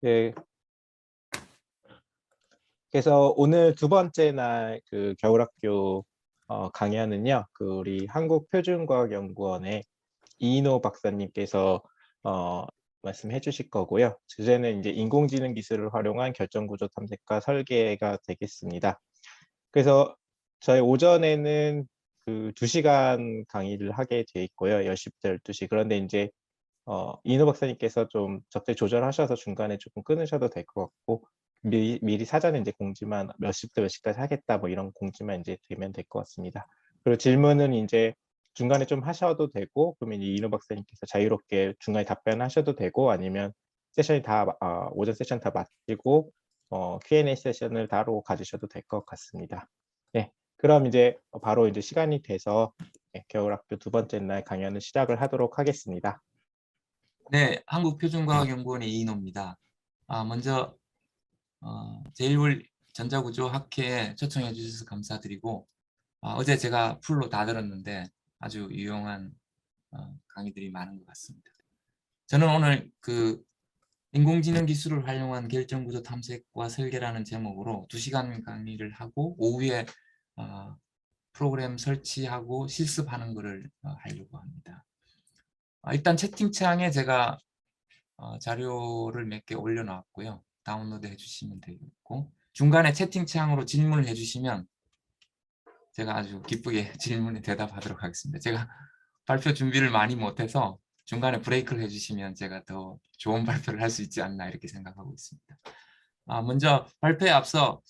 네. 그래서 오늘 두 번째 날 그 겨울학교 강연은요. 우리 한국표준과학연구원의 이인호 박사님께서 어 말씀해 주실 거고요. 주제는 이제 인공지능 기술을 활용한 결정구조 탐색과 설계가 되겠습니다. 그래서 저희 오전에는 2시간 강의를 하게 돼 있고요. 10시부터 12시. 그런데 이제 이인호 박사님께서 좀 적절히 조절하셔서 중간에 조금 끊으셔도 될 것 같고, 미리 사전에 이제 공지만 몇 시부터 몇 시까지 하겠다 뭐 이런 공지만 이제 되면 될 것 같습니다. 그리고 질문은 인제 중간에 좀 하셔도 되고, 그러면 이인호 박사님께서 자유롭게 중간에 답변하셔도 되고, 아니면 세션이 오전 세션 다 마치고 Q&A 세션을 따로 가지셔도 될 것 같습니다. 네. 그럼 이제 바로 이제 시간이 돼서 겨울학교 두 번째 날 강연을 시작을 하도록 하겠습니다. 네, 한국표준과학연구원의 이인호입니다. 먼저 제1월 전자구조학회에 초청해 주셔서 감사드리고, 어제 제가 풀로 다 들었는데 아주 유용한 강의들이 많은 것 같습니다. 저는 오늘 인공지능 기술을 활용한 결정구조 탐색과 설계라는 제목으로 2시간 강의를 하고, 오후에 프로그램 설치하고 실습하는 것을 하려고 합니다. 일단 채팅창에 제가 자료를 몇 개 올려놨고요. 다운로드 해주시면 되겠고, 중간에 채팅창으로 질문을 해주시면 제가 아주 기쁘게 질문에 대답하도록 하겠습니다. 제가 발표 준비를 많이 못해서 중간에 브레이크를 해주시면 제가 더 좋은 발표를 할 수 있지 않나 이렇게 생각하고 있습니다. 먼저 발표에 앞서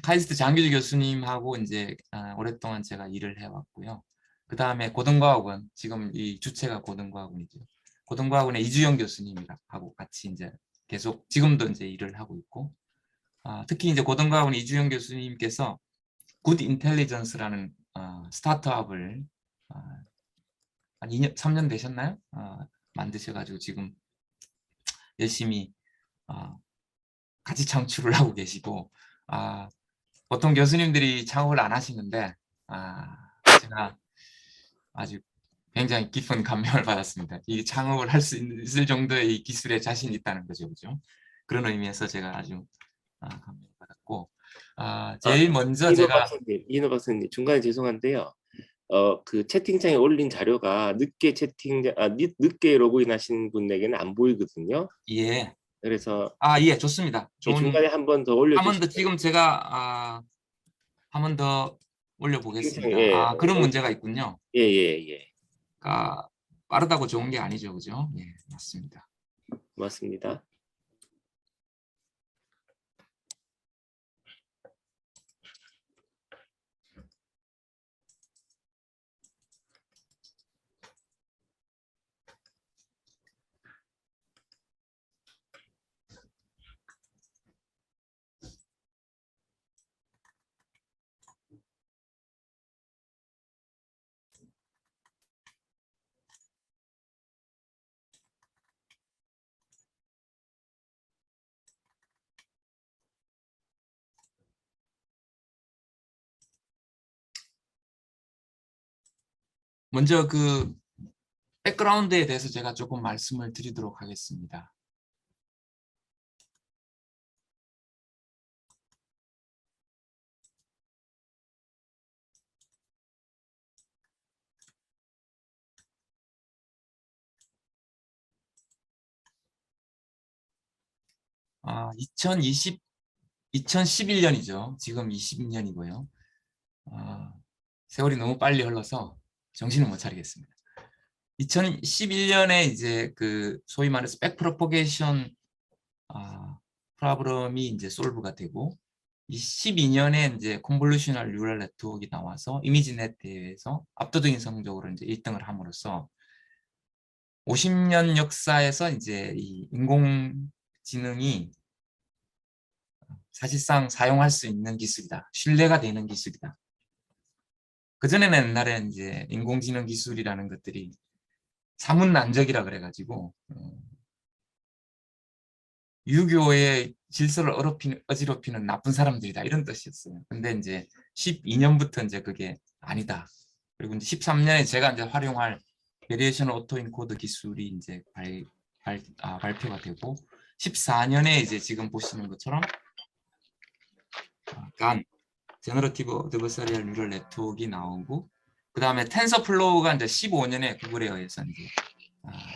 카이스트 장규주 교수님하고 이제 오랫동안 제가 일을 해왔고요. 그 다음에 고등과학원, 지금 이 주체가 고등과학원이죠. 고등과학원의 이주영 교수님하고 같이 이제 계속 지금도 이제 일을 하고 있고, 특히 이제 고등과학원 이주영 교수님께서 굿 인텔리전스라는 스타트업을 한 2년, 3년 되셨나요? 만드셔가지고 지금 열심히 같이 창출을 하고 계시고, 보통 교수님들이 창업을 안 하시는데 제가 아주 굉장히 깊은 감명을 받았습니다. 이 창업을 할 수 있을 정도의 이 기술에 자신이 있다는 거죠, 그죠? 그런 의미에서 제가 아주 감명을 받았고, 제일 먼저 제가 이인호 박사님 중간에 죄송한데요. 그 채팅창에 올린 자료가 늦게 로그인하신 분에게는 안 보이거든요. 예, 그래서 예, 좋습니다. 중간에 한 번 더 한 번 더 올려주시면 지금 제가 한 번 더 올려보겠습니다. 예, 그런 문제가 있군요. 예. 빠르다고 좋은 게 아니죠, 그죠? 예, 맞습니다. 맞습니다. 먼저 백그라운드에 대해서 제가 조금 말씀을 드리도록 하겠습니다. 2011년이죠. 지금 20년이고요. 세월이 너무 빨리 흘러서 정신을 못 차리겠습니다. 2011년에 이제 소위 말해서 백프로포게이션 프로블럼이 이제 솔브가 되고, 12년에 이제 컨볼루셔널 뉴럴 네트워크가 나와서 이미지넷 대회에서 압도적인 성적으로 이제 1등을 함으로써 50년 역사에서 이제 이 인공지능이 사실상 사용할 수 있는 기술이다, 신뢰가 되는 기술이다. 그전에는 옛날에 이제 인공지능 기술이라는 것들이 사문난적이라 그래가지고 유교의 질서를 어지럽히는 나쁜 사람들이다, 이런 뜻이었어요. 근데 이제 12년부터 이제 그게 아니다. 그리고 이제 13년에 제가 이제 활용할 베리에이션 오토 인코드 기술이 이제 발표가 되고, 14년에 이제 지금 보시는 것처럼 GAN, 제너러티브 어드버서리얼 뉴럴 네트워크가 나오고, 그 다음에 텐서플로우가 이제 15년에 구글에 의해서 이제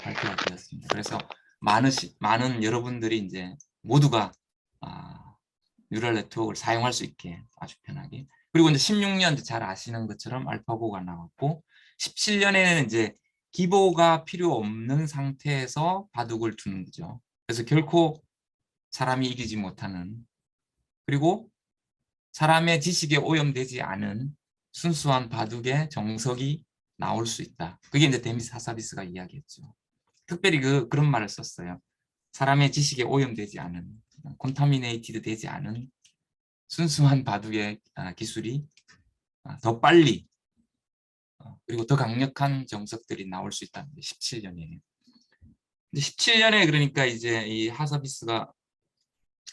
발표가 되었습니다. 그래서 많은 여러분들이 이제 모두가 뉴럴 네트워크를 사용할 수 있게 아주 편하게. 그리고 이제 16년 잘 아시는 것처럼 알파고가 나왔고, 17년에는 이제 기보가 필요 없는 상태에서 바둑을 두는 거죠. 그래서 결코 사람이 이기지 못하는, 그리고 사람의 지식에 오염되지 않은 순수한 바둑의 정석이 나올 수 있다. 그게 이제 데미스 하사비스가 이야기했죠. 특별히 그런 말을 썼어요. 사람의 지식에 오염되지 않은, 콘타미네이티드 되지 않은 순수한 바둑의 기술이 더 빨리 그리고 더 강력한 정석들이 나올 수 있다는 게 17년이에요. 17년에 그러니까 이제 이 하사비스가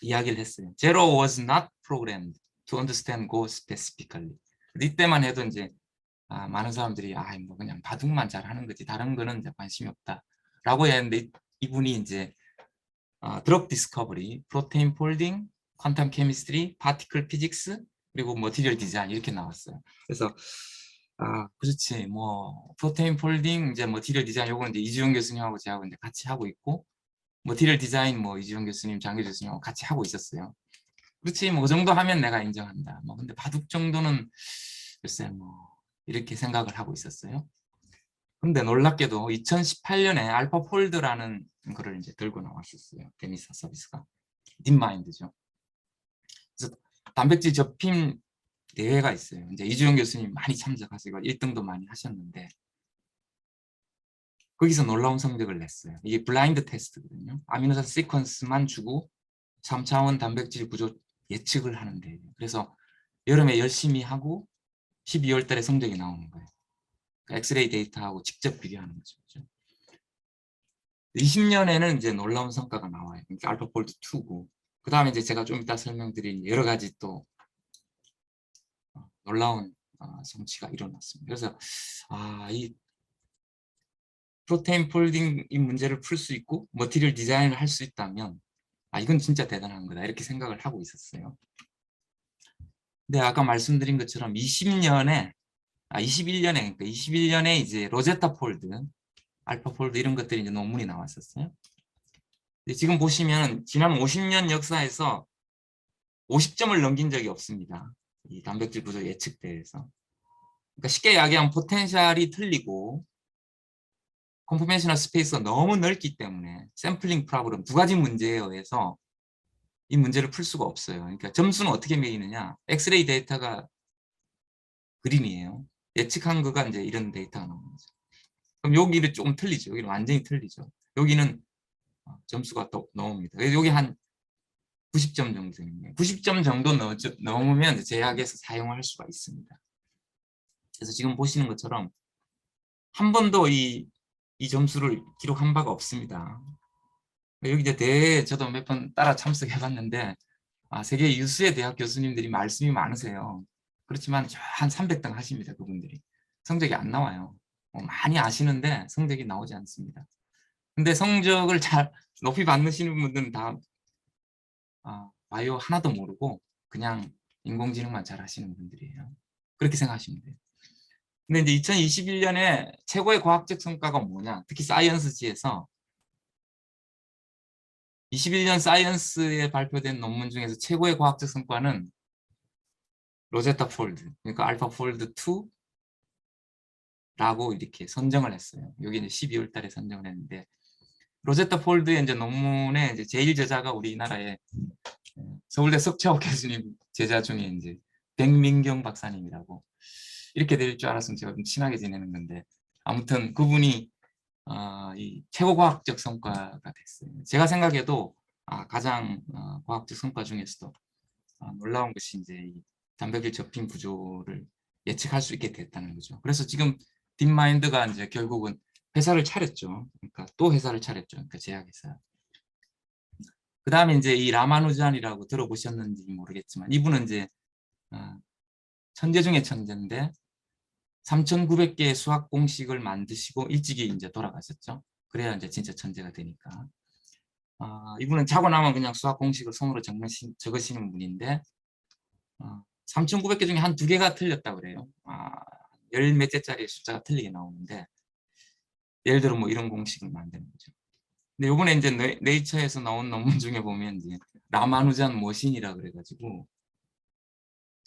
이야기를 했어요. Zero was not programmed to understand Go specifically. 이때만 해도 이제 많은 사람들이 뭐 그냥 바둑만 잘하는 거지 다른 거는 이제 관심이 없다라고 했는데, 이분이 이제 드럭 디스커버리, 프로테인 폴딩, 퀀텀 케미스트리, 파티클 피직스, 그리고 머티리얼 디자인 이렇게 나왔어요. 그래서 그렇지, 뭐 프로테인 폴딩, 이제 머티리얼 디자인 요거는 이제 이주영 교수님하고 저하고 이제 같이 하고 있고, 머티리얼 디자인 뭐 이주영 교수님, 장교 교수님하고 같이 하고 있었어요. 그렇지, 뭐 그 정도 하면 내가 인정한다. 뭐 근데 바둑 정도는 글쎄 뭐 이렇게 생각을 하고 있었어요. 근데 놀랍게도 2018년에 알파폴드라는 거를 이제 들고 나왔었어요. 데미스 하사비스가. 딥마인드죠. 그래서 단백질 접힘 대회가 있어요. 이제 이주영 교수님 많이 참석하시고 1등도 많이 하셨는데, 거기서 놀라운 성적을 냈어요. 이게 블라인드 테스트거든요. 아미노산 시퀀스만 주고 3차원 단백질 구조 예측을 하는데, 그래서 여름에 열심히 하고 12월 달에 성적이 나오는 거예요. 엑스레이 데이터하고 직접 비교하는 거죠. 20년에는 이제 놀라운 성과가 나와요. 그러니까 알파폴드 2고, 그 다음에 이제 제가 좀 이따 설명드린 여러 가지 또 놀라운 성취가 일어났습니다. 그래서 이 프로테인 폴딩 이 문제를 풀 수 있고 머티리얼 디자인을 할 수 있다면 이건 진짜 대단한 거다 이렇게 생각을 하고 있었어요. 근데 아까 말씀드린 것처럼 21년에 그러니까 21년에 이제 로제타 폴드, 알파 폴드 이런 것들이 이제 논문이 나왔었어요. 근데 지금 보시면 지난 50년 역사에서 50점을 넘긴 적이 없습니다. 이 단백질 구조 예측대에서. 그러니까 쉽게 이야기하면 포텐셜이 틀리고 컨포메이셔널 스페이스가 너무 넓기 때문에 샘플링 프로블럼 두 가지 문제에 의해서 이 문제를 풀 수가 없어요. 그러니까 점수는 어떻게 매기느냐? 엑스레이 데이터가 그린이에요. 예측한 거가 이제 이런 데이터가 나오는 거죠. 그럼 여기는 조금 틀리죠. 여기는 완전히 틀리죠. 여기는 점수가 또 나옵니다. 여기 한 90점 정도 됩니다. 90점 정도 넘으면 제약에서 사용할 수가 있습니다. 그래서 지금 보시는 것처럼 한 번도 이 점수를 기록한 바가 없습니다. 여기 이제 대회에 저도 몇 번 따라 참석해봤는데 세계 유수의 대학 교수님들이 말씀이 많으세요. 그렇지만 한 300등 하십니다. 그분들이. 성적이 안 나와요. 많이 아시는데 성적이 나오지 않습니다. 근데 성적을 잘 높이 받으시는 분들은 다 바이오 하나도 모르고 그냥 인공지능만 잘 하시는 분들이에요. 그렇게 생각하시면 돼요. 근데 이제 2021년에 최고의 과학적 성과가 뭐냐? 특히 사이언스지에서 21년 사이언스에 발표된 논문 중에서 최고의 과학적 성과는 로제타 폴드, 그러니까 알파 폴드 2라고 이렇게 선정을 했어요. 여기 이제 12월 달에 선정을 했는데, 로제타 폴드의 이제 논문의 이제 제일 저자가 우리나라의 서울대 석채옥 교수님 제자 중에 이제 백민경 박사님이라고, 이렇게 될 줄 알았으면 제가 좀 친하게 지내는 건데, 아무튼 그분이 이 최고 과학적 성과가 됐어요. 제가 생각해도 가장 과학적 성과 중에서도 놀라운 것이 이제 이 단백질 접힌 구조를 예측할 수 있게 됐다는 거죠. 그래서 지금 딥마인드가 이제 결국은 회사를 차렸죠. 그러니까 또 회사를 차렸죠. 그러니까 제약회사. 그 다음에 이제 이 라마누잔이라고 들어보셨는지 모르겠지만, 이분은 이제 천재 중에 천재인데 3,900개의 수학 공식을 만드시고 일찍이 이제 돌아가셨죠. 그래야 이제 진짜 천재가 되니까. 이분은 자고 나면 그냥 수학 공식을 손으로 적으시는 분인데 3,900개 중에 한 2개가 틀렸다고 그래요. 열 몇째 짜리 숫자가 틀리게 나오는데 예를 들어 뭐 이런 공식을 만드는 거죠. 근데 요번에 이제 네이처에서 나온 논문 중에 보면 이제 라마누잔 머신이라 그래가지고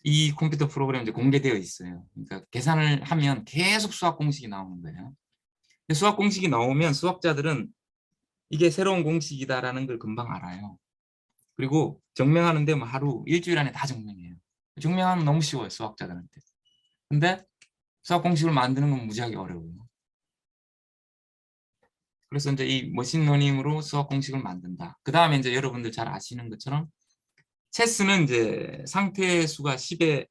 이 컴퓨터 프로그램 이제 공개되어 있어요. 그러니까 계산을 하면 계속 수학 공식이 나오는 거예요. 근데 수학 공식이 나오면 수학자들은 이게 새로운 공식이다라는 걸 금방 알아요. 그리고 증명하는데 뭐 하루, 일주일 안에 다 증명해요. 증명하면 너무 쉬워요, 수학자들한테. 근데 수학 공식을 만드는 건 무지하게 어려워요. 그래서 이제 이 머신러닝으로 수학 공식을 만든다. 그 다음에 이제 여러분들 잘 아시는 것처럼 체스는 이제 상태 수가 10의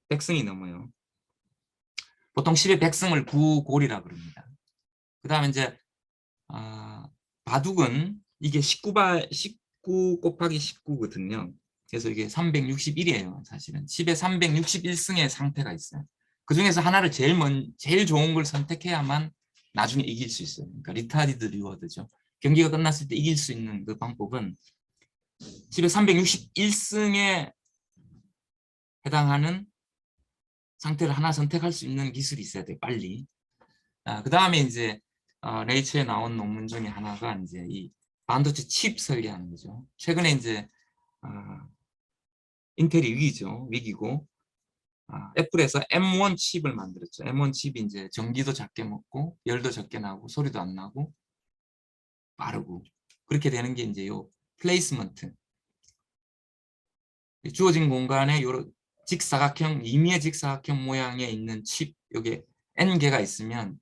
100승이 넘어요. 보통 10의 100승을 9골이라 그럽니다. 그 다음에 이제 바둑은 이게 19 곱하기 19거든요. 그래서 이게 361이에요. 사실은 10에 361승의 상태가 있어요. 그 중에서 하나를 제일 좋은 걸 선택해야만 나중에 이길 수 있어요. 그러니까 리타디드 리워드죠. 경기가 끝났을 때 이길 수 있는 그 방법은 10에 361승에 해당하는 상태를 하나 선택할 수 있는 기술이 있어야 돼요. 빨리. 그 다음에 이제 네이처에 나온 논문 중에 하나가 이제 이 반도체 칩 설계하는 거죠. 최근에 이제 인텔이 위기고 애플에서 M1 칩을 만들었죠. M1 칩이 이제 전기도 작게 먹고 열도 적게 나고 소리도 안 나고 빠르고 그렇게 되는 게 이제 요 플레이스먼트. 주어진 공간에 요런 임의의 직사각형 모양에 있는 칩, 여기 N개가 있으면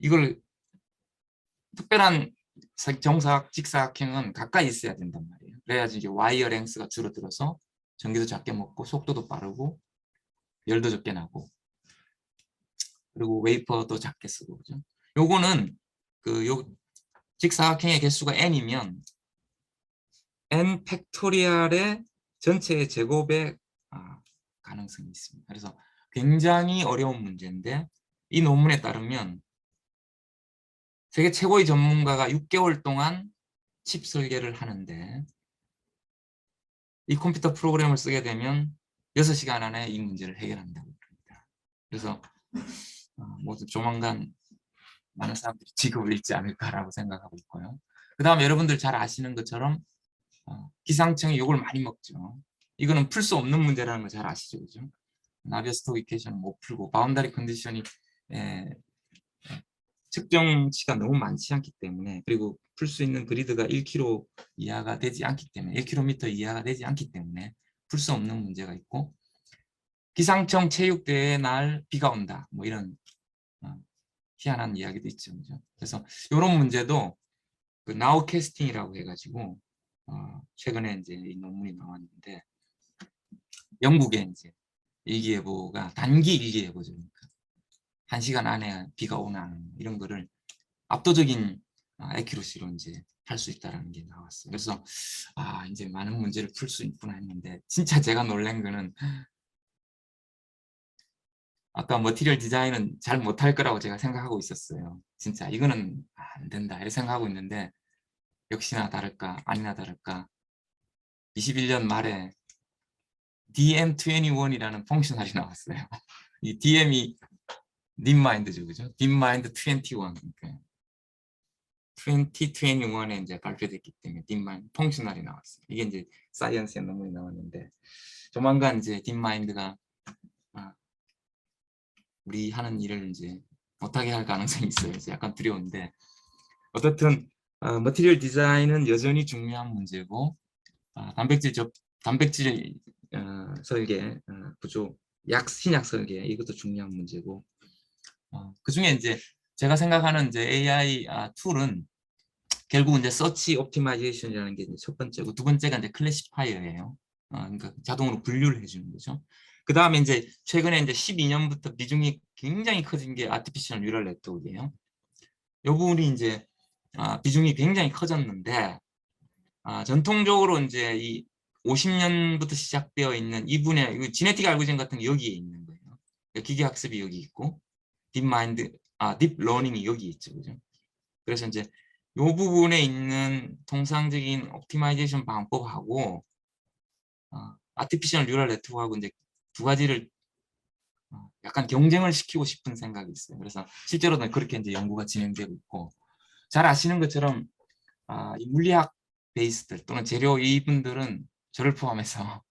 이걸 특별한 정사각, 직사각형은 가까이 있어야 된단 말이에요. 그래야지 이제 와이어 랭스가 줄어들어서 전기도 작게 먹고 속도도 빠르고 열도 적게 나고 그리고 웨이퍼도 작게 쓰고 그죠. 요거는 요 직사각형의 개수가 n이면 n 팩토리얼의 전체의 제곱의 가능성이 있습니다. 그래서 굉장히 어려운 문제인데 이 논문에 따르면 세계 최고의 전문가가 6개월 동안 칩 설계를 하는데 이 컴퓨터 프로그램을 쓰게 되면 6시간 안에 이 문제를 해결한다고 합니다. 그래서 모두 조만간 많은 사람들이 직업을 잃지 않을까라고 생각하고 있고요. 그 다음에 여러분들 잘 아시는 것처럼 기상청이 욕을 많이 먹죠. 이거는 풀 수 없는 문제라는 걸 잘 아시죠, 그죠? 나비어스토크 이퀘이션은 못 풀고 바운다리 컨디션이 측정치가 너무 많지 않기 때문에 그리고 풀 수 있는 그리드가 1km 이하가 되지 않기 때문에 1km 이하가 되지 않기 때문에 풀 수 없는 문제가 있고 기상청 체육대회 날 비가 온다 뭐 이런 희한한 이야기도 있죠, 그죠? 그래서 이런 문제도 그 나우캐스팅이라고 해가지고 최근에 이제 이 논문이 나왔는데 영국의 이제 일기예보가 단기 일기예보죠. 그러니까 1시간 안에 비가 오나 이런 거를 압도적인 애큐러시로 이제 할 수 있다라는 게 나왔어요. 그래서 이제 많은 문제를 풀 수 있구나 했는데 진짜 제가 놀란 거는 아까 머티리얼 디자인은 잘 못할 거라고 제가 생각하고 있었어요. 진짜 이거는 안 된다 이렇게 생각하고 있는데 역시나 다를까 아니나 다를까 21년 말에 DM21이라는 펑셔널이 나왔어요. 이 DM이 DeepMind죠, 그죠? DeepMind 21. 그러니까 2021에 이제 발표됐기 때문에 DeepMind 펑셔널이 나왔어요. 이게 이제 사이언스의 논문이 나왔는데 조만간 이제 DeepMind가 우리 하는 일을 이제 못하게 할 가능성이 있어요. 그래서 약간 두려운데 어떻든 머티리얼 디자인은 여전히 중요한 문제고 단백질 설계, 구조, 신약 설계 이것도 중요한 문제고 그 중에 이제 제가 생각하는 이제 AI 툴은 결국 이제 서치 옵티마이제이션이라는 게 첫 번째고 두 번째가 이제 클래시파이어예요. 그러니까 자동으로 분류를 해주는 거죠. 그 다음에 이제 최근에 이제 12년부터 비중이 굉장히 커진 게 아티피셜 뉴럴 네트워크예요. 이 부분이 이제 비중이 굉장히 커졌는데 전통적으로 이제 이 50년부터 시작되어 있는 이분의 지네틱 알고리즘 같은 게 여기에 있는 거예요. 기계 학습이 여기 있고 딥러닝이 여기 있죠, 그죠? 그래서 이제 요 부분에 있는 통상적인 옵티마이제이션 방법하고 아티피셜 뉴럴 네트워크하고 이제 두 가지를 약간 경쟁을 시키고 싶은 생각이 있어요. 그래서 실제로는 그렇게 이제 연구가 진행되고 있고, 잘 아시는 것처럼 이 물리학 베이스들 또는 재료 이분들은 저를 포함해서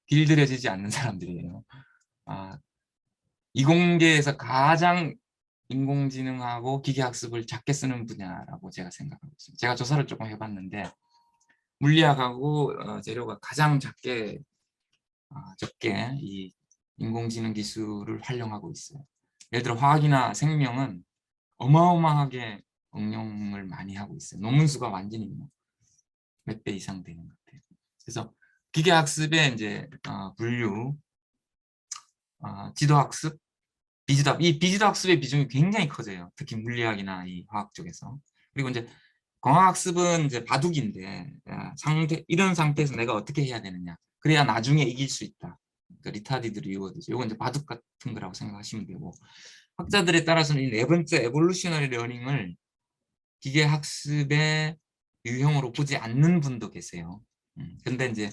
길들여지지 않는 사람들이에요. 이공계에서 가장 인공지능하고 기계학습을 작게 쓰는 분야라고 제가 생각하고 있습니다. 제가 조사를 조금 해봤는데 물리학하고 재료가 가장 적게 이 인공지능 기술을 활용하고 있어요. 예를 들어 화학이나 생명은 어마어마하게 응용을 많이 하고 있어요. 논문 수가 완전히 몇 배 이상 되는 것 같아요. 그래서 기계학습의 이제 분류, 지도학습, 이 비지도학습의 비중이 굉장히 커져요. 특히 물리학이나 이 화학 쪽에서. 그리고 이제 광학습은 이제 바둑인데 이런 상태에서 내가 어떻게 해야 되느냐. 그래야 나중에 이길 수 있다. 그러니까 리타디드 리워드죠. 이건 이제 바둑 같은 거라고 생각하시면 되고, 학자들에 따라서는 이 네 번째 에볼루셔너리 러닝을 기계학습의 유형으로 보지 않는 분도 계세요. 근데 이제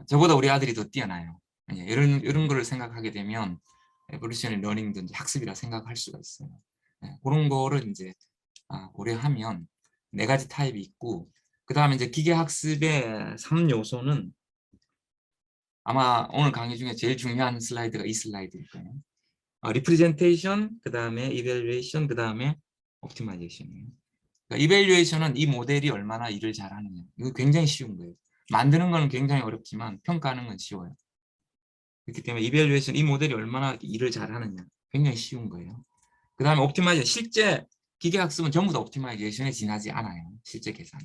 저보다 우리 아들이 더 뛰어나요. 이런 거를 생각하게 되면 에볼루셔너리 러닝도 이제 학습이라 생각할 수가 있어요. 그런 거를 이제 고려하면 네 가지 타입이 있고, 그 다음에 이제 기계학습의 3요소는 아마 오늘 강의 중에 제일 중요한 슬라이드가 이 슬라이드일 거예요. 리프레젠테이션, 그 다음에 이밸류에이션, 그 다음에 옵티마이제이션이에요. 그러니까 이밸류에이션은 이 모델이 얼마나 일을 잘하느냐. 이거 굉장히 쉬운 거예요. 만드는 건 굉장히 어렵지만 평가하는 건 쉬워요. 그렇기 때문에 이밸류에이션, 이 모델이 얼마나 일을 잘하느냐. 굉장히 쉬운 거예요. 그 다음에 옵티마이제이션, 실제 기계학습은 전부 다 옵티마이제이션에 지나지 않아요. 실제 계산이.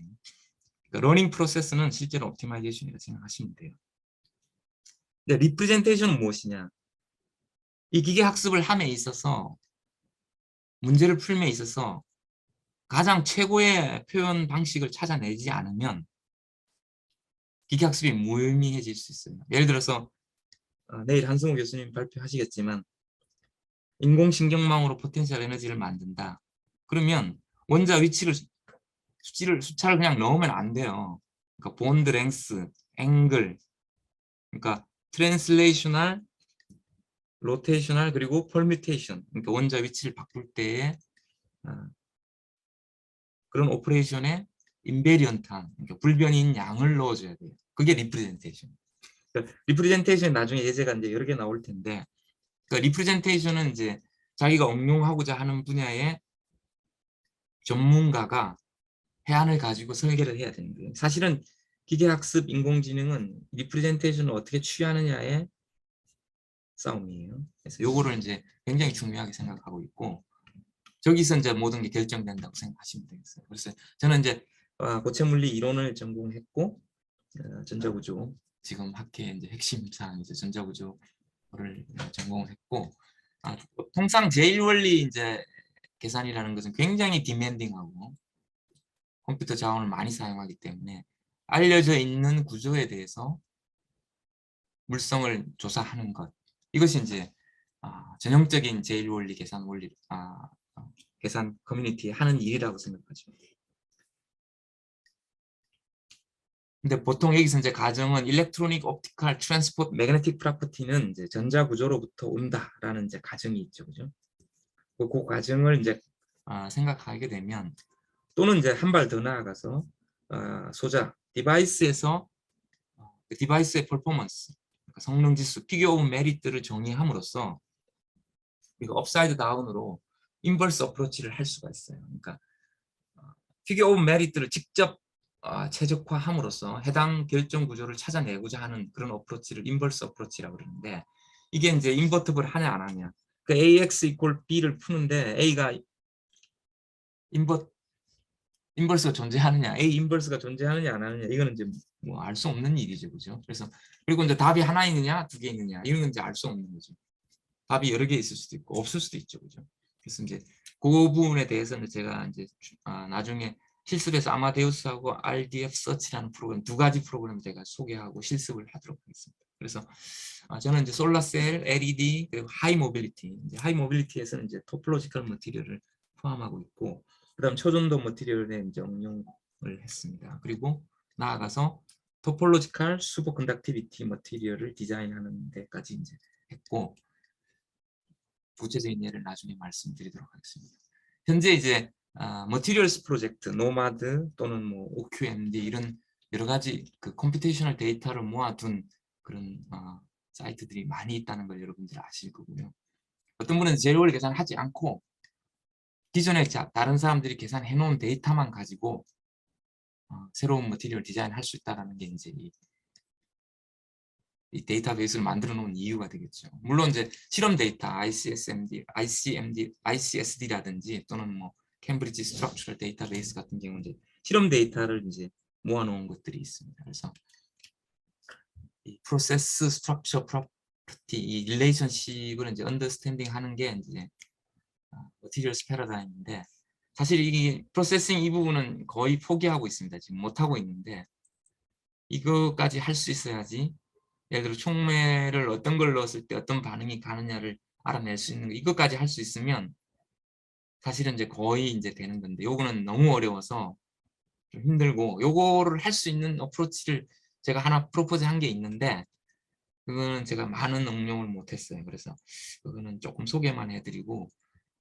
그러니까 러닝 프로세스는 실제로 옵티마이제이션이라고 생각하시면 돼요. 근데 리프레젠테이션은 무엇이냐? 이 기계학습을 함에 있어서 문제를 풀면 있어서 가장 최고의 표현 방식을 찾아내지 않으면 기계학습이 무의미해질 수 있어요. 예를 들어서 내일 한승우 교수님 발표하시겠지만 인공신경망으로 포텐셜 에너지를 만든다. 그러면 원자 숫자를 그냥 넣으면 안 돼요. 그러니까 본드 랭스, 앵글, 그러니까 트랜슬레이셔널, 로테이셔널, 그리고 펄뮤테이션, 그러니까 원자 위치를 바꿀 때에 그런 오퍼레이션에 인베리언트한, 그러니까 불변이인 양을 넣어줘야 돼요. 그게 리프레젠테이션. 그러니까 리프레젠테이션 나중에 예제가 이제 여러 개 나올 텐데, 그러니까 리프레젠테이션은 이제 자기가 응용하고자 하는 분야의 전문가가 해안을 가지고 설계를 해야 되는 거예요. 사실은 기계학습, 인공지능은 리프레젠테이션을 어떻게 취하느냐의 싸움이에요. 그래서 요거를 이제 굉장히 중요하게 생각하고 있고, 저기서 이제 모든 게 결정된다고 생각하시면 되겠어요. 그래서 저는 이제 고체물리 이론을 전공했고, 전자구조, 지금 학회의 이제 핵심 사항이죠. 전자구조를 전공했고, 통상 제1원리 이제 계산이라는 것은 굉장히 디맨딩하고 컴퓨터 자원을 많이 사용하기 때문에 알려져 있는 구조에 대해서 물성을 조사하는 것, 이것이 이제 전형적인 제1원리 계산 원리 계산 커뮤니티에 하는 일이라고 생각하죠. 근데 보통 여기서 이제 가정은 일렉트로닉 옵티컬 트랜스포트 매그네틱 프로퍼티는 이제 전자 구조로부터 온다라는 이제 가정이 있죠, 그죠? 그 가정을 이제 생각하게 되면, 또는 이제 한 발 더 나아가서 소자 디바이스에서 디바이스의 퍼포먼스, 그러니까 성능 지수, 피겨 오브 메리트를 정의함으로써 이거 업사이드 다운으로 인버스 어프로치를 할 수가 있어요. 그러니까 피겨 오브 메리트를 직접 최적화함으로써 해당 결정 구조를 찾아내고자 하는 그런 어프로치를 인버스 어프로치라고 그러는데, 이게 이제 인버티블 하냐 안 하냐. 그 AX 이퀄 B를 푸는데 A가 인버스가 존재하느냐, A 인버스가 존재하느냐 안 하느냐, 이거는 이제 뭐 알 수 없는 일이죠, 그죠? 그래서 그리고 이제 답이 하나 있느냐, 두 개 있느냐, 이런 건 이제 알 수 없는 거죠. 답이 여러 개 있을 수도 있고 없을 수도 있죠, 그죠? 그래서 이제 그 부분에 대해서는 제가 이제 나중에 실습에서 아마데우스하고 RDF 서치라는 프로그램, 두 가지 프로그램을 제가 소개하고 실습을 하도록 하겠습니다. 그래서 저는 이제 솔라셀, LED, 그리고 하이 모빌리티, 이제 하이 모빌리티에서는 이제 토폴로지컬 머티리얼을 포함하고 있고, 그다음 초전도 머티리얼에 이제 응용을 했습니다. 그리고 나아가서 토폴로지컬 슈퍼 컨덕티비티 머티리얼을 디자인하는 데까지 이제 했고, 구체적인 예를 나중에 말씀드리도록 하겠습니다. 현재 이제 머티리얼스 프로젝트, 노마드 또는 뭐 OQMD 이런 여러 가지 그 컴퓨테이셔널 데이터를 모아둔 그런 사이트들이 많이 있다는 걸 여러분들 아실 거고요. 어떤 분은 제로를 계산하지 않고 기존에 다른 사람들이 계산해 놓은 데이터만 가지고 새로운 머티리얼 디자인할 수 있다는 게 이제 이 데이터베이스를 만들어 놓은 이유가 되겠죠. 물론 이제 실험 데이터, ICSD라든지 또는 뭐 캠브리지 스트럭처럴 데이터베이스 같은 경우는 이제 실험 데이터를 이제 모아놓은 것들이 있습니다. 그래서 이 프로세스 스트럭처 프로퍼티 이 릴레이션십을 이제 언더스탠딩 하는 게 이제 머티리얼스 패러다임인데, 사실 이 프로세싱 이 부분은 거의 포기하고 있습니다. 지금 못 하고 있는데, 이거까지 할 수 있어야지 예를 들어 촉매를 어떤 걸 넣었을 때 어떤 반응이 가느냐를 알아낼 수 있는 거, 이것까지 할 수 있으면 사실은 이제 거의 이제 되는 건데, 요거는 너무 어려워서 좀 힘들고, 요거를 할 수 있는 어프로치를 제가 하나 프로포즈 한 게 있는데 그거는 제가 많은 응용을 못했어요. 그래서 그거는 조금 소개만 해드리고,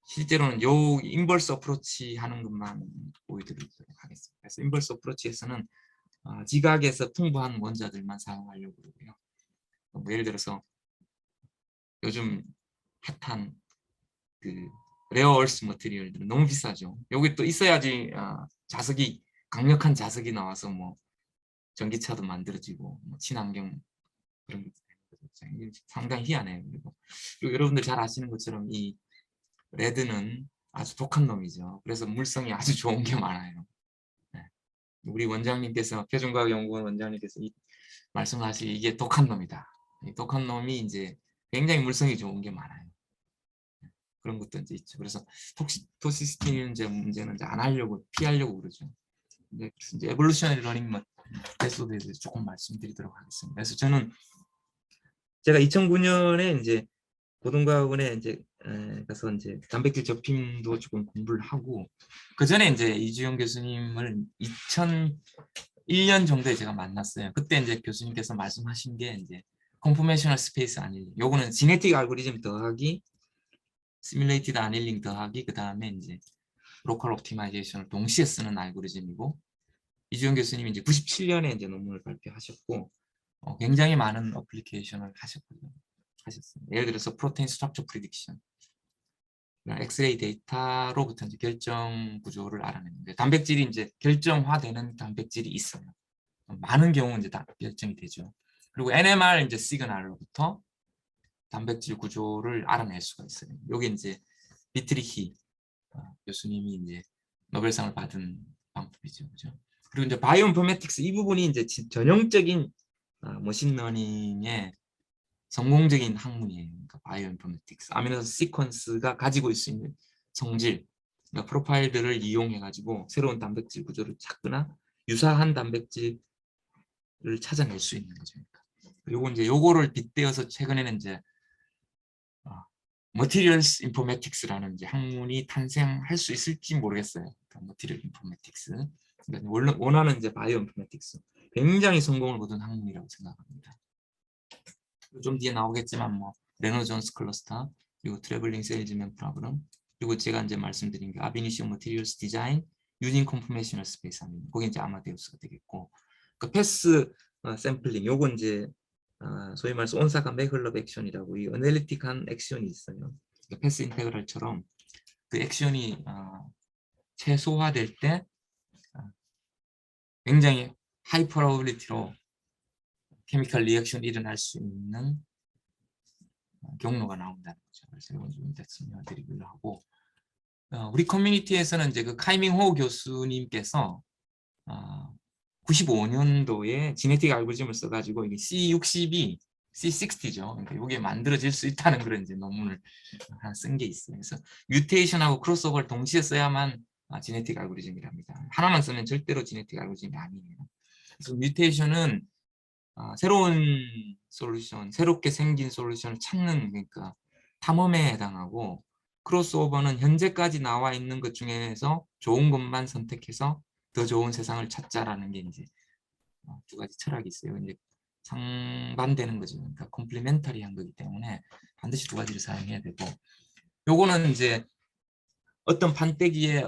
실제로는 요 인버스 어프로치 하는 것만 보여드리도록 하겠습니다. 그래서 인버스 어프로치에서는 지각에서 풍부한 원자들만 사용하려고 그러고요. 뭐 예를 들어서 요즘 핫한 그 레어얼스 머티리얼들은 너무 비싸죠. 여기 또 있어야지 자석이, 강력한 자석이 나와서 뭐 전기차도 만들어지고 뭐 친환경 그런 것들 상당히 희한해요. 그리고 여러분들 잘 아시는 것처럼 이 레드는 아주 독한 놈이죠. 그래서 물성이 아주 좋은 게 많아요. 네. 우리 원장님께서, 표준과학연구원 원장님께서 말씀하시 이게 독한 놈이다. 이 독한 놈이 이제 굉장히 물성이 좋은 게 많아요. 그런 것도 이제 있죠. 그래서 토시시티 문제는 이제 안 하려고, 피하려고 그러죠. 근데 이제 에볼루셔너리 러닝 메소드에 대해서 조금 말씀드리도록 하겠습니다. 그래서 저는 제가 2009년에 이제 고등과학원에 이제 가서 이제 단백질 접힘도 조금 공부를 하고, 그 전에 이제 이주영 교수님을 2001년 정도에 제가 만났어요. 그때 이제 교수님께서 말씀하신 게 이제 컨포메이셔널 스페이스 아닐링, 요거는 지네틱 알고리즘 더하기 시뮬레이티드 아닐링 더하기 그 다음에 이제 로컬 옵티마이제이션을 동시에 쓰는 알고리즘이고, 이주영 교수님이 이제 97년에 이제 논문을 발표하셨고 굉장히 많은 어플리케이션을 하셨어요. 예를 들어서 프로테인 스트럭처 프리딕션, 엑스레이 데이터로부터 이제 결정 구조를 알아내는데, 단백질이 이제 결정화되는 단백질이 있어요. 많은 경우 이제 다 결정이 되죠. 그리고 NMR 이제 시그널로부터 단백질 구조를 알아낼 수가 있어요. 여기 이제 비트리히 교수님이 이제 노벨상을 받은 방법이죠, 그죠? 그리고 이제 바이오인포메틱스 이 부분이 이제 전형적인 머신러닝의 성공적인 학문이에요. 그러니까 바이오인포메틱스, 아미노 시퀀스가 가지고 있을 수 있는 성질, 그러니까 프로파일들을 이용해 가지고 새로운 단백질 구조를 찾거나 유사한 단백질을 찾아낼 수 있는 거죠. 그리고 이제 요거를 빗대어서 최근에는 이제 Materials Informatics라는 이제 학문이 탄생할 수 있을지 모르겠어요. 그러니까 Material Informatics, 그러니까 원하는 이제 바이오인포메틱스, 굉장히 성공을 거둔 학문이라고 생각합니다. 좀 뒤에 나오겠지만 뭐 레노 존스 클러스터, 그리고 트래블링 세일즈맨 프로그램, 그리고 제가 이제 말씀드린 게 아비니시오 머티리얼스 디자인 유진 컨포메이셔널 스페이스 하는 거기 이제 아마데우스가 되겠고, 그 패스 샘플링 요건 이제 소위 말해서 온사카 맥클럽 액션이라고 이 어널리틱한 액션이 있어요. 그러니까 패스 인테그랄처럼 그 액션이 최소화될 때 굉장히 하이 프로버빌리티로 케미컬 리액션이 일어날 수 있는 경로가 나온다는 거죠. 그래서 이건 좀 이따 설명드리기로 하고, 우리 커뮤니티에서는 이제 그 카이밍호 교수님께서 95년도에 지네틱 알고리즘을 써가지고 이게 C60이 C60죠. 그러니까 이게 만들어질 수 있다는 그런 이제 논문을 하나 쓴 게 있어요. 그래서 뮤테이션하고 크로스오버를 동시에 써야만 지네틱 알고리즘이랍니다. 하나만 쓰면 절대로 지네틱 알고리즘이 아니에요. 그래서 뮤테이션은 새로운 솔루션, 새롭게 생긴 솔루션을 찾는, 그러니까 탐험에 해당하고, 크로스오버는 현재까지 나와 있는 것 중에서 좋은 것만 선택해서 더 좋은 세상을 찾자라는 게 이제 두 가지 철학이 있어요. 이제 상반되는 거죠. 그러니까 콤플리멘터리한 거기 때문에 반드시 두 가지를 사용해야 되고, 요거는 이제 어떤 판때기에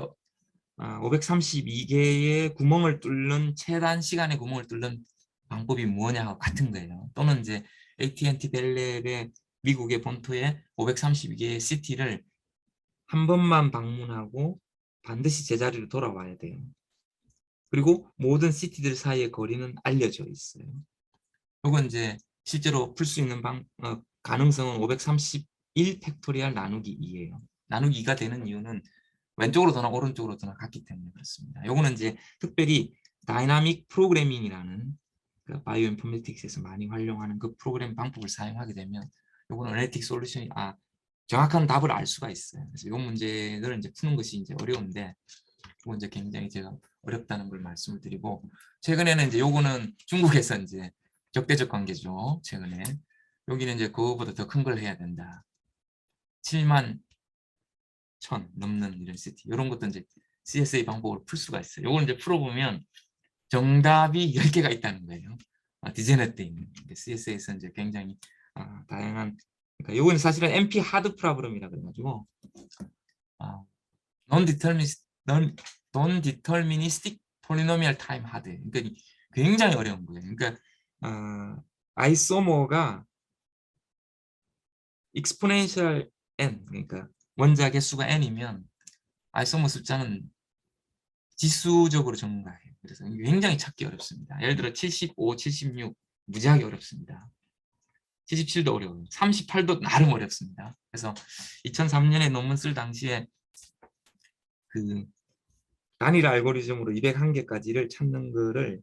532개의 구멍을 뚫는 최단 시간의 구멍을 뚫는 방법이 뭐냐와 같은 거예요. 또는 이제 AT&T 벨랩의 미국의 본토에 532개의 시티를 한 번만 방문하고 반드시 제자리로 돌아와야 돼요. 그리고 모든 시티들 사이의 거리는 알려져 있어요. 이건 이제 실제로 풀 수 있는 가능성은 531 팩토리얼 나누기 2예요. 나누기 2가 되는 이유는 왼쪽으로 도나 오른쪽으로 도나 같기 때문에 그렇습니다. 요거는 이제 특별히 다이나믹 프로그래밍이라는 그 바이오 인포메틱스에서 많이 활용하는 그 프로그램 방법을 사용하게 되면 요거는 어널리틱 솔루션이 정확한 답을 알 수가 있어요. 그래서 요 문제를 이제 푸는 것이 이제 어려운데, 요건 이제 굉장히 제가 어렵다는 걸 말씀을 드리고, 최근에는 이제 요거는 중국에서 이제 적대적 관계죠. 최근에 여기는 이제 그거보다 더 큰 걸 해야 된다. 7만 1000 넘는 이런 시티, 이런 것도 이제 CSA 방법으로 풀 수가 있어요. 요걸 이제 풀어보면 정답이 10개가 있다는 거예요. 디제너트 있는 CSA에서 이제 굉장히 다양한, 그러니까 요건 사실은 NP 하드 프로블럼이라 그래가지고 non-deterministic polynomial time hard, 그러니까 굉장히 어려운 거예요. 그러니까 아이소모가 exponential n, 그러니까 원자 개수가 n이면 아이소모 숫자는 지수적으로 증가해요. 그래서 굉장히 찾기 어렵습니다. 예를 들어 75, 76 무지하게 어렵습니다. 77도 어려워요. 38도 나름 어렵습니다. 그래서 2003년에 논문 쓸 당시에 그 단일 알고리즘으로 201개까지를 찾는 거를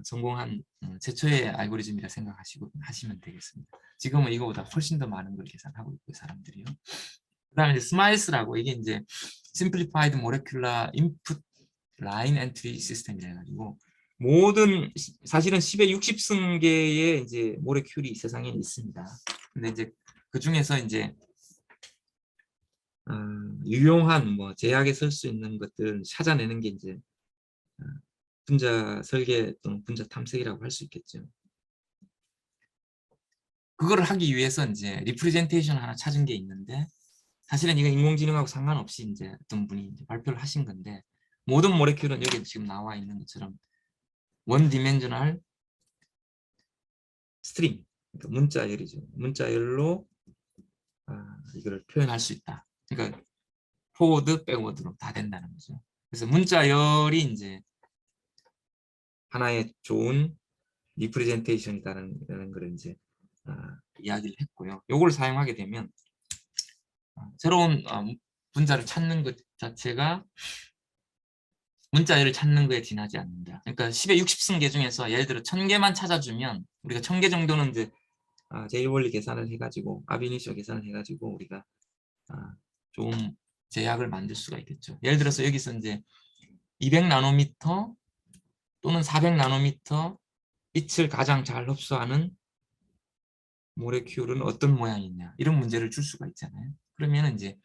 성공한 최초의 알고리즘이라 생각하시고 하시면 되겠습니다. 지금은 이거보다 훨씬 더 많은 걸 계산하고 있고요, 사람들이요. 그다음에 이제 스마일스라고, 이게 이제 Simplified Molecular Input Line Entry System이라 해가지고 모든 사실은 10의 60승계의 이제 모레큘이 세상에 있습니다. 근데 이제 그 중에서 이제 유용한 뭐 제약에 쓸 수 있는 것들 찾아내는 게 이제 분자 설계 또는 분자 탐색이라고 할 수 있겠죠. 그거를 하기 위해서 이제 리프레젠테이션 하나 찾은 게 있는데, 사실은 이거 인공지능하고 상관없이 이제 어떤 분이 이제 발표를 하신 건데, 모든 모레큘은 여기 지금 나와 있는 것처럼 원 디멘셔널 스트링, 그러니까 문자열이죠. 문자열로 이걸 표현할 수 있다. 그러니까 포워드, 백워드로 다 된다는 거죠. 그래서 문자열이 이제 하나의 좋은 리프레젠테이션이라는 걸 이제 이야기를 했고요. 요걸 사용하게 되면 새로운 분자를 찾는 것 자체가 문자열을 찾는 거에 지나지 않는다. 그러니까 10의 60승계 중에서 예를 들어 1000개만 찾아주면 우리가 1000개 정도는 이제 제일원리 계산을 해가지고 아비니시오 계산을 해가지고 우리가 좋은 제약을 만들 수가 있겠죠. 예를 들어서 여기서 이제 200나노미터 또는 400나노미터 빛을 가장 잘 흡수하는 모레큘은 어떤 모양이 있냐, 이런 문제를 줄 수가 있잖아요. 그러면 이제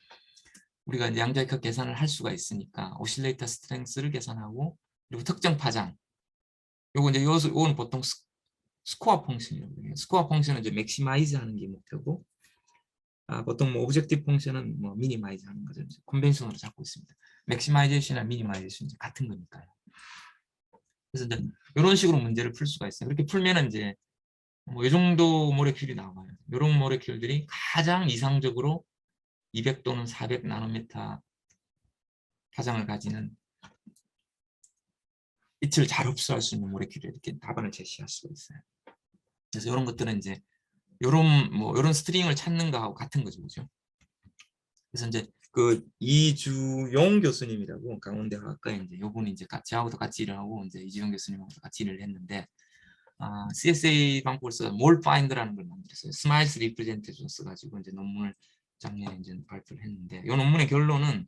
우리가 이제 양자역학 계산을 할 수가 있으니까 오실레이터 스트렝스를 계산하고, 그리고 특정 파장, 요거 이제 요건 보통 스코어 펑션이라고 해요. 스코어 펑션은 이제 맥시마이즈 하는 게 목표고, 보통 뭐 오브젝티브 펑션은 뭐 미니마이즈 하는 거죠. 컨벤션으로 잡고 있습니다. 맥시마이제이션이나 미니마이제이션 이제 같은 거니까요. 그래서 이제 이런 식으로 문제를 풀 수가 있어요. 그렇게 풀면은 이제 뭐 이 정도 모레큘이 나와요. 이런 모레큘들이 가장 이상적으로 200 또는 400 나노미터 파장을 가지는 빛을 잘 흡수할 수 있는 모레큘에 이렇게 답안을 제시할 수가 있어요. 그래서 이런 것들은 이제 이런 스트링을 찾는 거하고 같은 거죠, 그죠? 그래서 이제 그 이주용 교수님이라고 강원대학과에 이제 요분이 이제 저하고도 같이 일을 하고 이제 이주용 교수님하고도 같이 일을 했는데, CSA 방법을 써서 몰파인드라는 걸 만들었어요. 스마일스 리프레젠테이션 써가지고 이제 논문을 작년에 이제 발표를 했는데, 이 논문의 결론은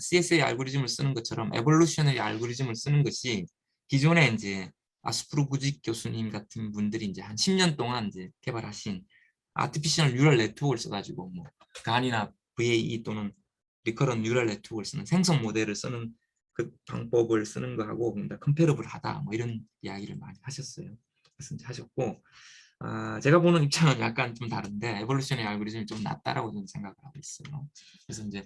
CSA 알고리즘을 쓰는 것처럼 에볼루셔너리 알고리즘을 쓰는 것이 기존에 이제 아스프루 구직 교수님 같은 분들이 이제 한 10년 동안 이제 개발하신 아티피셜 뉴럴 네트워크를 써가지고 뭐 간이나 VAE 또는 리커런 뉴럴 네트워크를 쓰는 생성 모델을 쓰는 그 방법을 쓰는 거하고 그러니까 컴패러블하다 뭐 이런 이야기를 많이 하셨어요. 그래서 이제 하셨고 제가 보는 입장은 약간 좀 다른데 에볼루션의 알고리즘이 좀 낫다라고 저는 생각을 하고 있어요. 그래서 이제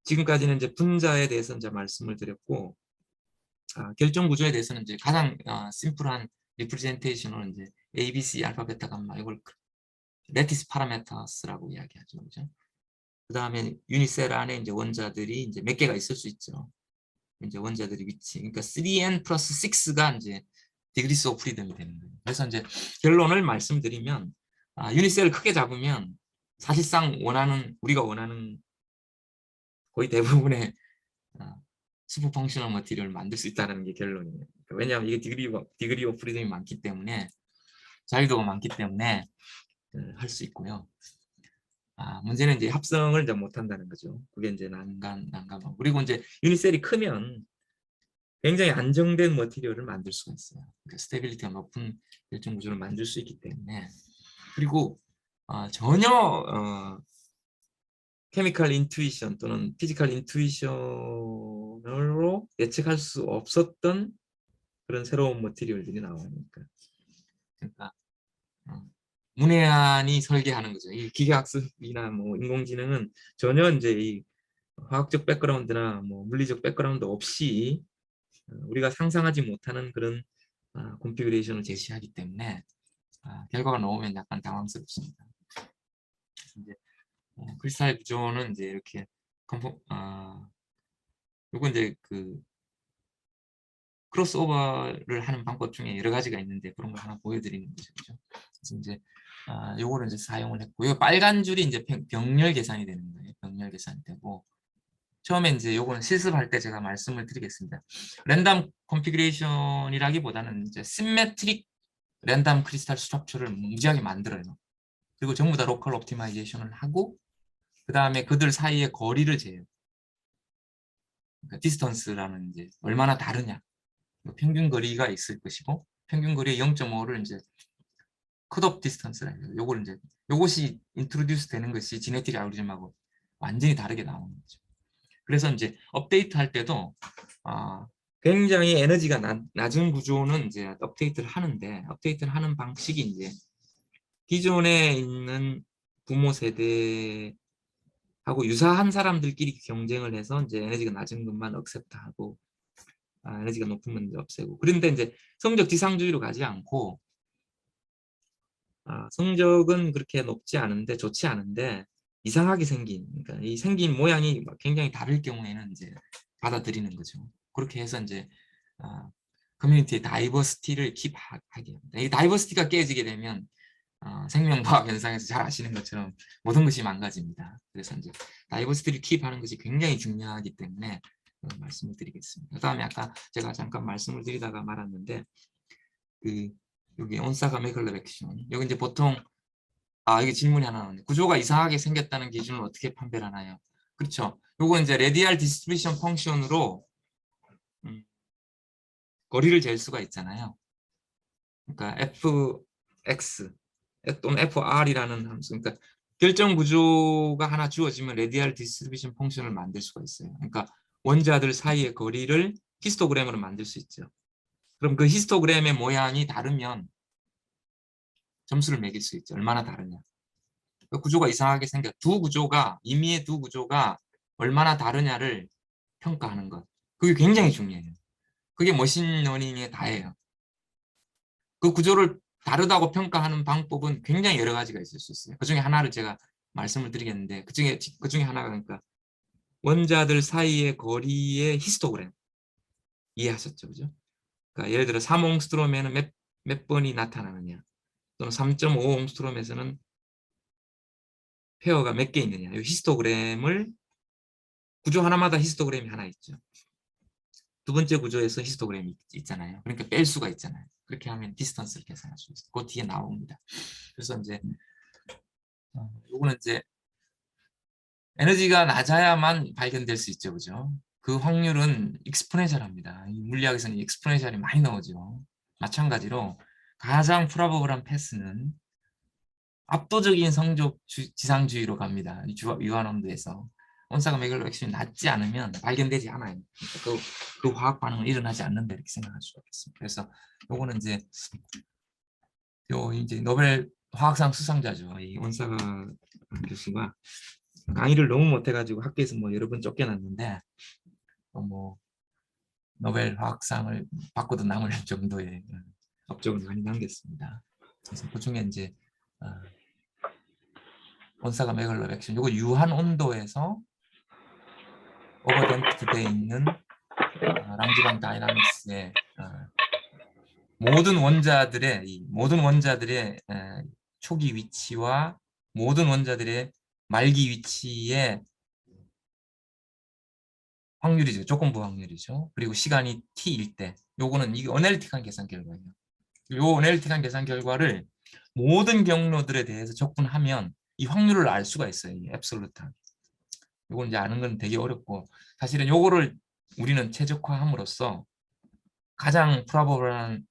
지금까지는 이제 분자에 대해서 이제 말씀을 드렸고 결정 구조에 대해서는 이제 가장 심플한 리프레젠테이션은 이제 A, B, C, 알파, 베타, 감마 이걸 레티스 파라메터스라고 이야기하죠, 그죠? 그 다음에 유니셀 안에 이제 원자들이 이제 몇 개가 있을 수 있죠. 이제 원자들이 위치, 그러니까 3n 플러스 6가 이제 디그리스 오브 프리덤이 되는 거예요. 그래서 이제 결론을 말씀드리면 유니셀을 크게 잡으면 사실상 우리가 원하는 거의 대부분의 슈퍼 펑셔널 머티리얼을 만들 수 있다는 게 결론이에요. 그러니까 왜냐하면 이게 디그리 오브 프리덤이 많기 때문에 자유도가 많기 때문에 할 수 있고요. 문제는 이제 합성을 이제 못 한다는 거죠. 그게 이제 난감하고. 그리고 이제 유니셀이 크면 굉장히 안정된 머티리얼을 만들 수가 있어요. 그러니까 스테빌리티가 높은 결정 구조를 만들 수 있기 때문에. 그리고 전혀 케미컬 인투이션 또는 피지컬 인투이션으로 예측할 수 없었던 그런 새로운 머티리얼들이 나오니까. 그러니까 문해안이 설계하는 거죠. 이 기계학습이나 뭐 인공지능은 전혀 이제 이 화학적 백그라운드나 뭐 물리적 백그라운드 없이 우리가 상상하지 못하는 그런 컨피그레이션을 제시하기 때문에 결과가 나오면 약간 당황스럽습니다. 이제 크리스탈 구조는 이제 이렇게 요거 이제 그 크로스오버를 하는 방법 중에 여러 가지가 있는데 그런 걸 하나 보여드리는 거죠. 그죠? 그래서 이제 요거를 이제 사용을 했고, 요 빨간 줄이 이제 병렬 계산이 되는 거예요. 병렬 계산이 되고, 처음에 이제 요거는 실습할 때 제가 말씀을 드리겠습니다. 랜덤 컨피그레이션이라기보다는 이제 시메트릭 랜덤 크리스탈 스트럭처를 무지하게 만들어요. 그리고 전부 다 로컬 옵티마이제이션을 하고, 그 다음에 그들 사이의 거리를 재요. 그러니까 디스턴스라는 이제 얼마나 다르냐. 평균 거리가 있을 것이고, 평균 거리의 0.5를 이제 컷오프 디스턴스라 해요. 요걸 이제 요것이 인트로듀스 되는 것이 지네틱 알고리즘하고 완전히 다르게 나오는 거죠. 그래서 이제 업데이트 할 때도 굉장히 에너지가 낮은 구조는 이제 업데이트를 하는 방식이 이제 기존에 있는 부모 세대하고 유사한 사람들끼리 경쟁을 해서 이제 에너지가 낮은 것만 억셉트하고 에너지가 높은 건 이제 없애고. 그런데 이제 성적 지상주의로 가지 않고 성적은 그렇게 높지 않은데 좋지 않은데 이상하게 생긴, 그러니까 이 생긴 모양이 굉장히 다를 경우에는 이제 받아들이는 거죠. 그렇게 해서 이제 커뮤니티의 다이버시티를 킵하게 합니다. 이 다이버시티가 깨지게 되면 생명과학 현상에서 잘 아시는 것처럼 모든 것이 망가집니다. 그래서 이제 다이버시티를 킵하는 것이 굉장히 중요하기 때문에 말씀을 드리겠습니다. 그다음에 아까 제가 잠깐 말씀을 드리다가 말았는데 여기 온사가 메컬럽 액션, 여기 이제 보통 여기 질문이 하나 나오네. 구조가 이상하게 생겼다는 기준을 어떻게 판별하나요? 그렇죠. 요거 이제 레디알 디스트리뷰션 펑션으로 거리를 잴 수가 있잖아요. 그러니까 fx 또는 fr이라는 함수, 그러니까 결정 구조가 하나 주어지면 레디알 디스트리뷰션 펑션을 만들 수가 있어요. 그러니까 원자들 사이의 거리를 히스토그램으로 만들 수 있죠. 그럼 그 히스토그램의 모양이 다르면 점수를 매길 수 있죠. 얼마나 다르냐. 그 구조가 이상하게 생겨 임의의 두 구조가 얼마나 다르냐를 평가하는 것. 그게 굉장히 중요해요. 그게 머신러닝의 다예요. 그 구조를 다르다고 평가하는 방법은 굉장히 여러 가지가 있을 수 있어요. 그 중에 하나를 제가 말씀을 드리겠는데, 그 중에 하나가 그러니까 원자들 사이의 거리의 히스토그램. 이해하셨죠? 그죠? 그러니까 예를 들어 3옹스트롬에는 몇 번이 나타나느냐, 또는 3.5옹스트롬에서는 페어가 몇 개 있느냐. 이 히스토그램을, 구조 하나마다 히스토그램이 하나 있죠. 두 번째 구조에서 히스토그램이 있잖아요. 그러니까 뺄 수가 있잖아요. 그렇게 하면 디스턴스를 계산할 수 있어요. 그 뒤에 나옵니다. 그래서 이제 요거는 이제 에너지가 낮아야만 발견될 수 있죠, 그죠? 그 확률은 익스포넨셜합니다. 이 물리학에서는 익스포넨셜이 많이 나오죠. 마찬가지로 가장 프로버블한 패스는 압도적인 성적 지상주의로 갑니다. 유한온도에서. 온사가 매글로 액션이 낮지 않으면 발견되지 않아요. 그러니까 그 화학 반응은 일어나지 않는다 이렇게 생각할 수가 있습니다. 그래서 요거는 이제 노벨 화학상 수상자죠. 이 온사가 교수가 강의를 너무 못해가지고 학교에서 뭐 여러 번 쫓겨났는데 뭐 노벨 화학상을 받고도 남을 정도의 업적을 많이 남겼습니다. 그래서 그 중에 이제 온사가 메갈로 액션, 요거 유한 온도에서 오버덴프트되어 있는 랑지방 다이나믹스의 모든 원자들의 초기 위치와 모든 원자들의 말기 위치의 확률이죠. 조건부 확률이죠. 그리고 시간이 t일 때, 요거는 이게 어널리틱한 계산 결과예요. 요 어널리틱한 계산 결과를 모든 경로들에 대해서 적분하면 이 확률을 알 수가 있어요. 이 앱솔루트하게. 요걸 이제 아는 건 되게 어렵고, 사실은 요거를 우리는 최적화함으로써 가장 프로버블한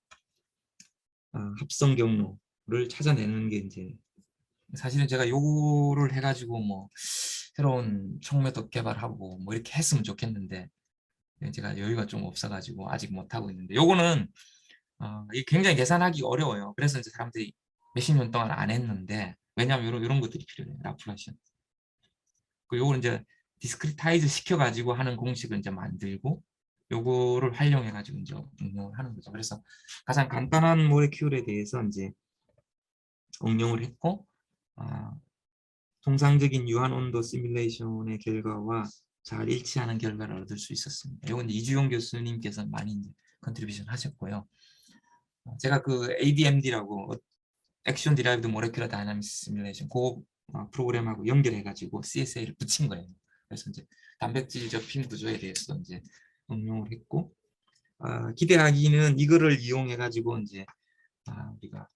합성 경로를 찾아내는 게 이제, 사실은 제가 요거를 해가지고 뭐 새로운 촉매도 개발하고 뭐 이렇게 했으면 좋겠는데 제가 여유가 좀 없어가지고 아직 못 하고 있는데, 요거는 이게 굉장히 계산하기 어려워요. 그래서 이제 사람들이 몇십 년 동안 안 했는데, 왜냐하면 이런 것들이 필요해요. 라플라시안. 그 요거는 이제 디스크리타이즈 시켜가지고 하는 공식을 이제 만들고 요거를 활용해가지고 이제 응용을 하는 거죠. 그래서 가장 간단한 모레큐울에 대해서 이제 응용을 했고, 통상적인 유한 온도 시뮬레이션의 결과와 잘 일치하는 결과를 얻을 수 있었습니다. 이건 이주용 교수님께서 많이 이제 컨트리뷰션 하셨고요. 제가 그 ADMD라고 액션 디라이브드 모레큘러 다이나믹스 시뮬레이션 그 프로그램하고 연결해가지고 CSA를 붙인 거예요. 그래서 이제 단백질 접힌 구조에 대해서 이제 응용을 했고, 기대하기는 이거를 이용해가지고 이제 우리가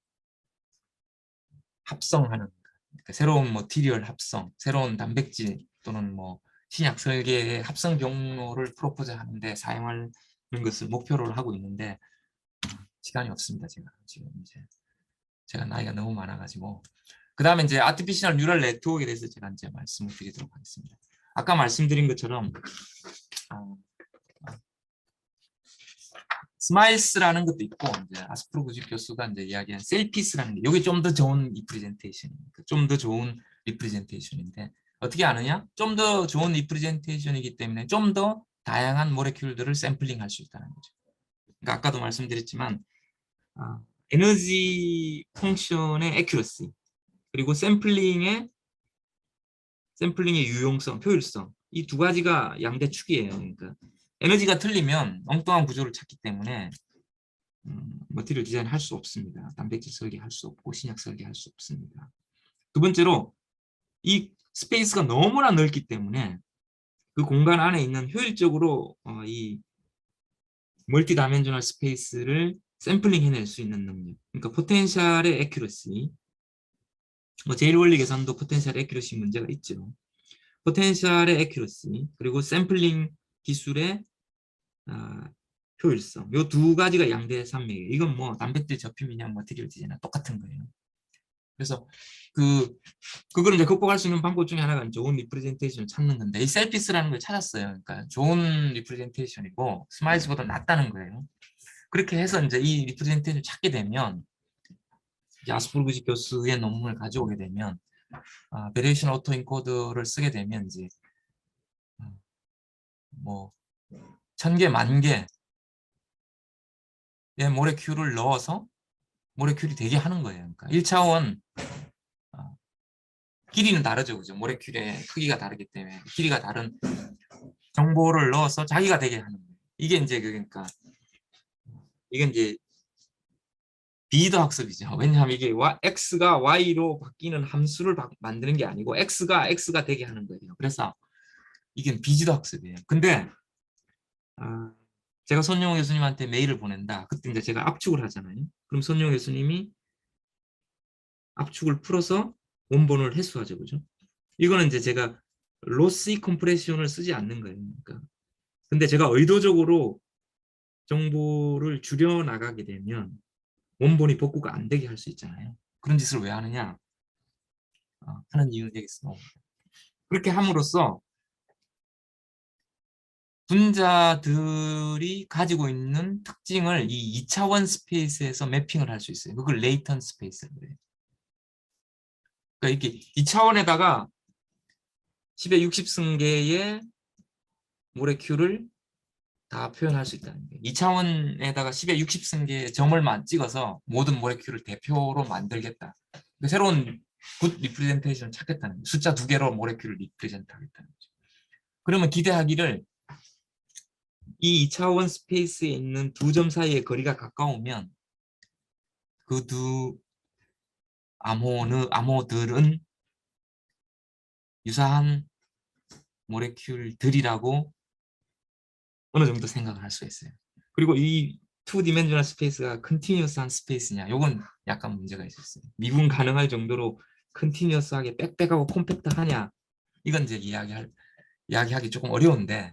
합성하는, 그러니까 새로운 머티리얼 합성, 새로운 단백질 또는 뭐 신약 설계의 합성 경로를 프로포즈하는데 사용하는 것을 목표로 하고 있는데 시간이 없습니다. 제가 지금 이제 제가 나이가 너무 많아가지고. 그 다음에 이제 아티피셜 뉴럴 네트워크에 대해서 제가 이제 말씀을 드리도록 하겠습니다. 아까 말씀드린 것처럼 스마일스라는 것도 있고, 이제 아스프로그집 교수가 이제 이야기한 셀피스라는 게, 이게 좀 더 좋은 리프레젠테이션입니다. 좀 더 좋은 리프레젠테이션인데, 어떻게 아느냐? 좀 더 좋은 리프레젠테이션이기 때문에 좀 더 다양한 모레큘들을 샘플링할 수 있다는 거죠. 그러니까 아까도 말씀드렸지만 에너지 펑션의 애큐러시, 그리고 샘플링의 유용성, 효율성, 이 두 가지가 양대축이에요. 그러니까 에너지가 틀리면 엉뚱한 구조를 찾기 때문에 머티리얼 디자인 할 수 없습니다. 단백질 설계할 수 없고 신약 설계할 수 없습니다. 두 번째로 이 스페이스가 너무나 넓기 때문에 그 공간 안에 있는 효율적으로 이 멀티 다이멘셔널 스페이스를 샘플링 해낼 수 있는 능력, 그러니까 포텐셜의 애큐러시, 뭐 제일 원리 계산도 포텐셜 애큐러시 문제가 있죠. 포텐셜의 애큐러시, 그리고 샘플링 기술의 효율성, 이 두 가지가 양대 산맥이에요. 이건 뭐 단백질 접힘이냐 머티리얼 디자인이나 똑같은 거예요. 그래서 그거를 이제 극복할 수 있는 방법 중에 하나가 좋은 리프레젠테이션을 찾는 건데, 이 셀피스라는 걸 찾았어요. 그러니까 좋은 리프레젠테이션이고 스마일스보다 낫다는 거예요. 그렇게 해서 이제 이 리프레젠테이션을 찾게 되면, 아스프로그집 교수의 논문을 가져오게 되면, 베리에이션 오토 인코더를 쓰게 되면 이제 뭐 1000개, 10,000개의 모레큘을 넣어서 모레큘이 되게 하는 거예요. 그러니까 1차원 길이는 다르죠, 그죠? 모레큘의 크기가 다르기 때문에 길이가 다른 정보를 넣어서 자기가 되게 하는 거예요. 이게 이제 그러니까 이건 이제 비이더 학습이죠. 왜냐하면 이게 x가 y로 바뀌는 함수를 만드는 게 아니고 x가 되게 하는 거예요. 그래서 이게 비지도 학습이에요. 근데 제가 손용호 교수님한테 메일을 보낸다. 그때 이제 제가 압축을 하잖아요. 그럼 손용호 교수님이 압축을 풀어서 원본을 회수하죠, 그죠? 이거는 이제 제가 로시 컴프레션을 쓰지 않는 거예요. 그러니까. 근데 제가 의도적으로 정보를 줄여 나가게 되면 원본이 복구가 안 되게 할 수 있잖아요. 그런 짓을 왜 하느냐 하는 이유는 여기서 나옵니다. 그렇게 함으로써 분자들이 가지고 있는 특징을 이 2차원 스페이스에서 매핑을 할 수 있어요. 그걸 레이턴 스페이스라고 해요. 그러니까 이렇게 2차원에다가 10의 60승계의 모레큘을 다 표현할 수 있다는 거예요. 2차원에다가 10의 60승계의 점을만 찍어서 모든 모레큘을 대표로 만들겠다. 그러니까 새로운 굿 리프레젠테이션을 찾겠다는 거예요. 숫자 2개로 모레큘을 리프레젠트 하겠다는 거죠. 그러면 기대하기를 이 2차원 스페이스에 있는 두 점 사이의 거리가 가까우면 그 두 암호들은 유사한 모레큘들이라고 어느 정도 생각을 할 수 있어요. 그리고 이 2디멘셔널 스페이스가 컨티뉴어스한 스페이스냐, 이건 약간 문제가 있었어요. 미분 가능할 정도로 컨티뉴어스하게 빽빽하고 콤팩트하냐, 이건 이제 이야기하기 조금 어려운데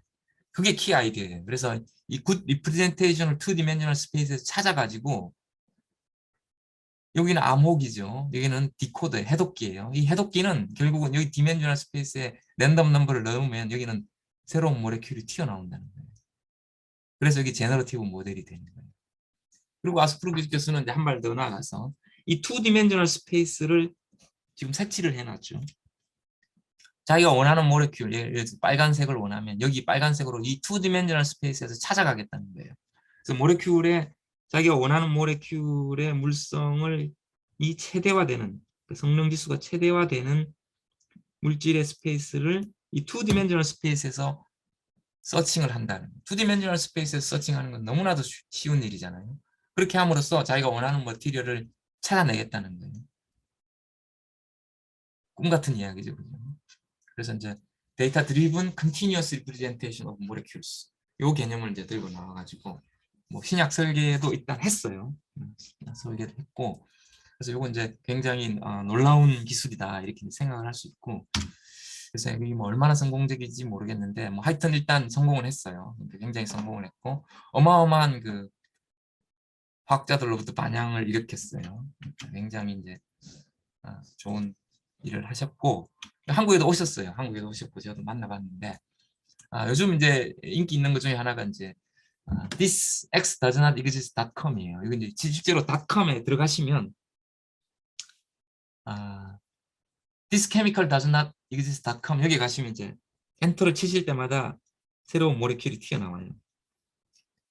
그게 키 아이디어예요. 그래서 이 굿 리프레젠테이션을 2디멘셔널 스페이스에서 찾아가지고 여기는 암호기죠. 여기는 디코더, 해독기예요. 이 해독기는 결국은 여기 디멘셔널 스페이스에 랜덤 넘버를 넣으면 여기는 새로운 모레큘이 튀어나온다는 거예요. 그래서 여기 제너러티브 모델이 되는 거예요. 그리고 아스프루기 교수는 이제 한 발 더 나아가서 이 2디멘셔널 스페이스를 지금 색칠을 해놨죠. 자기가 원하는 모레큘, 예를 들어서 빨간색을 원하면 여기 빨간색으로 이 2디멘셔널 스페이스에서 찾아가겠다는 거예요. 그래서 모레큘에 자기가 원하는 모레큘의 물성을 이 최대화되는, 성능 지수가 최대화되는 물질의 스페이스를 이 2디멘셔널 스페이스에서 서칭을 한다는 거예요. 2디멘셔널 스페이스에서 서칭하는 건 너무나도 쉬운 일이잖아요. 그렇게 함으로써 자기가 원하는 머티리얼을 찾아내겠다는 거예요. 꿈 같은 이야기죠. 그래서 이제 데이터 드리븐 컨티뉴어스 리프레젠테이션 오브 모레큘스, 이 개념을 이제 들고 나와가지고 뭐 신약 설계도 일단 했어요. 신약 설계도 했고, 그래서 이거 이제 굉장히 놀라운 기술이다 이렇게 생각을 할 수 있고, 그래서 이게 뭐 얼마나 성공적인지 모르겠는데 뭐 하여튼 일단 성공을 했어요. 굉장히 성공을 했고 어마어마한 그 과학자들로부터 반향을 일으켰어요. 굉장히 이제 좋은 일을 하셨고 한국에도 오셨어요. 한국에도 오셨고 저도 만나봤는데 요즘 이제 인기 있는 것 중에 하나가 이제 this x does not exist.com이에요. 이거 이제 실제로 .com에 들어가시면 this chemical does not exist.com 여기 가시면 이제 엔터를 치실 때마다 새로운 모레큘이 튀어나와요.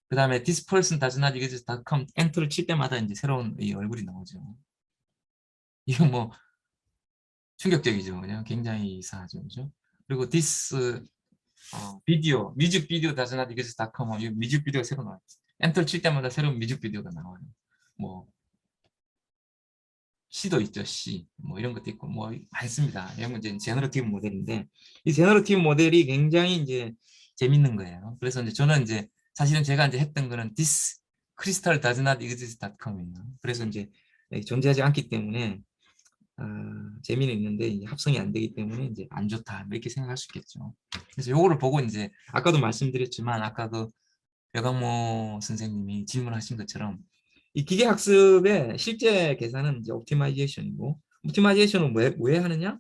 그 다음에 this person does not exist.com 엔터를 칠 때마다 이제 새로운 이 얼굴이 나오죠. 이거 뭐 충격적이죠. 그냥 굉장히 이상하죠. 그죠? 그리고 this 비디오, 뮤직비디오 does not exist.com 이 뮤직비디오가 새로 나와요. 엔터를 칠 때마다 새로운 뮤직비디오가 나와요. 뭐 C도 있죠, C. 뭐 이런 것도 있고 뭐 많습니다. 이런 건 이제 제너러티브 모델인데 이 제너러티브 모델이 굉장히 이제 재밌는 거예요. 그래서 이제 저는 이제 사실은 제가 이제 했던 거는 this crystal does not exist.com이에요. 그래서 이제 존재하지 않기 때문에 재미는 있는데 이제 합성이 안 되기 때문에 이제 안 좋다 이렇게 생각할 수 있겠죠. 그래서 요거를 보고 이제 아까도 말씀드렸지만 아까 그 여강모 선생님이 질문하신 것처럼 이 기계학습의 실제 계산은 이제 옵티마이제이션이고, 옵티마이제이션은 왜 하느냐?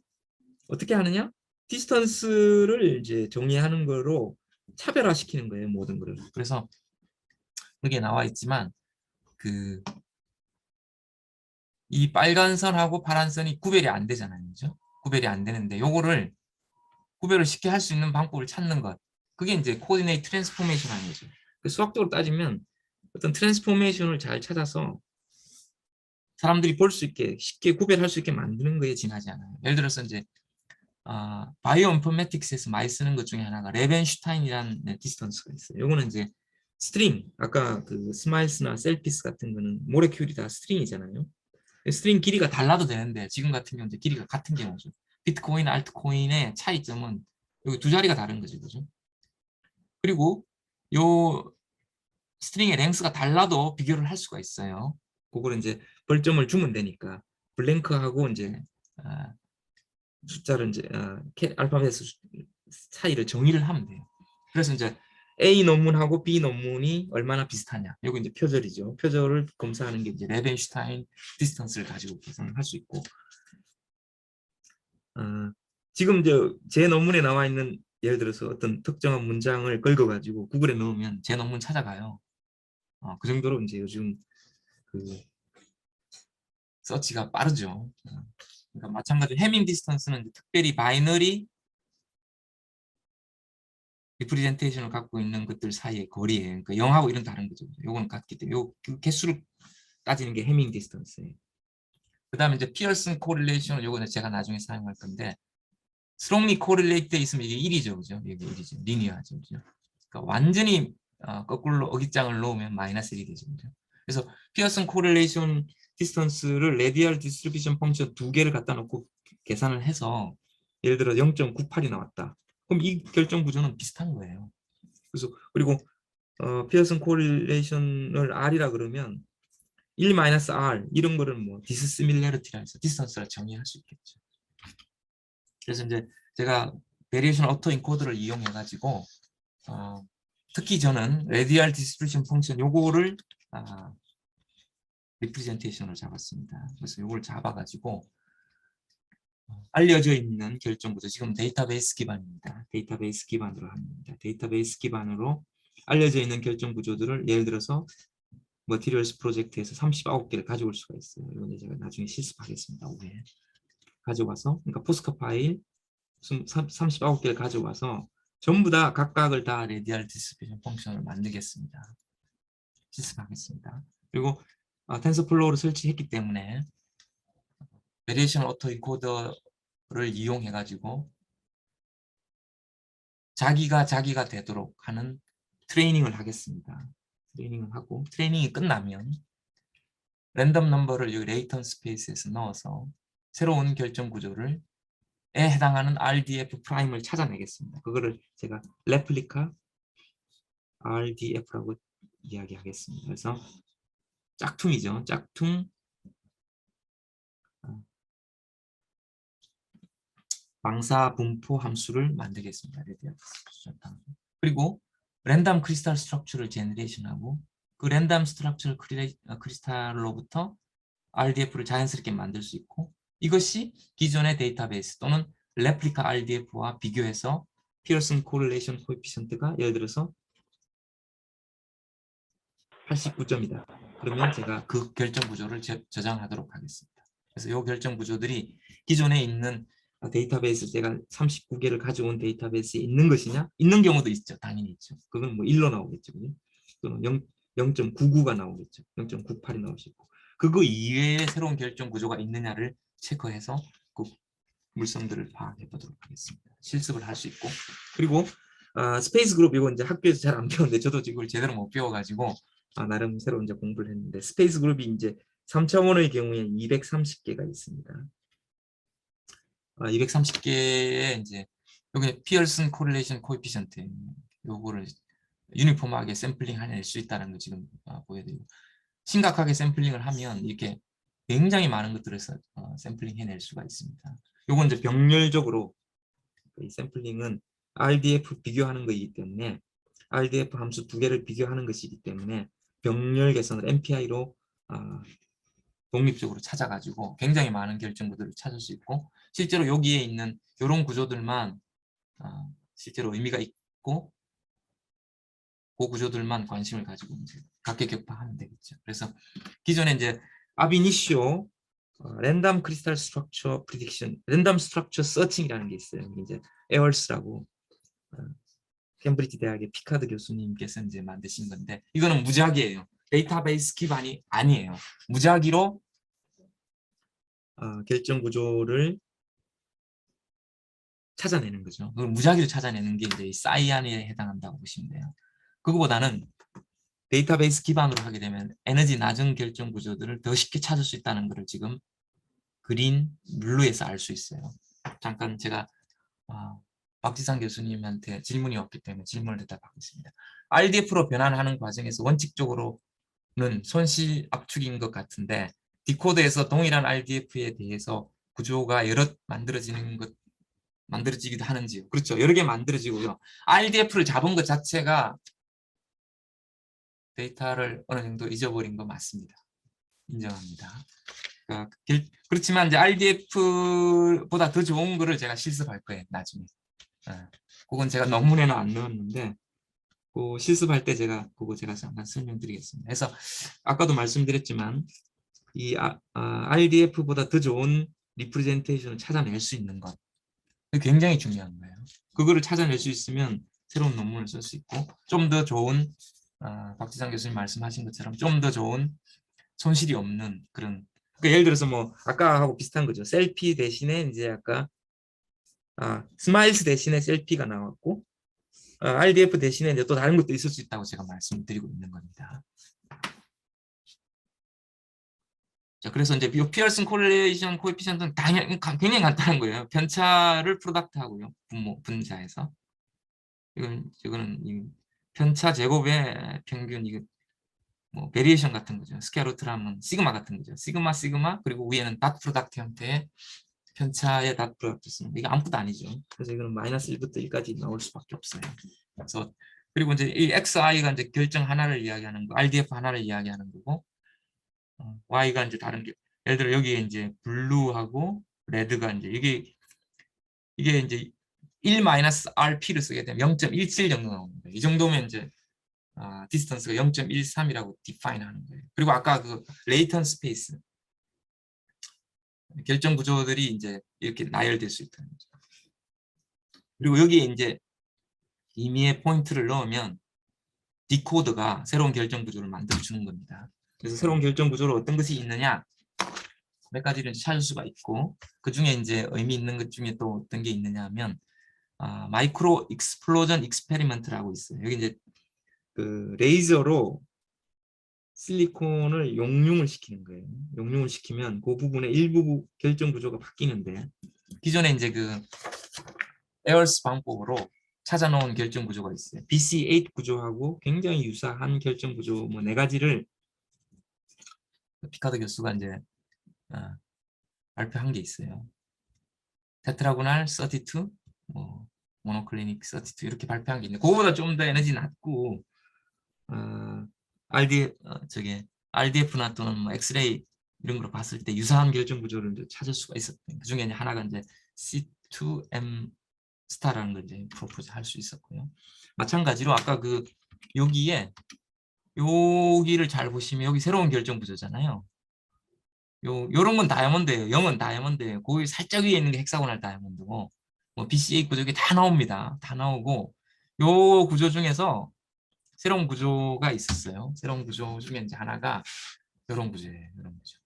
어떻게 하느냐? 디스턴스를 이제 정의하는 거로 차별화시키는 거예요, 모든 거를. 그래서 여기에 나와 있지만 이 빨간 선하고 파란 선이 구별이 안 되잖아요, 그죠? 구별이 안 되는데 요거를 구별을 쉽게 할 수 있는 방법을 찾는 것, 그게 이제 코디네이트 트랜스포메이션 하는 거죠. 수학적으로 따지면 어떤 트랜스포메이션을 잘 찾아서 사람들이 볼 수 있게 쉽게 구별할 수 있게 만드는 거에 지나지 않아요. 예를 들어서 이제 바이오 인포메틱스에서 많이 쓰는 것 중에 하나가 레벤슈타인이라는 디스턴스가 있어요. 요거는 이제 스트링, 아까 그 스마일스나 셀피스 같은 거는 모레큘이 다 스트링이잖아요. 스트링 길이가 달라도 되는데 지금 같은 경우는 길이가 같은 경우죠. 비트코인, 알트코인의 차이점은 여기 두 자리가 다른 거죠, 그죠? 그리고 요 스트링의 랭스가 달라도 비교를 할 수가 있어요. 그걸 이제 벌점을 주면 되니까 블랭크하고 이제 숫자를 이제 알파벳 차이를 정의를 하면 돼요. 그래서 이제 A 논문하고 B 논문이 얼마나 비슷하냐. 이거 이제 표절이죠. 표절을 검사하는 게 이제 레벤슈타인 디스턴스를 가지고 계산을 할 수 있고, 지금 제 논문에 나와 있는 예를 들어서 어떤 특정한 문장을 긁어가지고 구글에 넣으면 제 논문 찾아가요. 그 정도로 이제 요즘 그 서치가 빠르죠. 그러니까 마찬가지로 해밍 디스턴스는 특별히 바이너리 리프레젠테이션을 갖고 있는 것들 사이의 거리예요. 그러니까 0하고 이런 다른 거죠. 요거는 같기 때문에 그 개수를 따지는 게 해밍 디스턴스예요. 그다음에 이제 피어슨 코릴레이션, 요거는 제가 나중에 사용할 건데, 스트롱리 코릴레이트 돼 있으면 이게 1이죠, 그죠? 이게 1이죠, 리니어하죠, 그죠? 그러니까 완전히 거꾸로 어깃장을 놓으면 마이너스 1이 되죠, 그죠? 그래서 피어슨 코릴레이션 디스턴스를 레디얼 디스트리뷰션 펑션 두 개를 갖다 놓고 계산을 해서 예를 들어 0.98이 나왔다. 그럼 이 결정 구조는 비슷한 거예요. 그래서 그리고 피어슨 코릴레이션을 R이라 그러면 1-R 이런 거를 뭐 디스시밀러리티라 해서 디스턴스라 정의할 수 있겠죠. 그래서 이제 제가 베리에이션 오토 인코더를 이용해 가지고 특히 저는 레디얼 디스트리뷰션 펑션 요거를 리프레젠테이션을 잡았습니다. 그래서 요걸 잡아 가지고 알려져 있는 결정 구조, 지금 데이터베이스 기반입니다. 데이터베이스 기반으로 합니다. 데이터베이스 기반으로 알려져 있는 결정 구조들을 예를 들어서 머티리얼스 프로젝트에서 39개를 가져올 수가 있어요. 이건 제가 나중에 실습하겠습니다. 오후에 가져와서, 그러니까 포스카 파일 39개를 가져와서 전부 다 각각을 다 레디얼 디스트리뷰션 펑션을 만들겠습니다. 실습하겠습니다. 그리고 텐서플로우를 설치했기 때문에 베리에이션 오토 인코더를 이용해 가지고 자기가 되도록 하는 트레이닝을 하겠습니다. 트레이닝을 하고, 트레이닝이 끝나면 랜덤 넘버를 여기 레이턴 스페이스에서 넣어서 새로운 결정 구조를 해당하는 RDF 프라임을 찾아내겠습니다. 그거를 제가 레플리카 RDF라고 이야기하겠습니다. 그래서 짝퉁이죠. 짝퉁 방사 분포 함수를 만들겠습니다. 그리고 랜덤 크리스탈 스트럭처를 제너레이션하고 그 랜덤 스트럭처 크리스탈로부터 RDF를 자연스럽게 만들 수 있고, 이것이 기존의 데이터베이스 또는 레플리카 RDF와 비교해서 피어슨 코릴레이션 코에피션트가 예를 들어서 89점이다. 그러면 제가 그 결정 구조를 저장하도록 하겠습니다. 그래서 이 결정 구조들이 기존에 있는 데이터베이스, 제가 39개를 가져온 데이터베이스에 있는 것이냐? 있는 경우도 있죠. 당연히 있죠. 그건 뭐 1로 나오겠죠. 또는 0.99가 나오겠죠. 0.98이 나올 수 있고. 그거 이외에 새로운 결정 구조가 있느냐를 체크해서 그 물성들을 파악해 보도록 하겠습니다. 실습을 할 수 있고, 그리고 스페이스 그룹, 이거 이제 학교에서 잘 안 배웠는데 저도 이걸 제대로 못 배워가지고 나름 새로 이제 공부를 했는데, 스페이스 그룹이 이제 3차원의 경우에 230개가 있습니다. 230개의 이제 여기 피어슨 코릴레이션 코에피션트, 요거를 유니폼하게 샘플링 해낼 수 있다는 거 지금 보여드리고, 심각하게 샘플링을 하면 이렇게 굉장히 많은 것들을 샘플링 해낼 수가 있습니다. 요건 이제 병렬적으로 이 샘플링은 RDF 비교하는 것이기 때문에, RDF 함수 두 개를 비교하는 것이기 때문에 병렬 계산을 MPI로 독립적으로 찾아가지고 굉장히 많은 결정구들을 찾을 수 있고, 실제로 여기에 있는 이런 구조들만 실제로 의미가 있고, 그 구조들만 관심을 가지고 이제 각계격파하면 되겠죠. 그래서 기존에 이제 아비니시오 랜덤 크리스탈 스트럭처 프리딕션, 랜덤 스트럭처 서칭이라는 게 있어요. 이제 에얼스라고 캠브리지 대학의 피카드 교수님께서 이제 만드신 건데, 이거는 무작위예요. 데이터베이스 기반이 아니에요. 무작위로 결정 구조를 찾아내는 거죠. 그걸 무작위로 찾아내는 게 이제 사이안에 해당한다고 보시면 돼요. 그거보다는 데이터베이스 기반으로 하게 되면 에너지 낮은 결정 구조들을 더 쉽게 찾을 수 있다는 것을 지금 그린 블루에서 알 수 있어요. 잠깐 제가 박지상 교수님한테 질문이 없기 때문에 질문을 대답하겠습니다. RDF로 변환하는 과정에서 원칙적으로는 손실 압축인 것 같은데, 디코더에서 동일한 RDF에 대해서 구조가 여러 만들어지는 것 만들어지기도 하는지요. 그렇죠. 여러 개 만들어지고요. RDF를 잡은 것 자체가 데이터를 어느 정도 잊어버린 거 맞습니다. 인정합니다. 그렇지만 이제 RDF보다 더 좋은 거를 제가 실습할 거예요. 나중에. 그건 제가 논문에는 안 넣었는데 그 실습할 때 그거 제가 잠깐 설명드리겠습니다. 그래서 아까도 말씀드렸지만 이 RDF보다 더 좋은 리프레젠테이션을 찾아낼 수 있는 것. 그게 굉장히 중요한 거예요. 그거를 찾아낼 수 있으면 새로운 논문을 쓸 수 있고 좀 더 좋은 박지상 교수님 말씀하신 것처럼 좀 더 좋은 손실이 없는 그런 그러니까 예를 들어서 뭐 아까하고 비슷한 거죠. 셀피 대신에 이제 아까 스마일스 대신에 셀피가 나왔고 RDF 대신에 이제 또 다른 것도 있을 수 있다고 제가 말씀드리고 있는 겁니다. 자, 그래서 이제 이 피어슨 코릴레이션 코에피션트는 굉장히 간단한 거예요. 편차를 프로덕트 하고요. 분자에서. 이거는 이 편차 제곱의 평균 이거 뭐 베리에이션 같은 거죠. 스퀘어 루트를 하면 시그마 같은 거죠. 시그마 그리고 위에는 닷 프로덕트 형태의 편차의 닷 프로덕트 쓰는 이게 아무것도 아니죠. 그래서 이거는 마이너스 1부터 1까지 나올 수밖에 없어요. 그래서 그리고 이제 이 XI가 이제 결정 하나를 이야기하는 거, RDF 하나를 이야기하는 거고 Y가 이제 다른 게 예를 들어 여기에 이제 블루하고 레드가 이제 이게 이제 1-RP를 쓰게 되면 0.17 정도 나옵니다. 이 정도면 이제 디스턴스가 0.13이라고 디파인 하는 거예요. 그리고 아까 그 레이턴 스페이스 결정 구조들이 이제 이렇게 나열될 수 있다는 거죠. 그리고 여기에 이제 임의의 포인트를 넣으면 디코더가 새로운 결정 구조를 만들어 주는 겁니다. 그래서 새로운 결정 구조로 어떤 것이 있느냐 몇 가지를 찾을 수가 있고 그 중에 이제 의미 있는 것 중에 또 어떤 게 있느냐 하면 마이크로 익스플로전 익스페리먼트라고 있어요. 여기 이제 그 레이저로 실리콘을 용융을 시키는 거예요. 용융을 시키면 그 부분의 일부 결정 구조가 바뀌는데 기존에 이제 그 에어스 방법으로 찾아놓은 결정 구조가 있어요. BC8 구조하고 굉장히 유사한 결정 구조 뭐 4가지를 피카드 교수가 이제 발표한 게 있어요. 테트라고날 32, 뭐 모노클리닉 32 이렇게 발표한 게 있는데 그거보다 좀 더 에너지 낮고 RDF나 또는 뭐 엑스레이 이런 걸 봤을 때 유사한 결정 구조를 이제 찾을 수가 있었거든요. 그 중에 이제 하나가 이제 C2M 스타라는 걸 이제 프로포즈 할 수 있었고요. 마찬가지로 아까 그 여기를 잘 보시면 여기 새로운 결정 구조잖아요. 요런 건 다이아몬드예요. 0은 다이아몬드예요. 거기 살짝 위에 있는 게 헥사고날 다이아몬드고 뭐 BCA 구조 다 나옵니다. 다 나오고 요 구조 중에서 새로운 구조가 있었어요. 새로운 구조 중에 이제 하나가 이런 구조예요. 이런 구조.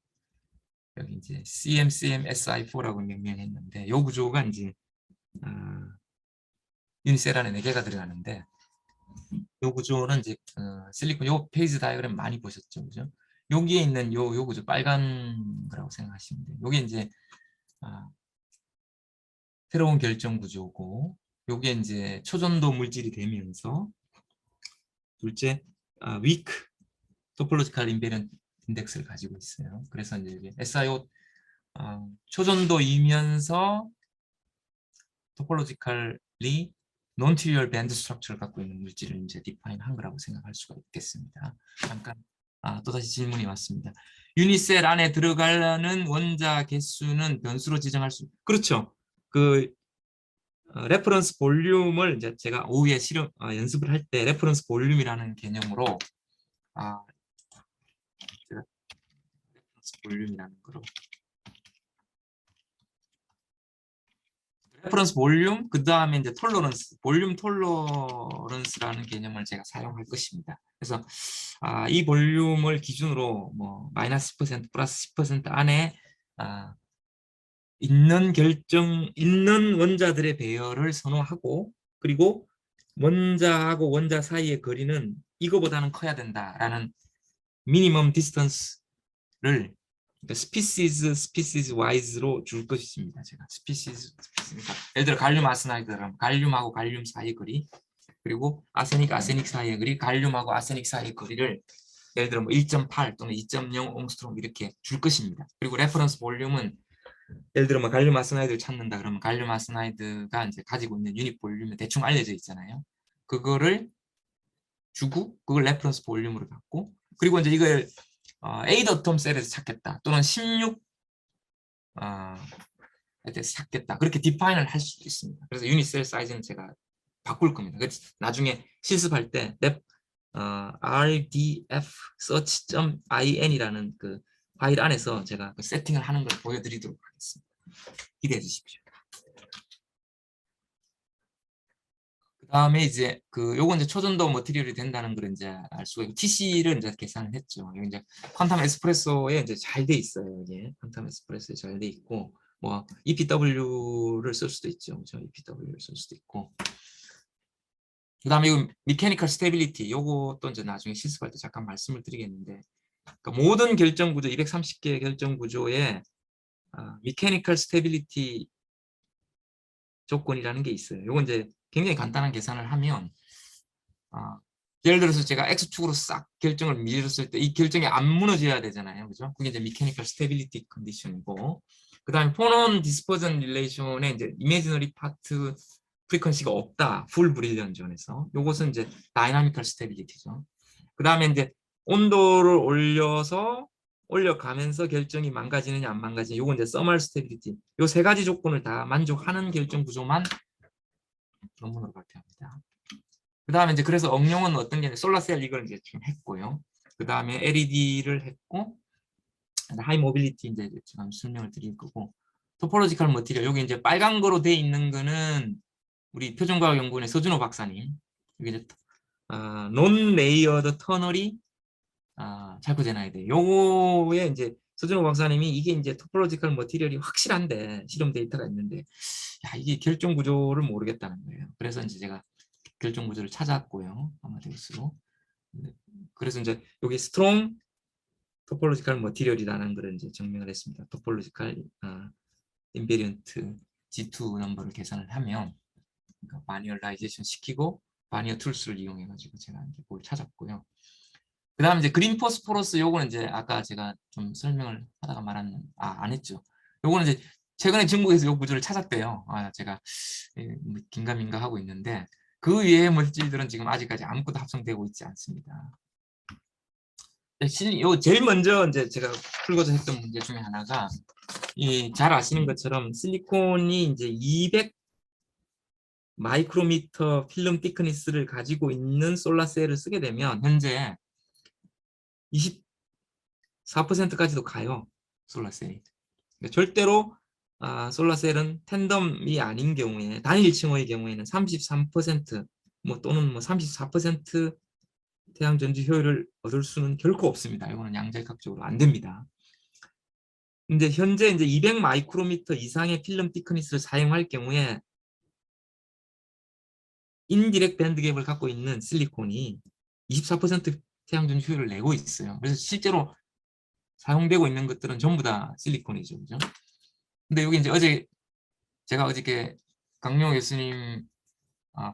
여기 이제 CMCM-SI4라고 명명했는데 이 구조가 이제 유니셀 안에 4개가 들어가는데 이 구조는 이제 실리콘 요 페이지 다이어그램 많이 보셨죠, 그죠? 여기에 있는 요 구조 빨간 거라고 생각하시면 돼요. 요게 이제 새로운 결정 구조고 요게 이제 초전도 물질이 되면서 둘째 weak topological invariant index를 가지고 있어요. 그래서 이제 SIO 초전도이면서 topologically non-trivial band structure를 갖고 있는 물질을 이제 디파인 한 거라고 생각할 수가 있겠습니다. 잠깐 또다시 질문이 왔습니다. 유니셀 안에 들어가는 원자 개수는 변수로 지정할 수 그렇죠. 그 레퍼런스 볼륨을 이제 제가 오후에 연습을 할 때 레퍼런스 볼륨이라는 개념으로 제가 레퍼런스 볼륨이라는 거로 레퍼런스 볼륨 그 다음에 이제 톨러런스 볼륨 톨러런스라는 개념을 제가 사용할 것입니다. 그래서 이 볼륨을 기준으로 뭐 마이너스 10% 플러스 10% 안에 있는 원자들의 배열을 선호하고 그리고 원자하고 원자 사이의 거리는 이거보다는 커야 된다라는 미니멈 디스턴스를 스피시스 와이즈로 줄 것입니다. 제가 스피시스 예를 들어 갈륨 아스나이드라면 갈륨하고 갈륨 사이의 거리 그리고 아세닉 사이의 거리 갈륨하고 아세닉 사이의 거리를 예를 들어 뭐 1.8 또는 2.0 옹스트롬 이렇게 줄 것입니다. 그리고 레퍼런스 볼륨은 예를 들어 뭐 갈륨 아스나이드를 찾는다 그러면 갈륨 아스나이드가 이제 가지고 있는 유닛 볼륨이 대충 알려져 있잖아요. 그거를 주고 그걸 레퍼런스 볼륨으로 갖고 그리고 이제 이걸 8어텀 셀에서 찾겠다 또는 16 에서 찾겠다 그렇게 디파인을 할 수도 있습니다. 그래서 유닛 셀 사이즈는 제가 바꿀 겁니다. 나중에 실습할 때 rdf.search.in이라는 그 파일 안에서 제가 그 세팅을 하는 걸 보여드리도록 하겠습니다. 기대해 주십시오. 그 다음에 이제 요건 이제 초전도 머티리얼이 된다는 걸 이제 알 수가 있고 TC를 이제 계산을 했죠. 여기 이제 퀀텀 에스프레소에 이제 잘 돼 있어요. 이게 퀀텀 에스프레소에 잘 돼 있고 뭐 EPW를 쓸 수도 있죠. 그렇죠? EPW를 쓸 수도 있고. 그다음에 이 미케니컬 스테빌리티 요것도 이제 나중에 실습할 때 잠깐 말씀을 드리겠는데 그러니까 모든 결정 구조 230개의 결정 구조에 미케니컬 스테빌리티 조건이라는 게 있어요. 요건 이제 굉장히 간단한 계산을 하면 예를 들어서 제가 X축으로 싹 결정을 밀었을 때 이 결정이 안 무너져야 되잖아요. 그죠? 그게 이제 미케니컬 스테빌리티 컨디션이고 그다음에 포논 디스퍼전 릴레이션에 이제 이미지너리 파트 프리퀀시가 없다. 풀 브릴리언 존에서. 요것은 이제 다이나미컬 스테빌리티죠. 그다음에 이제 온도를 올려가면서 결정이 망가지느냐 안 망가지느냐 요건 이제 서멀 스테빌리티. 요 세 가지 조건을 다 만족하는 결정 구조만 논문으로 발표합니다. 그다음에 이제 그래서 응용은 어떤 게 솔라셀 이걸 이제 좀 했고요. 그다음에 LED를 했고 하이 모빌리티 이제 지금 설명을 드릴 거고 토폴로지컬 머티리얼 여기 이제 빨간 거로 돼 있는 거는 우리 표준과학연구원의 서준호 박사님 여기 이제 논 레이어드 터널이 잘코제나이드 요거에 이제 서준호 박사님이 이게 이제 토폴로지컬 머티리얼이 확실한데 실험 데이터가 있는데 야 이게 결정 구조를 모르겠다는 거예요. 그래서 이제 제가 결정 구조를 찾았고요. 아마데우스로. 그래서 이제 여기 스트롱 토폴로지컬 머티리얼이라는 걸 이제 증명을 했습니다. 토폴로지컬 인베리언트 G2 넘버를 계산을 하면 그러니까 마뉴얼라이제이션 시키고 바니어 툴스를 이용해 가지고 제가 이제 그걸 찾았고요. 그다음에 이제 그린 포스포러스 요거는 이제 아까 제가 좀 설명을 하다가 안 했죠. 요거는 이제 최근에 중국에서 요 구조를 찾았대요. 제가 긴가민가 하고 있는데 그 외의 물질들은 지금 아직까지 아무것도 합성되고 있지 않습니다. 요 제일 먼저 이제 제가 풀고자 했던 문제 중에 하나가 잘 아시는 것처럼 실리콘이 이제 200 마이크로미터 필름 thickness를 가지고 있는 솔라셀을 쓰게 되면 현재 24%까지도 가요. 솔라셀이. 그러니까 절대로 솔라셀은 텐덤이 아닌 경우에 단일층의 경우에는 33% 또는 34% 태양 전지 효율을 얻을 수는 결코 없습니다. 이거는 양자역학적으로 안 됩니다. 근데 현재 이제 200 마이크로미터 이상의 필름 thickness를 사용할 경우에 인디렉트 밴드갭을 갖고 있는 실리콘이 24% 태양 전지 효율을 내고 있어요. 그래서 실제로 사용되고 있는 것들은 전부 다 실리콘이죠. 그죠? 근데 여기 이제 제가 어저께 강용 교수님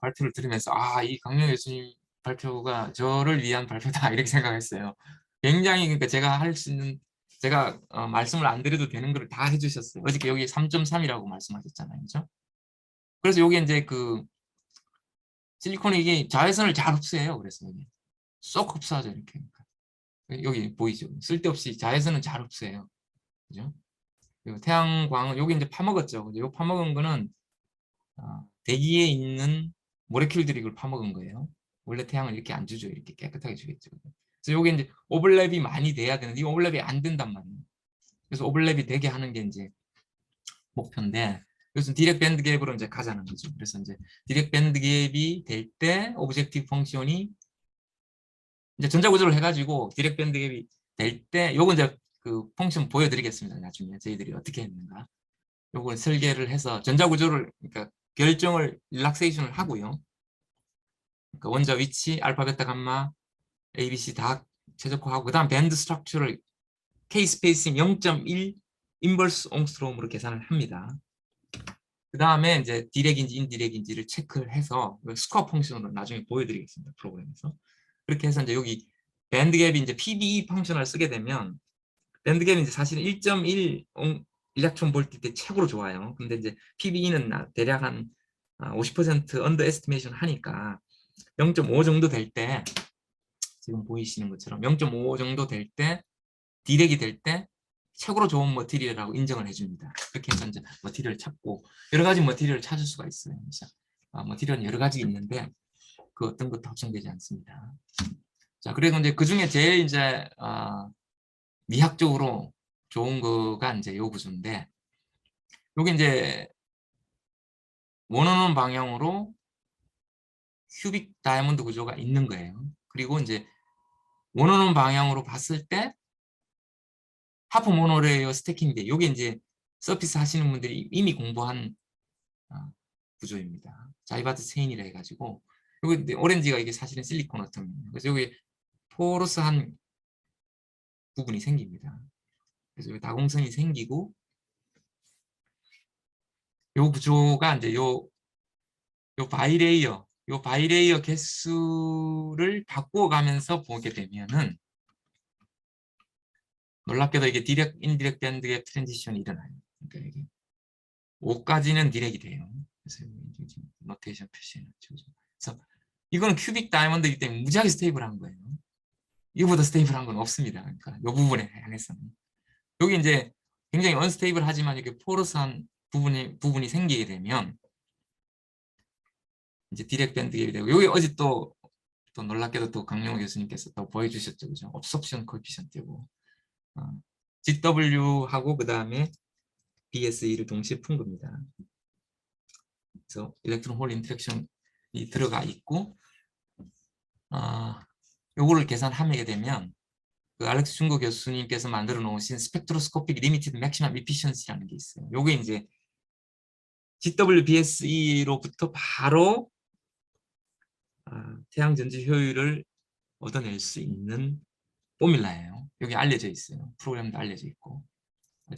발표를 들으면서 이 강용 교수님 발표가 저를 위한 발표다 이렇게 생각했어요. 굉장히 그러니까 제가 할 수 있는 제가 말씀을 안 드려도 되는 걸 다 해주셨어요. 어저께 여기 3.3이라고 말씀하셨잖아요. 그죠? 그래서 여기 이제 그 실리콘이 이게 자외선을 잘 흡수해요. 그래서 여기 쏙 흡수하죠. 이렇게. 여기 보이죠? 쓸데없이 자외선은 잘 흡수해요. 그죠? 그리고 태양광은 여기 이제 파먹었죠. 요 파먹은 거는 대기에 있는 모레큘들이 이걸 파먹은 거예요. 원래 태양을 이렇게 안 주죠. 이렇게 깨끗하게 주겠죠. 그래서 여기 이제 오버랩이 많이 돼야 되는데 이 오버랩이 안 된단 말이에요. 그래서 오버랩이 되게 하는 게 이제 목표인데 그래서 디렉트 밴드 갭으로 이제 가자는 거죠. 그래서 이제 디렉트 밴드 갭이 될 때 오브젝티브 펑션이 이제 전자구조를 해가지고 디렉트 밴드 갭이 될 때 요거 이제 그 펑션 보여드리겠습니다. 나중에 저희들이 어떻게 했는가. 요걸 설계를 해서 전자구조를 그러니까 결정을 릴락세이션을 하고요. 그러니까 원자 위치, 알파, 베타, 감마, ABC 다 최적화하고 그다음 밴드 스트럭처를 K 스페이싱 0.1 인버스 옹스트롬으로 계산을 합니다. 그 다음에 이제 디렉인지 인디렉인지를 체크를 해서 스코어 펑션으로 나중에 보여드리겠습니다. 프로그램에서. 그렇게 해서 이제 여기 밴드 갭이 이제 PBE 펑션을 쓰게 되면 밴드 갭이 이제 사실은 1.1 일렉트론 볼트 때 최고로 좋아요. 근데 이제 PBE는 대략 한 50% 언더 에스티메이션 하니까 0.5 정도 될 때, 지금 보이시는 것처럼 0.5 정도 될 때, 디렉이 될 때 최고로 좋은 머티리얼이라고 인정을 해줍니다. 그렇게 해서 이제 머티리얼을 찾고 여러 가지 머티리얼을 찾을 수가 있어요. 그래서 머티리얼은 여러 가지 있는데 그 어떤 것도 확정되지 않습니다. 자, 그리고 이제 그 중에 제일 이제 미학적으로 좋은 거가 이제 요 구조인데, 요게 이제 원원원 방향으로 큐빅 다이아몬드 구조가 있는 거예요. 그리고 이제 원원원 방향으로 봤을 때 하프 모노레이어 스태킹인데, 요게 이제 서피스 하시는 분들이 이미 공부한 구조입니다. 자이바트 체인이라 해가지고, 여기 오렌지가 이게 사실은 실리콘 어텀이에요. 그래서 여기 포러스한 부분이 생깁니다. 그래서 여기 다공선이 생기고, 요 구조가 이제 요 바이레이어 개수를 바꾸어가면서 보게 되면은 놀랍게도 이게 디렉 인디렉 밴드 갭 트랜지션이 일어나요. 그러니까 이게 5까지는 디렉이 돼요. 그래서 노테이션 표시해놨죠. 그래서 이거는 큐빅 다이아몬드이기 때문에 무지하게 스테이블한 거예요. 이거보다 스테이블한 건 없습니다. 그러니까 이 부분에 향해서는. 여기 이제 굉장히 언스테이블하지만 이렇게 포러스한 부분이 생기게 되면 이제 디렉 밴드 갭이 되고, 여기 어제 또 놀랍게도 또 강영호 교수님께서 또 보여주셨죠, 그죠? 업섭션 코에피션트고 GW하고 그 다음에 BSE를 동시에 푼 겁니다. 그래서 일렉트론 홀 인터랙션이 들어가 있고, 요거를 계산하게 되면 그 알렉스 중거 교수님께서 만들어 놓으신 스펙트로스코픽 리미티드 맥시멈 이피션시라는 게 있어요. 요게 이제 GWBSE로부터 바로 태양 전지 효율을 얻어낼 수 있는 포뮬라예요. 여기 알려져 있어요. 프로그램도 알려져 있고.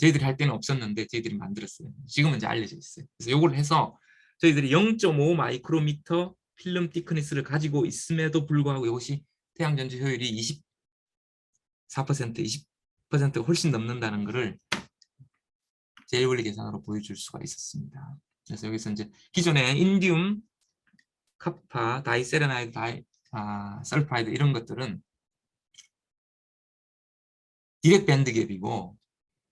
저희들이 할 때는 없었는데 저희들이 만들었어요. 지금은 이제 알려져 있어요. 그래서 요걸 해서 저희들이 0.5 마이크로미터 필름 티크니스를 가지고 있음에도 불구하고 이것이 태양 전지 효율이 24%, 20%가 훨씬 넘는다는 것을 제일 원리 계산으로 보여줄 수가 있었습니다. 그래서 여기서 이제 기존에 인디움, 카파, 다이세레나이드, 설파이드 이런 것들은 디렉 밴드 갭이고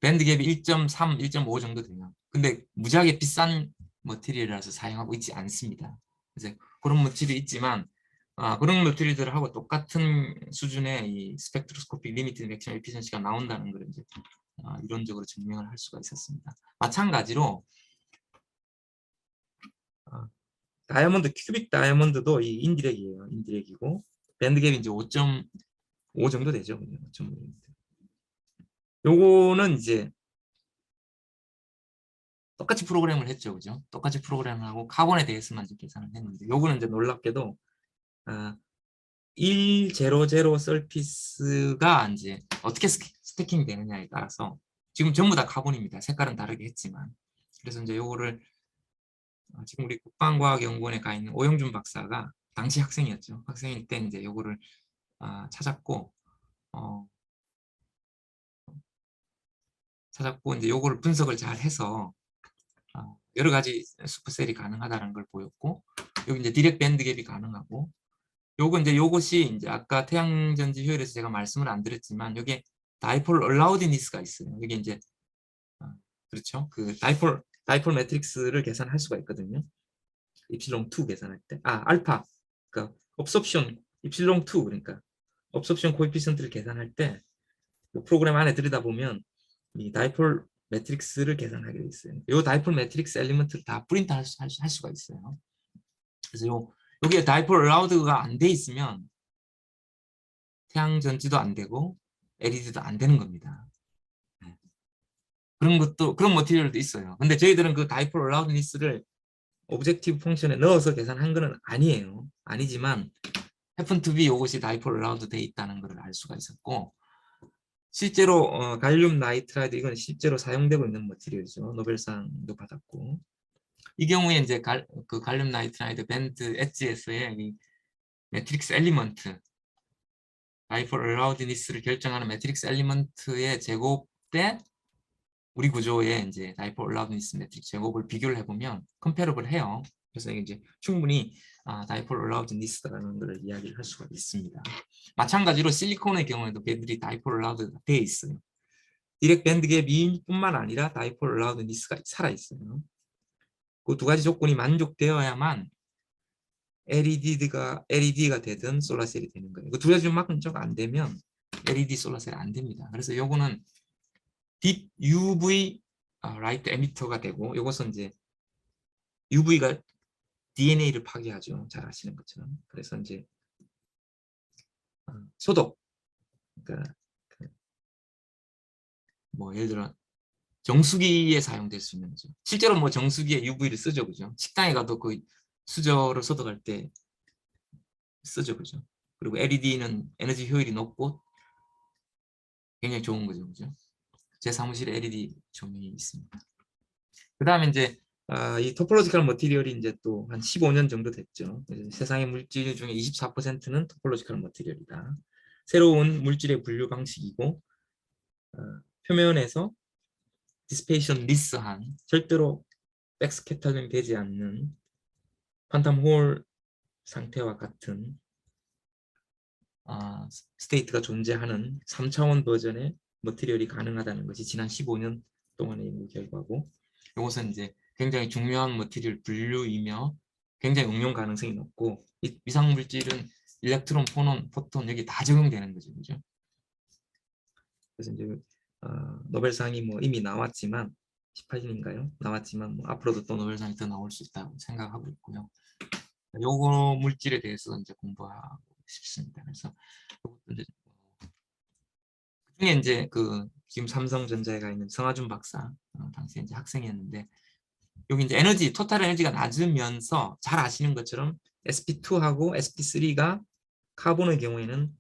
밴드 갭이 1.3, 1.5 정도 돼요. 근데 무지하게 비싼 머티리얼이라서 사용하고 있지 않습니다. 그래서 그런 머티리얼이 있지만 그런 머티리얼들하고 똑같은 수준의 이 스펙트로스코픽 리미티드 맥시멈 에피션시가 나온다는 걸 이제 이론적으로 증명을 할 수가 있었습니다. 마찬가지로 다이아몬드, 큐빅 다이아몬드도 이 인디렉이에요. 인디렉이고 밴드 갭이 이제 5.5 정도 되죠. 5.5. 요거는 이제 똑같이 프로그램을 했죠, 그죠? 똑같이 프로그램을 하고 카본에 대해서만 계산을 했는데, 요거는 이제 놀랍게도 100 서피스가 이제 어떻게 스태킹 되느냐에 따라서 지금 전부 다 카본입니다. 색깔은 다르게 했지만. 그래서 이제 요거를 지금 우리 국방과학연구원에 가 있는 오영준 박사가 당시 학생이었죠. 학생일 때 이제 요거를 찾았고 이제 요거를 분석을 잘 해서 여러 가지 슈퍼셀이 가능하다는 걸 보였고, 여기 이제 디렉 밴드 갭이 가능하고, 요것이 이제 아까 태양전지 효율에서 제가 말씀을 안 드렸지만 여기에 다이폴 얼라우디니스가 있어요. 여기 이제 그렇죠. 그 다이폴 매트릭스를 계산할 수가 있거든요. 입실롱 2 계산할 때, 알파, 그러니까 업섭션 입실롱 2, 그러니까 업섭션 코에피션트를 계산할 때 그 프로그램 안에 들여다보면 이 다이폴 매트릭스를 계산하게 돼 있어요. 이 다이폴 매트릭스 엘리먼트를 다 프린트 할 수가 있어요. 그래서 여기에 다이폴 얼라우드가 안 돼 있으면 태양 전지도 안 되고 LED도 안 되는 겁니다. 그런 머티리얼도 있어요. 근데 저희들은 그 다이폴 얼라우드니스를 오브젝티브 펑션에 넣어서 계산한 거는 아니에요. 아니지만 happen to be 이것이 다이폴 얼라우드 돼 있다는 걸 알 수가 있었고, 실제로 갈륨 나이트라이드 이건 실제로 사용되고 있는 머티리얼이죠. 노벨상도 받았고, 이 경우에 이제 그 갈륨 나이트라이드 밴드 엣지에서의 이 매트릭스 엘리먼트, 다이폴 얼라우드니스를 결정하는 매트릭스 엘리먼트의 제곱 대 우리 구조의 이제 다이폴 얼라우드니스 매트릭스 제곱을 비교를 해보면 컴패러블 해요. 그래서 이제 충분히 다이폴 얼라우드니스라는 걸 이야기를 할 수가 있습니다. 마찬가지로 실리콘의 경우에도 걔들이 다이폴 얼라우드가 되어 있어요. 디렉 밴드 갭뿐만 아니라 다이폴 얼라우드니스가 살아 있어요. 그 두 가지 조건이 만족되어야만 LED가 되든 솔라셀이 되는 거예요. 그 두 가지 만족 안 되면 LED 솔라셀 안 됩니다. 그래서 요거는 딥 UV 라이트 에미터가 되고, 이것은 이제 UV가 DNA를 파괴하죠. 잘 아시는 것처럼. 그래서 이제 소독, 그러니까 뭐 예를 들어 정수기에 사용될 수 있는 거죠. 실제로 뭐 정수기에 UV를 쓰죠, 그죠? 식당에 가도 그 수저를 소독할 때 쓰죠, 그죠? 그리고 LED는 에너지 효율이 높고 굉장히 좋은 거죠, 그죠? 제 사무실에 LED 조명이 있습니다. 그 다음에 이제 이 토폴로지컬 머티리얼이 이제 또 한 15년 정도 됐죠. 세상의 물질 중에 24%는 토폴로지컬 머티리얼이다. 새로운 물질의 분류 방식이고, 표면에서 디스페이션 리스한, 절대로 백스캐터링 되지 않는 퀀텀 홀 상태와 같은 스테이트가 존재하는 3차원 버전의 머티리얼이 가능하다는 것이 지난 15년 동안의 연구 결과고, 이것은 이제 굉장히 중요한 머티리얼 분류이며 굉장히 응용 가능성이 높고, 이 위상 물질은 일렉트론, 포톤 여기 다 적용되는 거죠, 그죠? 그래서 이제 노벨상이 뭐 이미 나왔지만 18년인가요? 나왔지만 뭐 앞으로도 또 노벨상이 더 나올 수 있다고 생각하고 있고요. 요거 물질에 대해서 이제 공부하고 싶습니다. 그래서 그중에 이제 그 지금 삼성전자에 가 있는 성하준 박사, 당시에 이제 학생이었는데, 여기 이제 에너지, 토탈 에너지가 낮으면서 잘 아시는 것처럼 sp2하고 sp3가 카본의 경우에는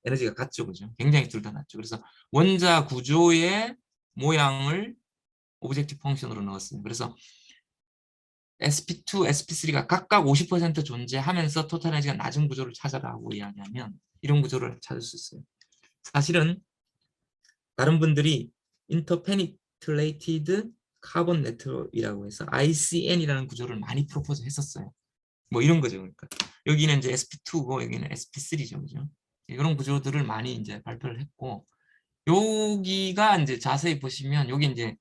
에너지가 같죠, 그죠? 굉장히 둘 다 낮죠. 그래서 원자 구조의 모양을 오브젝티브 펑션으로 넣었어요. 그래서 sp2, sp3가 각각 50% 존재하면서 토탈 에너지가 낮은 구조를 찾아라고 이야기하면 이런 구조를 찾을 수 있어요. 사실은 다른 분들이 interpenetrated carbon network이라고 해서 ICN이라는 구조를 많이 프로포즈 했었어요. 뭐 이런 거죠. 그러니까 여기는 이제 sp2고 여기는 sp3죠, 그죠? 이런 구조들을 많이 이제 발표를 했고, 여기가 이제 자세히 보시면 여기 이제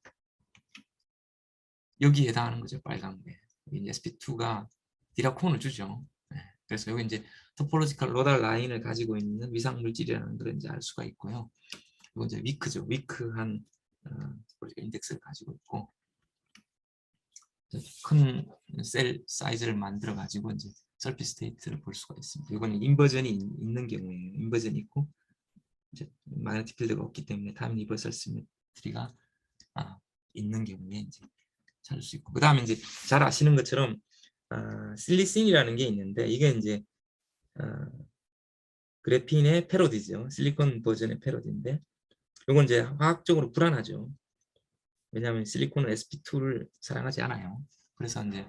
여기에 해당하는 거죠, 빨간 게. 여기 이제 sp2가 디라콘을 주죠. 그래서 여기 이제 토폴로지컬 로달 라인을 가지고 있는 위상 물질이라는 걸 이제 알 수가 있고요. 이건 이제 위크죠. 위크한 토폴로지컬 인덱스를 가지고 있고, 큰 셀 사이즈를 만들어 가지고 이제 서피스 스테이트를 볼 수가 있습니다. 이거는 인버전이 있는 경우에요. 인버전이 있고 이제 마그네틱 필드가 없기 때문에 타임 리버설 시메트리가 있는 경우에 이제 찾을 수 있고, 그 다음에 이제 잘 아시는 것처럼 실리신이라는 게 있는데, 이게 이제 그래핀의 패러디죠. 실리콘 버전의 패러디인데, 이건 이제 화학적으로 불안하죠. 왜냐하면 실리콘은 sp2를 사용하지 않아요. 그래서 이제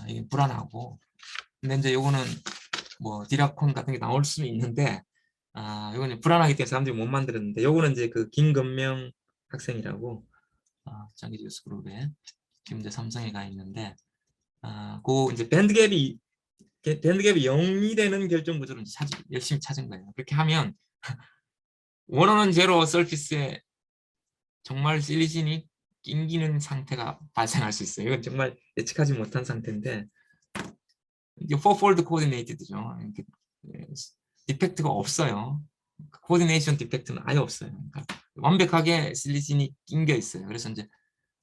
이게 불안하고, 근데 이제 요거는 뭐 디라콘 같은 게 나올 수 있는데, 요거는 불안하기 때문에 사람들이 못 만들었는데, 요거는 이제 그 김건명 학생이라고 장기지우스 그룹에 지금 이제 삼성에 가 있는데, 그 이제 밴드갭이 0이 되는 결정 구조를 열심히 찾은 거예요. 그렇게 하면 원하는 제로 서피스에 정말 실리신이 낑기는 상태가 발생할 수 있어요. 이건 정말 예측하지 못한 상태인데, 이게 4fold coordinated죠. 디펙트가 없어요. 코디네이션 디펙트는 아예 없어요. 그러니까 완벽하게 실리신이 낑겨 있어요. 그래서 이제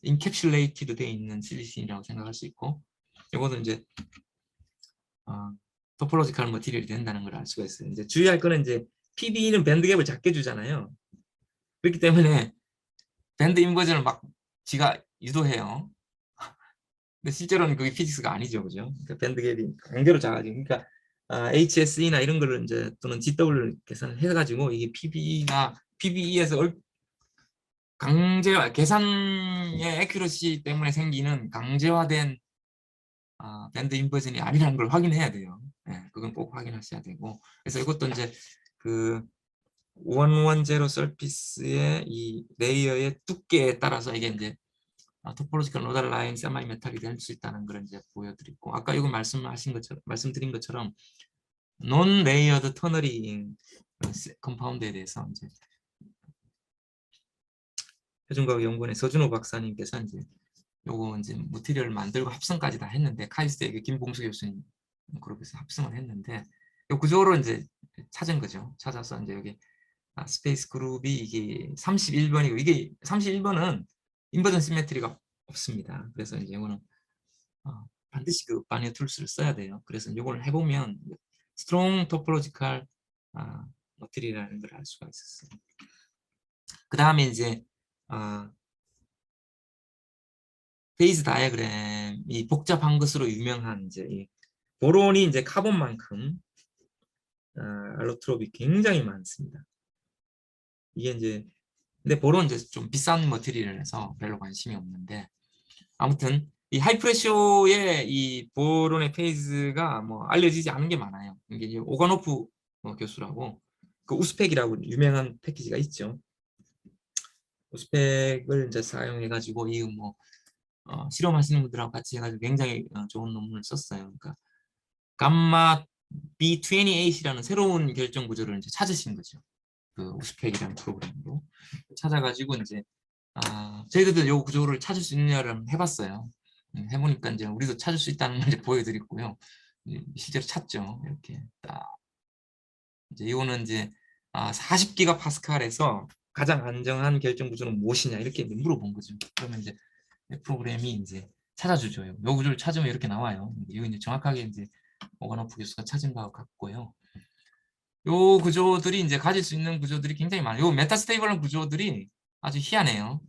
인캡슐레이티드 되어 있는 실리신이라고 생각할 수 있고, 이거는 이제 토폴로지컬 머티리얼이 된다는 걸 알 수가 있어요. 이제 주의할 거는 이제 PB는 밴드갭을 작게 주잖아요. 그렇기 때문에 밴드 인버전을 막 지가 유도해요. 근데 실제로는 그게 피직스가 아니죠, 그죠? 그러니까 밴드갭이 강제로 작아지고, 그러니까 HSE나 이런 거를 이제 또는 GW를 계산을 해가지고 이게 PBE에서 강제화 계산의 애큐러시 때문에 생기는 강제화된 밴드 인버전이 아니라는 걸 확인해야 돼요. 네, 그건 꼭 확인하셔야 되고, 그래서 이것도 이제 그 110 서피스의 이 레이어의 두께에 따라서 이게 이제 토폴로지컬 노달 라인 세마이 메탈이 될 수 있다는 걸 이제 보여드리고, 아까 이거 말씀드린 것처럼 논 레이어드 터너링 컴파운드에 대해서 이제 표준과학연구원의 서준호 박사님께서 이제 요거 이제 머티리얼을 만들고 합성까지 다 했는데, 카이스트의 김봉수 교수님 그룹에서 합성을 했는데, 요 구조를 이제 찾은 거죠. 찾아서 이제 여기 스페이스 그룹이 이게 31번이고, 이게 31번은 인버전 시메트리가 없습니다. 그래서 이제 이거는 반드시 그 바니어 툴스를 써야 돼요. 그래서 이걸 해보면 스트롱 토폴로지컬 머티리얼이라는 걸 알 수가 있었어요. 그 다음에 이제 페이즈 다이어그램이 복잡한 것으로 유명한 이제 이 보론이 이제 카본만큼 알로트롭이 굉장히 많습니다. 이게 이제 근데 보론 이제 좀 비싼 머티리얼에서 별로 관심이 없는데, 아무튼 이 하이프레쇼의 이 보론의 페이즈가 뭐 알려지지 않은 게 많아요. 이게 이제 오가노프 교수라고 그 우스펙이라고 유명한 패키지가 있죠. 우스펙을 이제 사용해 가지고 이 뭐 실험하시는 분들하고 같이 해가지고 굉장히 좋은 논문을 썼어요. 그러니까 감마 B28이라는 새로운 결정 구조를 이제 찾으신 거죠. 그 우스펙이라는 프로그램으로 찾아가지고 이제 저희들도 이 구조를 찾을 수 있느냐를 해봤어요. 해보니까 이제 우리도 찾을 수 있다는 걸 이제 보여드렸고요. 실제로 찾죠. 이렇게 딱 이제 이거는 이제 40기가 파스칼에서 가장 안정한 결정 구조는 무엇이냐 이렇게 물어본 거죠. 그러면 이제 프로그램이 이제 찾아주죠. 요 구조를 찾으면 이렇게 나와요. 이거 이제 정확하게 이제 오가노프 교수가 찾은 것 같고요. 요 구조들이 이제 가질 수 있는 구조들이 굉장히 많아요. 요 메타스테이블한 구조들이 아주 희한해요.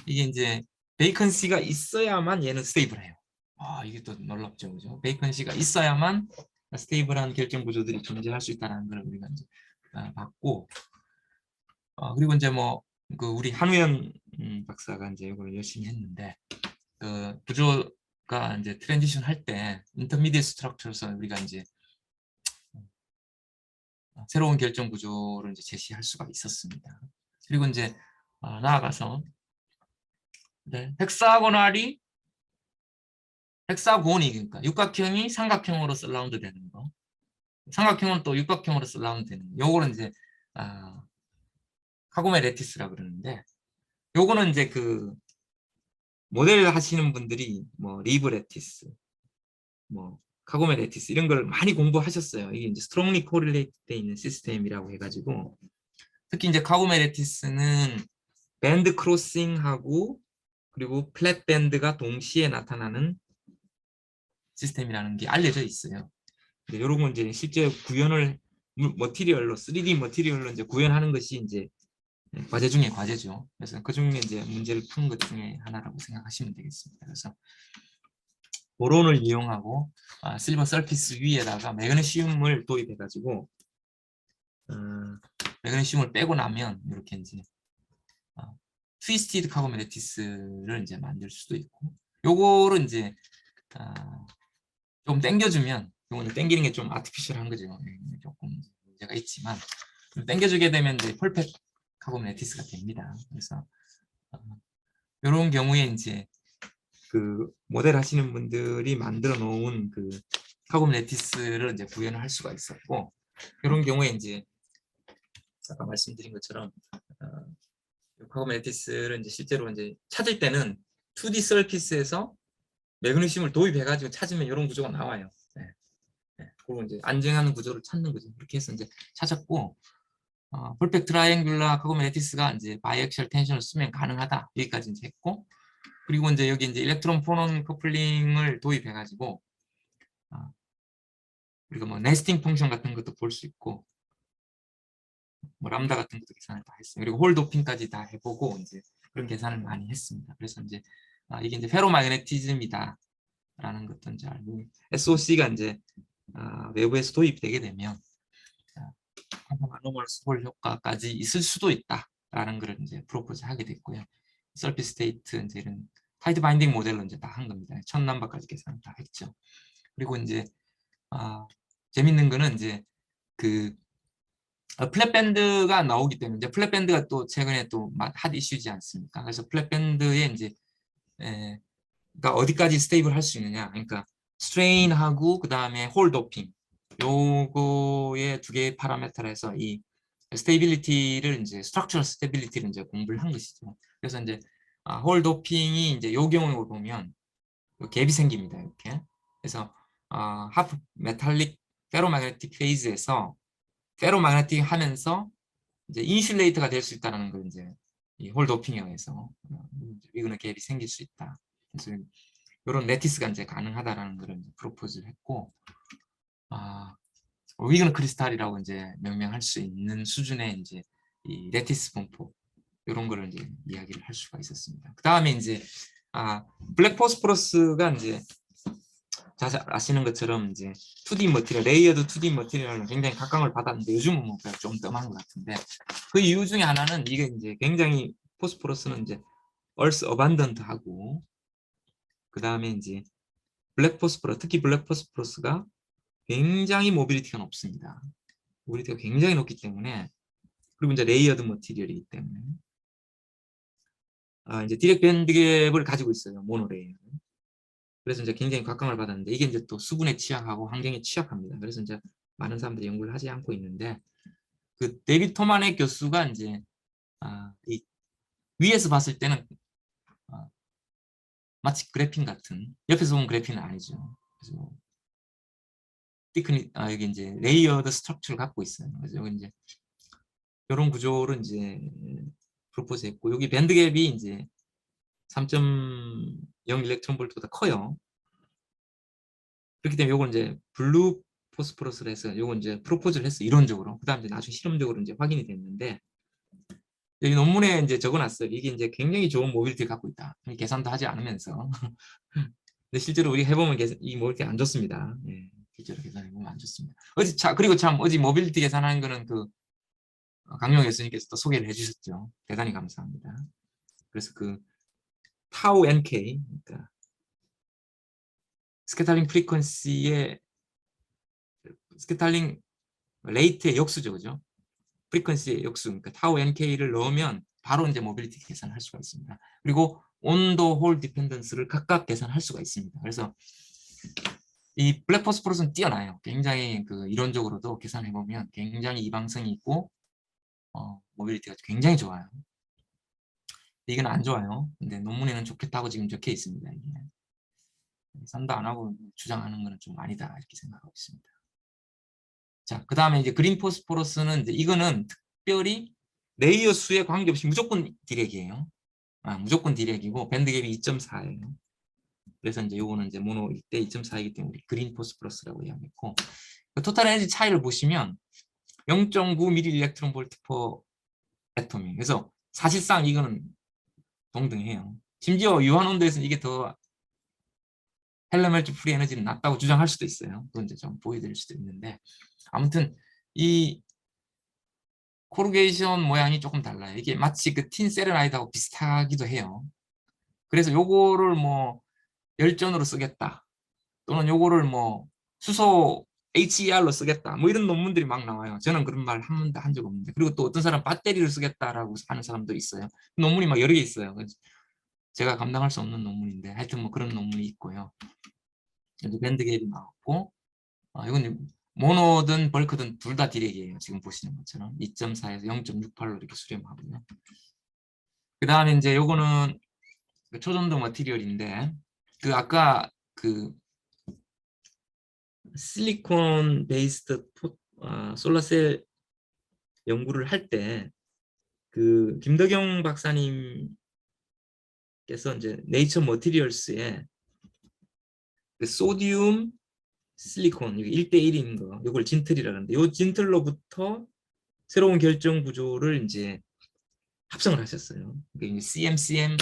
이게 이제 베이컨시가 있어야만 얘는 스테이블해요. 이게 또 놀랍죠, 그죠? 베이컨시가 있어야만 스테이블한 결정 구조들이 존재할 수 있다는 걸 우리가 이제 봤고, 그리고 이제 뭐 그 우리 한우현 박사가 이제 이걸 열심히 했는데, 그 구조가 이제 트랜지션 할 때 인터미디엇 스트럭처에서 우리가 이제 새로운 결정 구조를 이제 제시할 수가 있었습니다. 그리고 이제 나아가서 헥사고니 그러니까 육각형이 삼각형으로 서라운드 되는 거, 삼각형은 또 육각형으로 서라운드 되는 거. 요거는 이제 카고메 레티스라 그러는데, 요거는 이제 그 모델 하시는 분들이 뭐 리브 레티스, 뭐 카고메 레티스 이런 걸 많이 공부하셨어요. 이게 이제 스트롱리 코릴레이트 돼 있는 시스템이라고 해가지고, 특히 이제 카고메 레티스는 밴드 크로싱하고 그리고 플랫 밴드가 동시에 나타나는 시스템이라는 게 알려져 있어요. 이런 건 이제 실제 구현을 머티리얼로 3D 머티리얼로 이제 구현하는 것이 이제 과제 중에 과제죠. 그래서 그 중에 이제 문제를 푸는 것 중에 하나라고 생각하시면 되겠습니다. 그래서 보론을 이용하고 실버 서피스 위에다가 매그네슘을 도입해가지고 매그네슘을 빼고 나면 이렇게 이제 트위스티드 카고메 레티스를 이제 만들 수도 있고, 요거를 이제 좀 당겨주면, 요거는 당기는 게 좀 아티피셜한 거죠. 조금 문제가 있지만 좀 당겨주게 되면 이제 펄펙 카고메 레티스가 됩니다. 그래서 이런 경우에 이제 그 모델 하시는 분들이 만들어 놓은 그 카고메 레티스를 이제 구현을 할 수가 있었고, 이런 경우에 이제 아까 말씀드린 것처럼 카고메 레티스를 이제 실제로 이제 찾을 때는 2D 서피스에서 매그네슘을 도입해가지고 찾으면 이런 구조가 나와요. 그리고 이제 안정하는 구조를 찾는 거죠. 이렇게 해서 이제 찾았고, 펄펙 트라이앵귤라 카고메 레티스가 이제 바이액셜 텐션을 쓰면 가능하다. 여기까지 이제 했고, 그리고 이제 여기 이제 일렉트론 포논 커플링을 도입해가지고 우리가 뭐 네스팅 펑션 같은 것도 볼 수 있고, 뭐 람다 같은 것도 계산을 다 했어요. 그리고 홀 도핑까지 다 해보고 이제 그런 계산을 많이 했습니다. 그래서 이제 이게 이제 페로마그네티즘이다 라는 것도 이제 알고, SOC가 이제 외부에서 도입되게 되면 아노멀스 홀 효과까지 있을 수도 있다라는 걸 이제 프로포즈 하게 됐고요. 서피스 스테이트 이제 이런 타이드 바인딩 모델로 이제 다 한 겁니다. 첫 넘버까지 계산을 다 했죠. 그리고 이제 재밌는 거는 이제 그 플랫밴드가 나오기 때문에 이제 플랫밴드가 또 최근에 또 핫 이슈지 않습니까? 그래서 플랫밴드에 이제 그러니까 어디까지 스테이블 할 수 있느냐. 그러니까 스트레인하고 그 다음에 홀 도핑 요거의 두 개의 파라미터를 해서 이 스테이빌리티를 이제 스트럭처럴 스테이빌리티를 이제 공부를 한 것이죠. 그래서 이제 홀 도핑이 이제 요 경우를 보면 갭이 생깁니다. 이렇게. 그래서 하프 메탈릭 페로매그네틱 페이즈에서 페로매그네틱 하면서 이제 인슐레이터가 될 수 있다는 걸 이제 이 홀 도핑에 의해서 위그너 갭이 생길 수 있다. 그래서 이런 레티스가 이제 가능하다라는 걸 이제 프로포즈를 했고, 위그너 크리스탈이라고 이제 명명할 수 있는 수준의 이제 이 레티스 분포 이런 거를 이제 이야기를 할 수가 있었습니다. 그 다음에 이제 블랙 포스포러스가 이제 잘 아시는 것처럼 이제 2D 머티리얼, 레이어드 2D 머티리얼은 굉장히 각광을 받았는데 요즘은 뭐 좀 뜸한 것 같은데 그 이유 중에 하나는 이게 이제 굉장히 포스포러스는 이제 얼스 어반던트하고 그 다음에 이제 블랙 포스포러스, 특히 블랙 포스포러스가 굉장히 모빌리티가 높습니다. 모빌리티가 굉장히 높기 때문에 그리고 이제 레이어드 머티리얼이기 때문에 이제 디렉 밴드갭을 가지고 있어요. 모노레이어. 그래서 이제 굉장히 각광을 받았는데 이게 이제 또 수분에 취약하고 환경에 취약합니다. 그래서 이제 많은 사람들이 연구를 하지 않고 있는데 그 데이비드 토마네 교수가 이제 이 위에서 봤을 때는 마치 그래핀 같은 옆에서 보면 그래핀은 아니죠. 그래서 여기 이제 레이어드 스트럭처를 갖고 있어요. 그래서 여기 이제 이런 구조를 이제 프로포즈했고 여기 밴드갭이 이제 3.0 일렉트론 볼트보다 커요. 그렇기 때문에 요걸 이제 블루 포스포러스를 해서 요건 이제 프로포즈를 했어 이론적으로. 그다음 이제 나중에 실험적으로 이제 확인이 됐는데 여기 논문에 이제 적어놨어요. 이게 이제 굉장히 좋은 모빌리티를 갖고 있다. 계산도 하지 않으면서. 근데 실제로 우리 해보면 이 모빌리티 안 좋습니다. 예, 실제로 계산해보면 안 좋습니다. 그리고 참 어제 모빌리티 계산하는 거는 그 강용 교수님께서 또 소개를 해주셨죠. 대단히 감사합니다. 그래서 그 타우 NK, 그러니까 스캐터링 프리퀀시의 스캐터링 레이트의 역수죠, 그죠? 프리퀀시의 역수, 그러니까 타우 NK를 넣으면 바로 이제 모빌리티 계산을 할 수가 있습니다. 그리고 온도 홀 디펜던스를 각각 계산할 수가 있습니다. 그래서 이 블랙 포스포러스는 뛰어나요. 굉장히 그 이론적으로도 계산해 보면 굉장히 이방성이 있고 모빌리티가 굉장히 좋아요. 이건 안 좋아요. 근데 논문에는 좋겠다고 지금 적혀 있습니다. 이게. 산도 안 하고 주장하는 거는 좀 아니다 이렇게 생각하고 있습니다. 자, 그 다음에 이제 그린 포스포러스는 이제 이거는 특별히 레이어 수에 관계없이 무조건 디렉이에요. 무조건 디렉이고 밴드갭이 2.4예요. 그래서 이제 요거는 이제 모노일 때 2.4이기 때문에 그린 포스포러스라고 이야기했고 토탈 에너지 차이를 보시면 0.9 미리 일렉트론 볼트 퍼 애톰이. 그래서 사실상 이거는 동등해요. 심지어 유한 온도에서는 이게 더 헬레멜트 프리 에너지는 낮다고 주장할 수도 있어요. 그건 이제 좀 보여드릴 수도 있는데 아무튼 이 코르게이션 모양이 조금 달라요. 이게 마치 그 틴 세레나이드하고 비슷하기도 해요. 그래서 요거를 뭐 열전으로 쓰겠다. 또는 요거를 뭐 수소 HER로 쓰겠다. 뭐 이런 논문들이 막 나와요. 저는 그런 말 한 번도 한 적 없는데. 그리고 또 어떤 사람 배터리를 쓰겠다라고 하는 사람도 있어요. 논문이 막 여러 개 있어요. 제가 감당할 수 없는 논문인데 하여튼 뭐 그런 논문이 있고요. 이제 밴드갭이 나왔고 이건 모노든 벌크든 둘 다 디렉이에요. 지금 보시는 것처럼 2.4에서 0.68로 이렇게 수렴하고요. 그 다음에 이제 요거는 초전도 머티리얼인데 그 아까 그 실리콘 베이스드 솔라셀 연구를 할 때 그 김덕영 박사님께서 이제 네이처 머티리얼스에 그 소디움 실리콘 이게 1대1인 거 이걸 진틀이라 하는데 이 진틀로부터 새로운 결정 구조를 이제 합성을 하셨어요. 그러니까 CMCM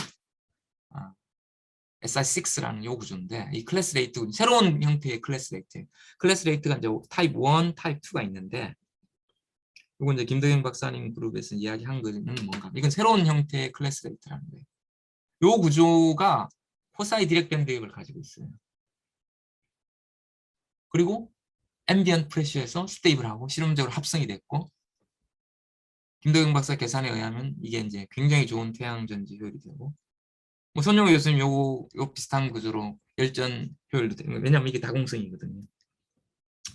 SI6라는 요 구조인데 이 클래스 레이트 새로운 형태의 클래스 레이트가 이제 타입 1, 타입 2가 있는데 이건 이제 김덕영 박사님 그룹에서 이야기한 거는 뭔가 이건 새로운 형태의 클래스 레이트라는 거예요. 요 구조가 코사이 디렉 밴드갭을 가지고 있어요. 그리고 앰비언트 프레셔에서 스테이블하고 실험적으로 합성이 됐고 김도영 박사 계산에 의하면 이게 이제 굉장히 좋은 태양 전지 효율이 되고, 뭐 손영우 교수님 요 비슷한 구조로 열전 효율도 되는 거예요. 왜냐하면 이게 다공성이거든요.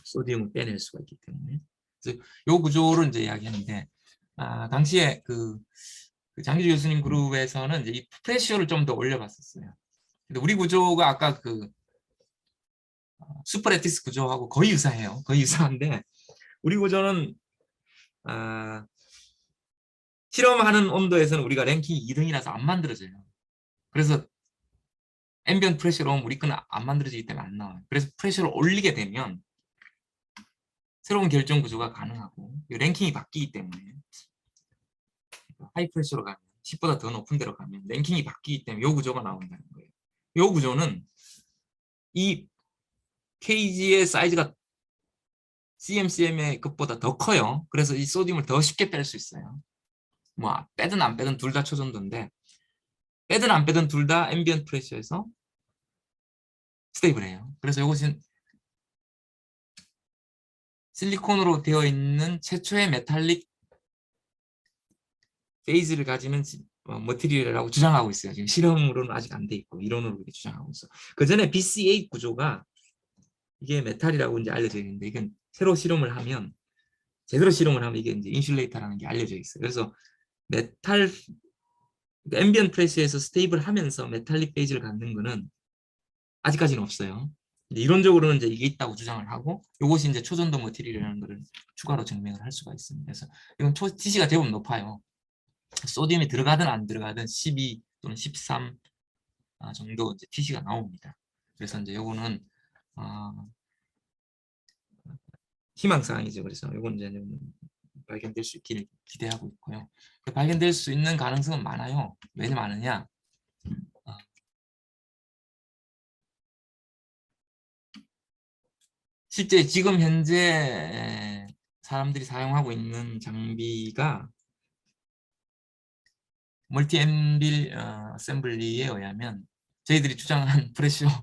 소디움을 빼낼 수가 있기 때문에. 그래서 요 구조를 이제 이야기했는데, 당시에 그 장기주 교수님 그룹에서는 이제 이 프레시오를 좀 더 올려봤었어요. 근데 우리 구조가 아까 그 슈퍼레티스 구조하고 거의 유사해요. 거의 유사한데 우리 구조는 실험하는 온도에서는 우리가 랭킹 2등이라서 안 만들어져요. 그래서 앰비언트 프레셔로 오면 우리 거는 안 만들어지기 때문에 안 나와요. 그래서 프레셔를 올리게 되면 새로운 결정 구조가 가능하고 랭킹이 바뀌기 때문에 하이 프레셔로 가면 10보다 더 높은 데로 가면 랭킹이 바뀌기 때문에 이 구조가 나온다는 거예요. 이 구조는 이 케이지의 사이즈가 CMCM의 것보다 더 커요. 그래서 이 소듐을 더 쉽게 뺄 수 있어요. 뭐 빼든 안 빼든 둘 다 초전도인데 빼든 안 빼든 둘 다 앰비언트 프레셔에서 스테이블해요. 그래서 이것은 실리콘으로 되어 있는 최초의 메탈릭 페이즈를 가지는 머티리얼이라고 주장하고 있어요. 지금 실험으로는 아직 안 돼 있고 이론으로 이렇게 주장하고 있어. 그 전에 BC8 구조가 이게 메탈이라고 이제 알려져 있는데 이건 새로 실험을 하면 제대로 실험을 하면 이게 이제 인슐레이터라는 게 알려져 있어요. 그래서 메탈 앰비언트 프레시에서 스테이블 하면서 메탈릭 페이지를 갖는 거는 아직까지는 없어요. 이론적으로는 이제 이게 있다고 주장을 하고 이것이 이제 초전도 머티리얼이라는 것을 추가로 증명을 할 수가 있습니다. 그래서 이건 TC가 대부분 높아요. 소듐이 들어가든 안 들어가든 12 또는 13 정도 이제 TC가 나옵니다. 그래서 이제 요거는 희망사항이죠. 그래서 요건 이제 발견될 수 있기를 기대하고 있고요. 발견될 수 있는 가능성은 많아요. 왜 많으냐? 실제 지금 현재 사람들이 사용하고 있는 장비가 멀티 앰빌 어셈블리에 의하면 저희들이 주장한 프레시오를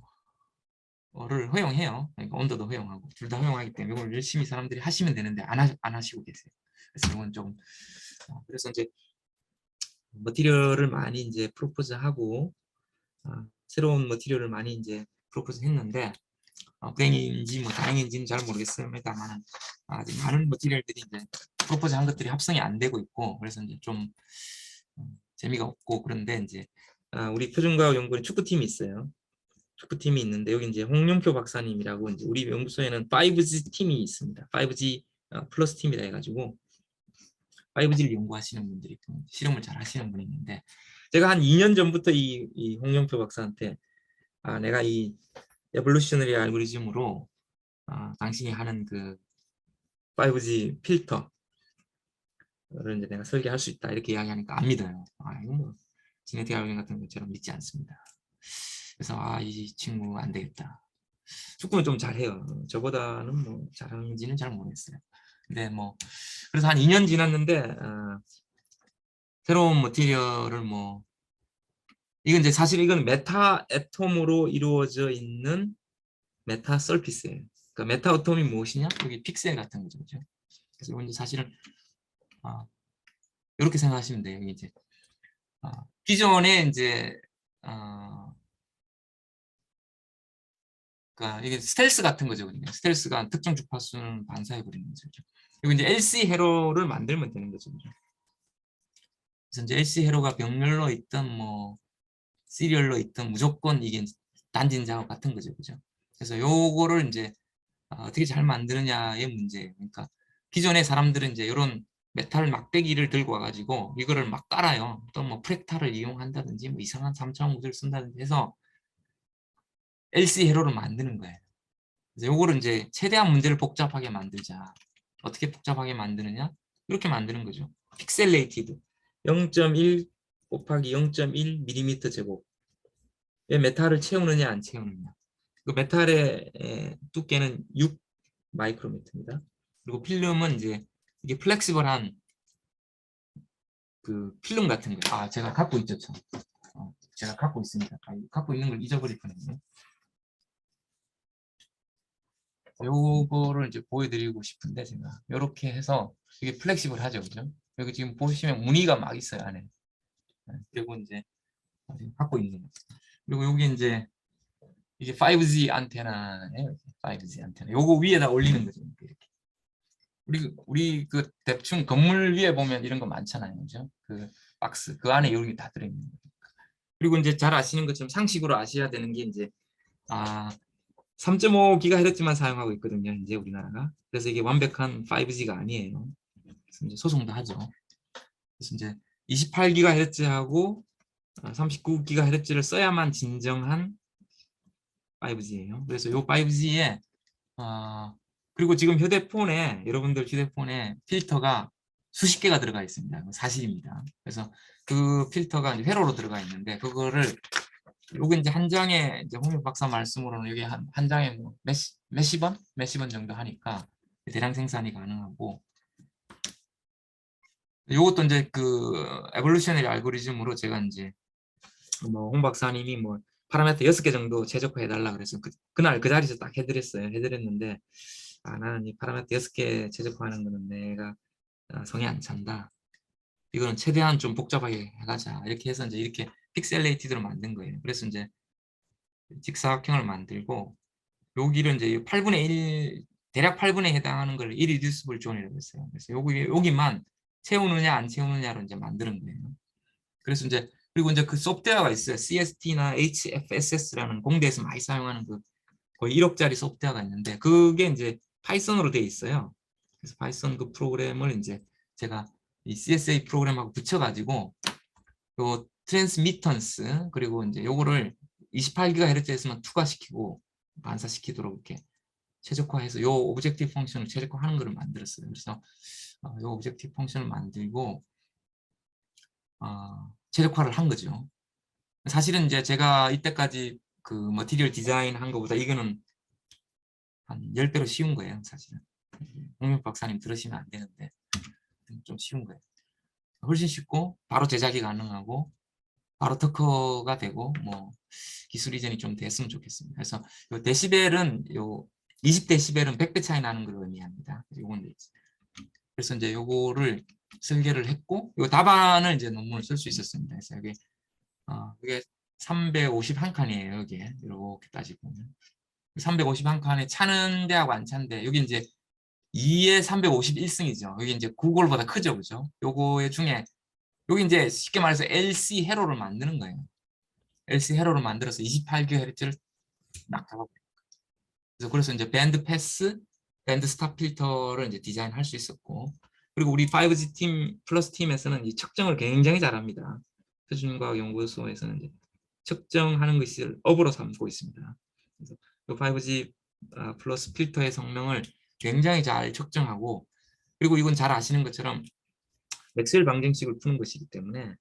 허용해요. 그러니까 온도도 허용하고 둘 다 허용하기 때문에 이걸 열심히 사람들이 하시면 되는데 안 하시고 계세요. 그래서 이건 좀 그래서 이제 머티리얼을 많이 이제 프로포즈하고 새로운 머티리얼을 많이 이제 프로포즈 했는데 불행인지 뭐 다행인지는 잘 모르겠습니다만 아직 많은 머티리얼들이 이제 프로포즈한 것들이 합성이 안 되고 있고 그래서 이제 좀 재미가 없고 그런데 이제 우리 표준과학 연구원 축구팀이 있어요. 축구팀이 있는데 여기 이제 홍용표 박사님이라고 이제 우리 연구소에는 5G 팀이 있습니다. 5G 플러스 팀이라 해가지고 5G를 연구하시는 분들이 있고 실험을 잘 하시는 분이 있는데 제가 한 2년 전부터 이 홍용표 박사한테 내가 이 에볼루셔너리 알고리즘으로 당신이 하는 그 5G 필터를 이제 내가 설계할 수 있다 이렇게 이야기하니까 안 믿어요. 이건 뭐 지네틱 알고리즘 같은 것처럼 믿지 않습니다. 그래서 이 친구 안 되겠다. 축구는 좀 잘해요. 저보다는 뭐 잘하는지는 잘 모르겠어요. 근데 뭐 그래서 한 2년 지났는데 새로운 머티리얼을 뭐 이건 이제 사실 이건 메타 애톰으로 이루어져 있는 메타 서피스예요. 그러니까 메타 애톰이 무엇이냐? 여기 픽셀 같은 거죠. 그렇죠? 그래서 이건 이제 사실은 이렇게 생각하시면 돼요. 이제 기존에 이제 그러니까 이게 스텔스 같은 거죠. 스텔스가 특정 주파수는 반사해 버리는 거죠. 그리고 이제 LC 회로를 만들면 되는 거죠. 그래서 이제 LC 회로가 병렬로 있든 뭐 시리얼로 있든 무조건 이게 단진 작업 같은 거죠. 그죠? 그래서 요거를 이제 어떻게 잘 만드느냐의 문제예요. 그러니까 기존의 사람들은 이제 이런 메탈 막대기를 들고 와가지고 이거를 막 깔아요. 또 뭐 프랙탈을 이용한다든지 뭐 이상한 3차원 구조를 쓴다든지 해서 LC 회로를 만드는 거예요. 그래서 요거를 이제 최대한 문제를 복잡하게 만들자. 어떻게 복잡하게 만드느냐? 이렇게 만드는 거죠. 픽셀레이티드 0.1 곱하기 0.1mm 제곱. 왜 메탈을 채우느냐 안 채우느냐. 그 메탈의 두께는 6 마이크로미터입니다. 그리고 필름은 이제 이게 플렉시블한 그 필름 같은 거. 제가 갖고 있죠. 제가 갖고 있습니다. 갖고 있는 걸 잊어버릴 뻔했네. 요거를 이제 보여드리고 싶은데 제가 이렇게 해서 이게 플렉시블하죠, 그죠? 여기 지금 보시면 무늬가 막 있어요 안에. 그리고 이제 지금 갖고 있는 거. 그리고 여기 이제 이게 5G 안테나예요. 5G 안테나. 요거 위에다 올리는 거죠. 이렇게. 우리 그 대충 건물 위에 보면 이런 거 많잖아요, 그죠? 그 박스 그 안에 이런 게 다 들어있는 거예요. 그리고 이제 잘 아시는 것처럼 상식으로 아셔야 되는 게 이제 3.5GHz만 사용하고 있거든요, 이제 우리나라가. 그래서 이게 완벽한 5G가 아니에요. 그래서 이제 소송도 하죠. 그래서 이제 28GHz하고 39GHz를 써야만 진정한 5G예요. 그래서 이 5G에 그리고 지금 휴대폰에 여러분들 휴대폰에 필터가 수십 개가 들어가 있습니다. 사실입니다. 그래서 그 필터가 이제 회로로 들어가 있는데 그거를 요거 이제 한 장에 이제 홍익 박사 말씀으로는 여기 한 장에 뭐 몇십 원 정도 하니까 대량 생산이 가능하고 요것도 이제 그 에볼루셔너리 알고리즘으로 제가 이제 뭐 홍 박사님이 뭐 파라미터 6개 정도 최적화해 달라 그래서 그날 그 자리에서 딱 해드렸는데 나는 이 파라미터 6개 최적화하는 거는 내가 성에 안 찬다. 이거는 최대한 좀 복잡하게 해가자. 이렇게 해서 이제 이렇게 픽셀레이티드로 만든 거예요. 그래서 이제 직사각형을 만들고 여기를 이제 8분의 1 대략 8분에 해당하는 걸 irreducible zone이라고 했어요. 그래서 여기만 채우느냐 안 채우느냐로 이제 만드는 거예요. 그래서 이제 그리고 이제 그 소프트웨어가 있어요. CST나 HFSS라는 공대에서 많이 사용하는 그 거의 1억짜리 소프트웨어가 있는데 그게 이제 파이썬으로 돼 있어요. 그래서 파이썬 그 프로그램을 이제 제가 이 CSA 프로그램하고 붙여가지고 요 트랜스미턴스 그리고 이제 요거를 28GHz에서만 투과시키고 반사시키도록 이렇게 최적화해서 요 오브젝티브 펑션을 최적화하는 것을 만들었어요. 그래서 요 오브젝티브 펑션을 만들고 최적화를 한 거죠. 사실은 이제 제가 이때까지 그 머티리얼 디자인 한 것보다 이거는 한 10배로 쉬운 거예요, 사실은. 홍익 박사님 들으시면 안 되는데 좀 쉬운 거예요. 훨씬 쉽고 바로 제작이 가능하고 바로 특허가 되고 뭐 기술 이전이 좀 됐으면 좋겠습니다. 그래서 요 데시벨은 요 20데시벨은 100배 차이 나는 걸 의미합니다. 그래서 이제 요거를 설계를 했고 요 답안을 이제 논문을 쓸 수 있었습니다. 그래서 여기 이게 351칸이에요. 여기에 이렇게 따지고 보면 351칸에 차는 데하고 안 차는데 여기 이제 2에 351승이죠. 여기 이제 9골보다 크죠, 그죠? 요거의 중에 여기 이제 쉽게 말해서 LC 회로를 만드는 거예요. LC 회로를 만들어서 28GHz를 막 잡아버려요. 그래서 이제 밴드 패스, 밴드 스탑 필터를 이제 디자인할 수 있었고, 그리고 우리 5G 팀 플러스 팀에서는 이 측정을 굉장히 잘합니다. 표준과학연구소에서는 이제 측정하는 것을 업으로 삼고 있습니다. 그래서 이 5G 플러스 필터의 성능을 굉장히 잘 측정하고, 그리고 이건 잘 아시는 것처럼 맥스웰 방정식을 푸는 것이기 때문에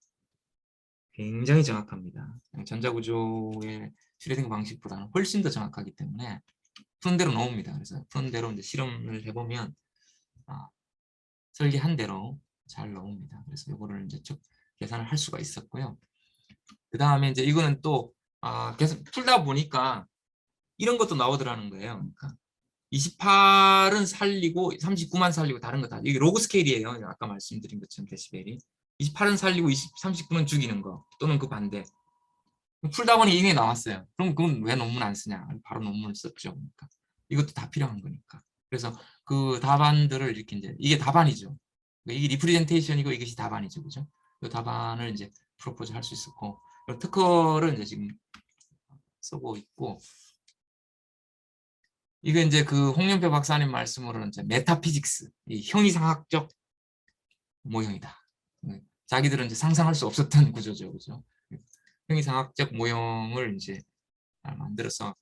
굉장히 정확합니다. 전자구조의 슈레딩거 방식보다는 훨씬 더 정확하기 때문에 푸는 대로 나옵니다. 그래서 푸는 대로 이제 실험을 해보면 설계한 대로 잘 나옵니다. 그래서 이거를 이제 쭉 계산을 할 수가 있었고요. 그 다음에 이제 이거는 또 계속 풀다 보니까 이런 것도 나오더라는 거예요. 그러니까 28은 살리고 39만 살리고 다른 거 다. 이게 로그 스케일이에요. 아까 말씀드린 것처럼 데시벨이. 28은 살리고 39는 죽이는 거 또는 그 반대. 풀다 보니 이게 나왔어요. 그럼 그건 왜 논문 안 쓰냐? 바로 논문을 썼죠. 그러니까 이것도 다 필요한 거니까. 그래서 그 답안들을 이렇게 이제 이게 답안이죠. 이게 리프레젠테이션이고 이것이 답안이죠, 그죠? 이 답안을 이제 프로포즈 할 수 있었고 특허를 이제 지금 쓰고 있고. 이게 이제 그 홍영표 박사님 말씀으로는 이제 메타피직스, 이 형이상학적 모형이다. 자기들은 이제 상상할 수 없었던 구조죠, 그죠? 형이상학적 모형을 이제 만들어서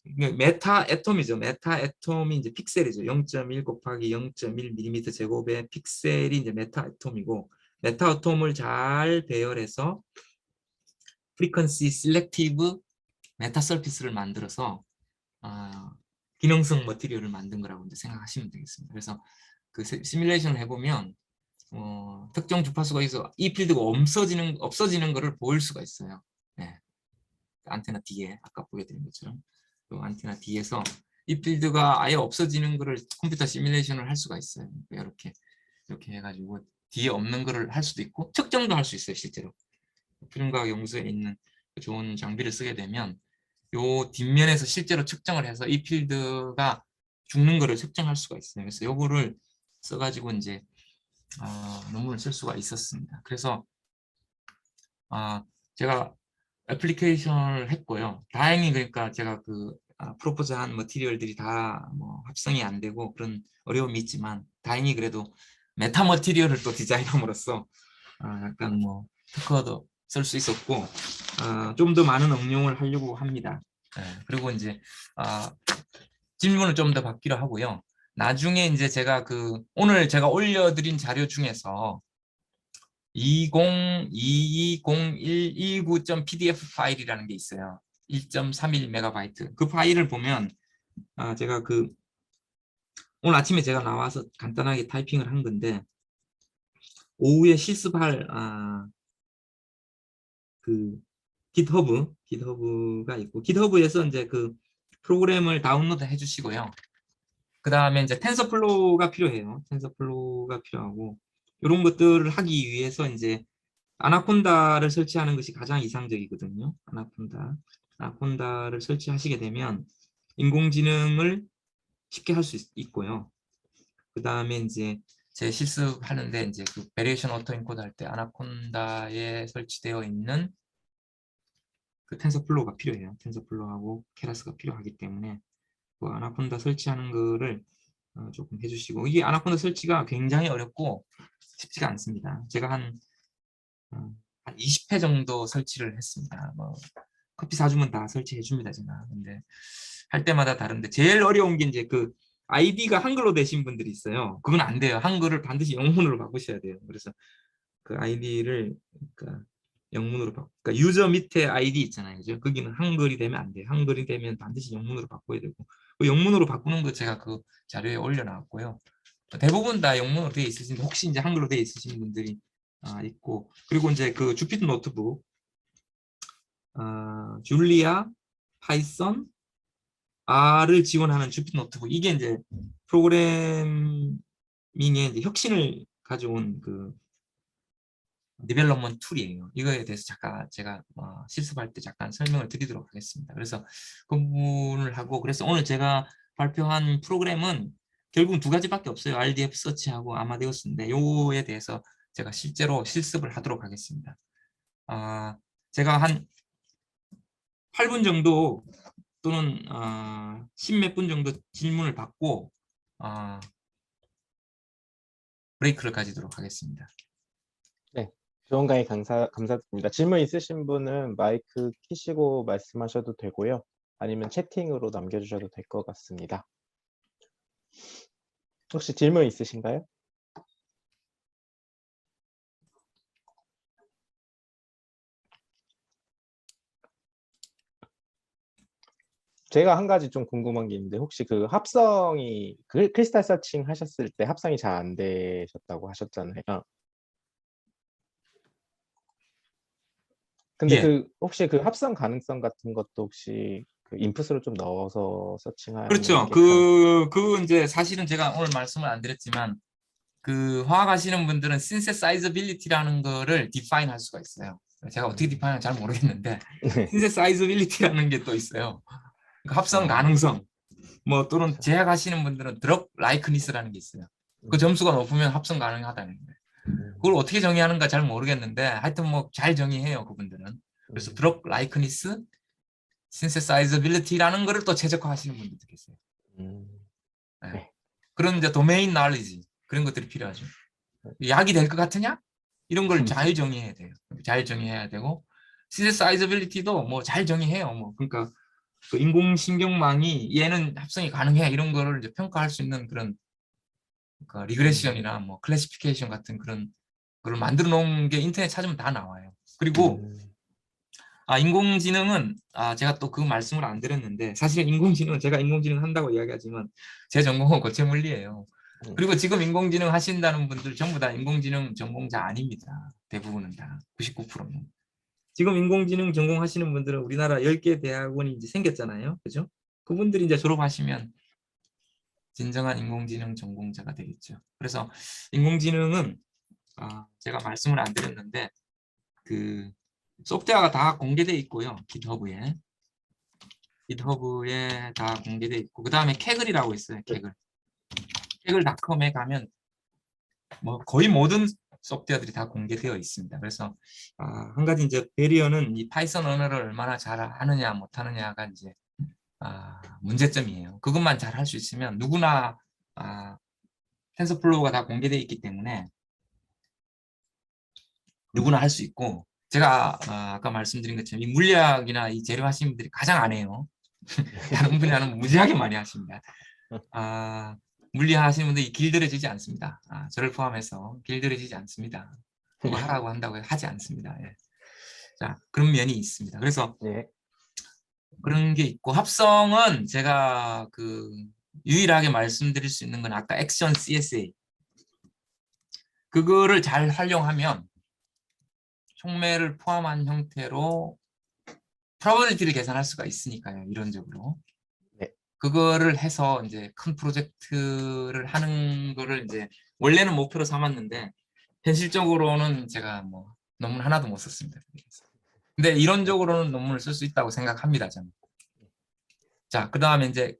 메타 애톰이죠. 메타 애톰이 이제 픽셀이죠. 0.1 곱하기 0.1mm 제곱의 픽셀이 이제 메타 애톰이고, 메타 애톰을 잘 배열해서 프리퀀시 셀렉티브 메타 서피스를 만들어서 기능성 머티리얼을 만든 거라고 이제 생각하시면 되겠습니다. 그래서 그 시뮬레이션을 해보면 특정 주파수가 있어 이 필드가 없어지는 것을 보일 수가 있어요. 네. 안테나 뒤에 아까 보여드린 것처럼 또 안테나 뒤에서 이 필드가 아예 없어지는 것을 컴퓨터 시뮬레이션을 할 수가 있어요. 이렇게 이렇게 해가지고 뒤에 없는 거를 할 수도 있고 측정도 할 수 있어요. 실제로 표준과학 연구소에 있는 좋은 장비를 쓰게 되면 요 뒷면에서 실제로 측정을 해서 이 필드가 죽는 거를 측정할 수가 있어요. 그래서 요거를 써가지고 이제 논문을 쓸 수가 있었습니다. 그래서 제가 애플리케이션을 했고요. 다행히 그러니까 제가 그 프로포즈한 머티리얼들이 다 뭐 합성이 안 되고 그런 어려움이 있지만 다행히 그래도 메타 머티리얼을 또 디자인함으로써 약간 뭐 특허도 쓸 수 있었고 좀 더 많은 응용을 하려고 합니다. 그리고 이제 질문을 좀 더 받기로 하고요. 나중에 이제 제가 오늘 제가 올려드린 자료 중에서 20220129.pdf 파일이라는 게 있어요. 1.31MB. 그 파일을 보면 제가 오늘 아침에 제가 나와서 간단하게 타이핑을 한 건데 오후에 실습할 그 GitHub가 있고 GitHub에서 이제 그 프로그램을 다운로드 해주시고요. 그 다음에 이제 텐서플로우가 필요해요. 텐서플로우가 필요하고 이런 것들을 하기 위해서 이제 아나콘다를 설치하는 것이 가장 이상적이거든요. 아나콘다를 설치하시게 되면 인공지능을 쉽게 할 수 있고요. 그 다음에 이제 제 실습하는데 이제 그 베리에이션 오토 인코드 할 때 아나콘다에 설치되어 있는 그 텐서플로우가 필요해요. 텐서플로우하고 케라스가 필요하기 때문에 그 아나콘다 설치하는 거를 조금 해주시고 이게 아나콘다 설치가 굉장히 어렵고 쉽지가 않습니다. 제가 한 20회 정도 설치를 했습니다. 뭐 커피 사주면 다 설치해 줍니다, 제가. 근데 할 때마다 다른데 제일 어려운 게 이제 그 아이디가 한글로 되신 분들이 있어요. 그건 안 돼요. 한글을 반드시 영문으로 바꾸셔야 돼요. 그래서 그 아이디를 그러니까 영문으로 그러니까 유저 밑에 아이디 있잖아요. 그죠? 거기는 한글이 되면 안 돼요. 한글이 되면 반드시 영문으로 바꿔야 되고 그 영문으로 바꾸는 거 제가 그 자료에 올려놨고요. 대부분 다 영문으로 되어 있으신데 혹시 이제 한글로 되어 있으신 분들이 있고 그리고 이제 그 주피터 노트북 줄리아, 파이썬, R을 지원하는 주피터 노트북 이게 이제 프로그래밍의 이제 혁신을 가져온 그 디벨롭먼트 툴이에요. 이거에 대해서 잠깐 제가 실습할 때 잠깐 설명을 드리도록 하겠습니다. 그래서 그 부분을 하고 그래서 오늘 제가 발표한 프로그램은 결국 두 가지밖에 없어요. RDF 서치하고 아마데우스인데 요에 대해서 제가 실제로 실습을 하도록 하겠습니다. 제가 한 8분 정도 또는 10몇 분 정도 질문을 받고 브레이크를 가지도록 하겠습니다. 네, 좋은 강의 감사드립니다. 질문 있으신 분은 마이크 켜시고 말씀하셔도 되고요. 아니면 채팅으로 남겨주셔도 될 것 같습니다. 혹시 질문 있으신가요? 제가 한 가지 좀 궁금한 게 있는데 혹시 그 합성이 크리스탈 서칭 하셨을 때 합성이 잘 안 되셨다고 하셨잖아요. 근데 예. 혹시 그 합성 가능성 같은 것도 혹시 그 인풋으로 좀 넣어서 서칭하는 그렇죠. 게 그 이제 사실은 제가 오늘 말씀을 안 드렸지만 그 화학하시는 분들은 synthesizability라는 거를 define 할 수가 있어요. 제가 어떻게 define 잘 모르겠는데 네. synthesizability라는 게 또 있어요. 그러니까 합성 가능성 뭐 또는 그렇죠. 제약하시는 분들은 drug likeness라는 게 있어요. 그 점수가 높으면 합성 가능하다는 거예요. 그걸 어떻게 정의하는가 잘 모르겠는데 하여튼 뭐 잘 정의해요 그분들은. 그래서 drug likeness, synthesizability라는 거를 또 최적화하시는 분들도 계세요. 네. 네. 그런 이제 도메인 knowledge 그런 것들이 필요하죠. 약이 될 것 같으냐? 이런 걸 잘 정의해야 돼요. 잘 정의해야 되고 synthesizability도 뭐 잘 정의해요. 뭐 그러니까 그 인공신경망이 얘는 합성이 가능해 이런 거를 이제 평가할 수 있는 그런 그러니까 리그레션이나 뭐 클래시피케이션 같은 그런 걸 만들어 놓은 게 인터넷 찾으면 다 나와요. 그리고 인공지능은 제가 또 그 말씀을 안 드렸는데 사실 인공지능은 제가 인공지능 한다고 이야기하지만 제 전공은 고체물리예요. 그리고 지금 인공지능 하신다는 분들 전부 다 인공지능 전공자 아닙니다. 대부분은 다 99%는. 지금 인공지능 전공하시는 분들은 우리나라 10개 대학원이 이제 생겼잖아요. 그죠? 그분들이 이제 졸업하시면 진정한 인공지능 전공자가 되겠죠. 그래서 인공지능은 제가 말씀을 안 드렸는데 그 소프트웨어가 다 공개되어 있고요. 깃허브에 다 공개되어 있고 그 다음에 캐글이라고 있어요. 캐글닷컴에 가면 뭐 거의 모든 소프트웨어들이 다 공개되어 있습니다. 그래서 한 가지 이제 베리어는 이 파이썬 언어를 얼마나 잘 하느냐 못하느냐가 이제 문제점이에요. 그것만 잘 할 수 있으면 누구나 텐서플로우가 다 공개되어 있기 때문에 누구나 할 수 있고 제가 아까 말씀드린 것처럼 이 물리학이나 이 재료 하시는 분들이 가장 안 해요. 다른 분야는 무지하게 많이 하십니다. 물리 하시는 분들이 길들여지지 않습니다. 저를 포함해서 길들여지지 않습니다. 그거 하라고 한다고 하지 않습니다. 예. 자, 그런 면이 있습니다. 그래서 네. 그런 게 있고 합성은 제가 유일하게 말씀드릴 수 있는 건 아까 액션 CSA 그거를 잘 활용하면 촉매를 포함한 형태로 프로버빌리티를 계산할 수가 있으니까요. 이론적으로. 네. 그거를 해서 이제 큰 프로젝트를 하는 거를 이제 원래는 목표로 삼았는데 현실적으로는 제가 뭐 논문 하나도 못 썼습니다. 근데 이론적으로는 논문을 쓸 수 있다고 생각합니다. 저는. 자, 그 다음에 이제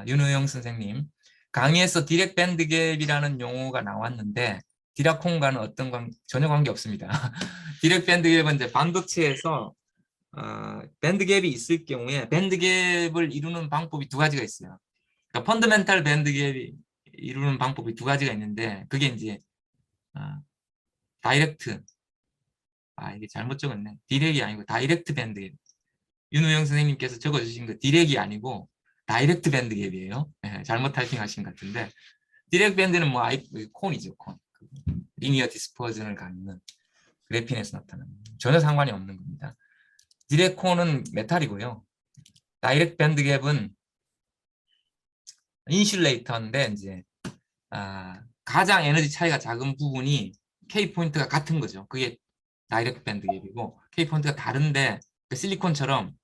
윤우영 선생님 강의에서 디렉 밴드 갭이라는 용어가 나왔는데 디라콘과는 전혀 관계 없습니다. 디렉 밴드 갭은 이제 반도체에서 밴드 갭이 있을 경우에 밴드 갭을 이루는 방법이 두 가지가 있어요. 그러니까 펀더멘탈 밴드 갭이 이루는 방법이 두 가지가 있는데 그게 이제 다이렉트 이게 잘못 적었네. 디렉이 아니고 다이렉트 밴드 갭. 윤우영 선생님께서 적어주신 거 디렉이 아니고 다이렉트 밴드 갭이에요. 네, 잘못 타이핑하신 것 같은데 디렉트 밴드는 뭐 콘이죠. 콘. 리니어 디스퍼전을 갖는 그래핀에서 나타나는 전혀 상관이 없는 겁니다. 디렉콘은 메탈이고요. 다이렉트 밴드 갭은 인슐레이터인데 이제 가장 에너지 차이가 작은 부분이 K 포인트가 같은 거죠. 그게 다이렉트 밴드 갭이고 K 포인트가 다른데 실리콘처럼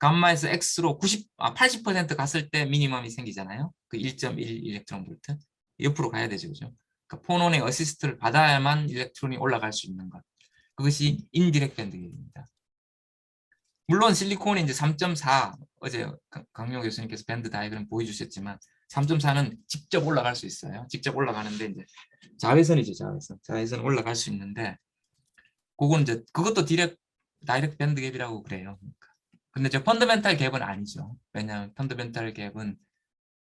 감마에서 X로 80% 갔을 때 미니멈이 생기잖아요. 그 1.1 일렉트론 볼트 옆으로 가야 되죠, 그죠? 그러니까 폰온의 어시스트를 받아야만 일렉트론이 올라갈 수 있는 것. 그것이 인디렉트 밴드 갭입니다. 물론 실리콘이 이제 3.4 어제 강용 교수님께서 밴드 다이그램 보여주셨지만 3.4는 직접 올라갈 수 있어요. 직접 올라가는데 이제 자외선이죠, 자외선 올라갈 수 있는데 그건 이제 그것도 다이렉트 밴드 갭이라고 그래요. 근데 저 펀더멘탈 갭은 아니죠. 왜냐하면 펀더멘탈 갭은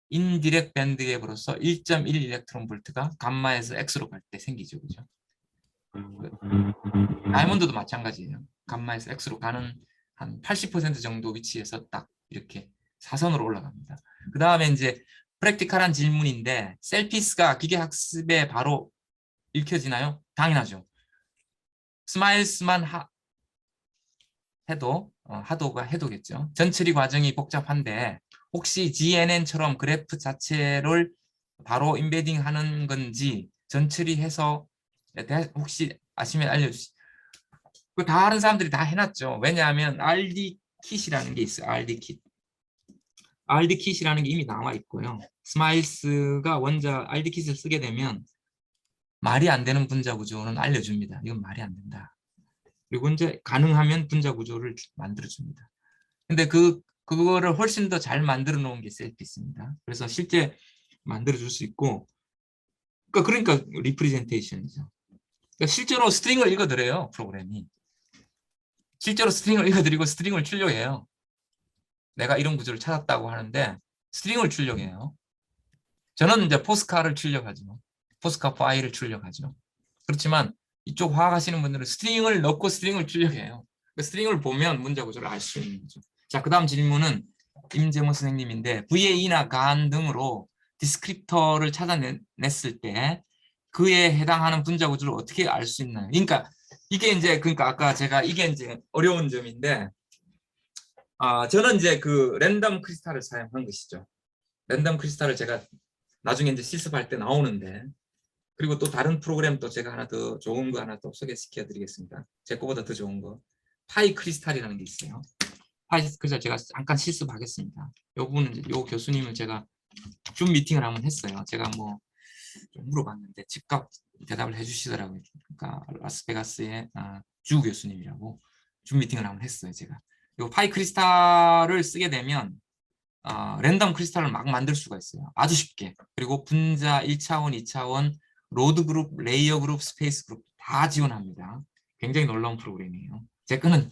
인디렉트 밴드 갭으로서 1.1 일렉트론 볼트가 감마에서 X로 갈 때 생기죠, 그죠? 다이몬드도 마찬가지예요. 감마에서 X로 가는 한 80% 정도 위치에서 딱 이렇게 사선으로 올라갑니다. 그 다음에 이제 프랙티컬한 질문인데 셀피스가 기계학습에 바로 읽혀지나요? 당연하죠. 스마일스만 해도 하도가 해도겠죠. 전처리 과정이 복잡한데 혹시 GNN처럼 그래프 자체를 바로 인베딩하는 건지 전처리해서 혹시 아시면 알려주시죠. 그 다른 사람들이 다 해놨죠. 왜냐하면 RD 킷이라는 게 있어요. RD 킷. RD 킷이라는 게 이미 나와 있고요. 스마일스가 원자 RD 킷을 쓰게 되면 말이 안 되는 분자 구조는 알려줍니다. 이건 말이 안 된다. 그리고 이제 가능하면 분자 구조를 만들어줍니다. 근데 그거를 훨씬 더 잘 만들어 놓은 게 셀피스입니다. 그래서 실제 만들어 줄 수 있고, 그러니까 리프레젠테이션이죠. 그러니까 실제로 스트링을 읽어드려요, 프로그램이. 실제로 스트링을 읽어드리고 스트링을 출력해요. 내가 이런 구조를 찾았다고 하는데 스트링을 출력해요. 저는 이제 포스카를 출력하죠. 포스카 파일을 출력하죠. 그렇지만 이쪽 화학하시는 분들은 스트링을 넣고 스트링을 출력해요. 그 스트링을 보면 문자 구조를 알 수 있는 거죠. 자, 그 다음 질문은 임재모 선생님인데 VA나 간 등으로 디스크립터를 찾아냈을 때 그에 해당하는 분자 구조를 어떻게 알 수 있나요? 그러니까 이게 이제 아까 제가 이게 이제 어려운 점인데 저는 이제 그 랜덤 크리스탈을 사용한 것이죠. 랜덤 크리스탈을 제가 나중에 이제 실습할 때 나오는데 그리고 또 다른 프로그램 또 제가 하나 더 좋은 거 하나 또 소개시켜 드리겠습니다. 제 거보다 더 좋은 거. 파이 크리스탈이라는 게 있어요. 파이 크리스탈 제가 잠깐 실습하겠습니다. 이 부분은 이 교수님을 제가 줌 미팅을 한번 했어요. 제가 뭐 좀 물어봤는데 즉각 대답을 해주시더라고요. 그러니까 라스베가스의 주 교수님이라고 줌 미팅을 한번 했어요. 제가 이 파이 크리스탈을 쓰게 되면 랜덤 크리스탈을 막 만들 수가 있어요. 아주 쉽게. 그리고 분자 1차원, 2차원, 로드 그룹, 레이어 그룹, 스페이스 그룹 다 지원합니다. 굉장히 놀라운 프로그램이에요. 제 거는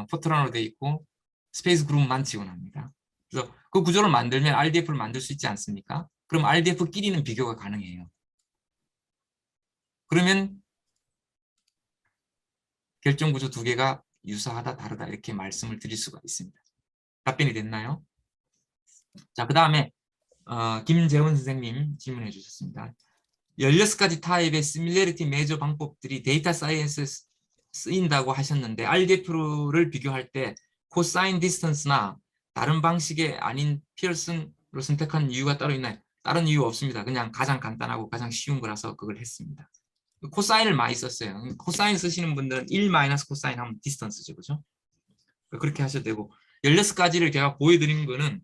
포트란으로 되어 있고 스페이스 그룹만 지원합니다. 그래서 그 구조를 만들면 RDF를 만들 수 있지 않습니까? 그럼 RDF끼리는 비교가 가능해요. 그러면 결정 구조 두 개가 유사하다, 다르다 이렇게 말씀을 드릴 수가 있습니다. 답변이 됐나요? 자, 그 다음에 김재원 선생님 질문해 주셨습니다. 16가지 타입의 시뮬레리티 메저 방법들이 데이터 사이언스에 쓰인다고 하셨는데 RDF를 비교할 때 코사인 디스턴스나 다른 방식이 아닌 피어슨으로 선택한 이유가 따로 있나요? 다른 이유 없습니다. 그냥 가장 간단하고 가장 쉬운 거라서 그걸 했습니다. 코사인을 많이 썼어요. 코사인 쓰시는 분들은 1 마이너스 코사인 하면 디스턴스죠. 그죠? 그렇게 하셔도 되고 16가지를 제가 보여드린 거는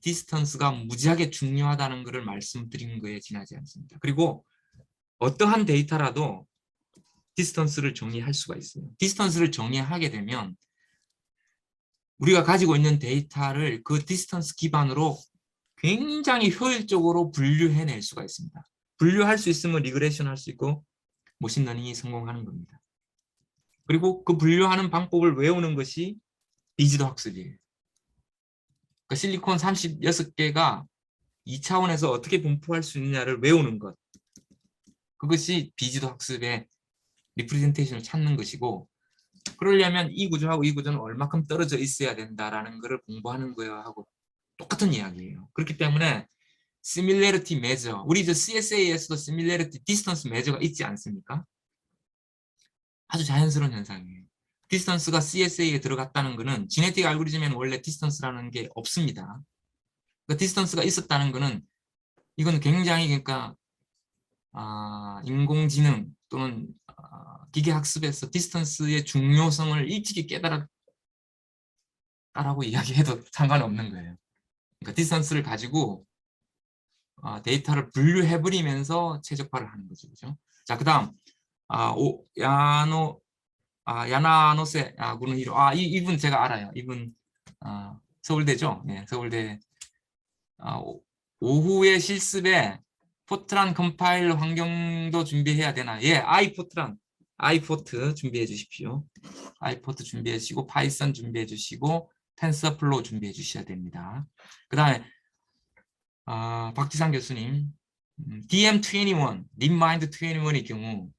디스턴스가 무지하게 중요하다는 것을 말씀드린 거에 지나지 않습니다. 그리고 어떠한 데이터라도 디스턴스를 정의할 수가 있어요. 디스턴스를 정의하게 되면 우리가 가지고 있는 데이터를 그 디스턴스 기반으로 굉장히 효율적으로 분류해낼 수가 있습니다. 분류할 수 있으면 리그레션 할 수 있고 머신러닝이 성공하는 겁니다. 그리고 그 분류하는 방법을 외우는 것이 비지도 학습이에요. 그러니까 실리콘 36개가 2차원에서 어떻게 분포할 수 있느냐를 외우는 것. 그것이 비지도 학습의 리프레젠테이션을 찾는 것이고 그러려면 이 구조하고 이 구조는 얼마큼 떨어져 있어야 된다라는 것을 공부하는 거야 하고 똑같은 이야기예요. 그렇기 때문에 similarity measure, 우리 저 CSA에서도 similarity distance measure가 있지 않습니까? 아주 자연스러운 현상이에요. 디스턴스가 CSA에 들어갔다는 것은 지네틱 알고리즘에는 원래 디스턴스라는 게 없습니다. 그러니까 디스턴스가 있었다는 것은 이건 굉장히 그러니까 인공지능 또는 기계학습에서 디스턴스의 중요성을 일찍이 깨달았다라고 이야기해도 상관없는 거예요. 그러니까 디스턴스를 가지고 데이터를 분류해버리면서 최적화를 하는 거죠. 그죠? 자, 그 다음 야나노세 구노히로 이분 제가 알아요. 이분 서울대죠. 네, 서울대 오후에 실습에 포트란 컴파일러 환경도 준비해야 되나? 예, 아이포트 준비해 주십시오. 아이포트 준비해 주시고 파이썬 준비해 주시고 텐서플로우 준비해 주셔야 됩니다. 그 다음에 박지상 교수님 DM21, DeepMind21의 경우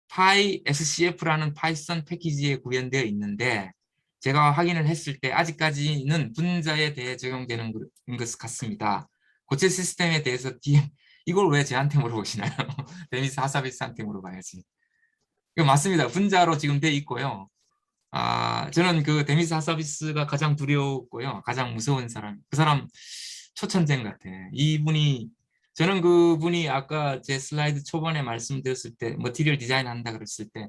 PySCF라는 파이썬 패키지에 구현되어 있는데 제가 확인을 했을 때 아직까지는 분자에 대해 적용되는 것 같습니다. 고체 시스템에 대해서 이걸 왜 저한테 물어보시나요? 데미스 하사비스한테 물어봐야지. 맞습니다. 분자로 지금 돼 있고요. 저는 그 데미스 하사비스가 가장 두려웠고요. 가장 무서운 사람. 그 사람 초천쟁 같아. 저는 그분이 아까 제 슬라이드 초반에 말씀드렸을 때 머티리얼 디자인 한다 그랬을 때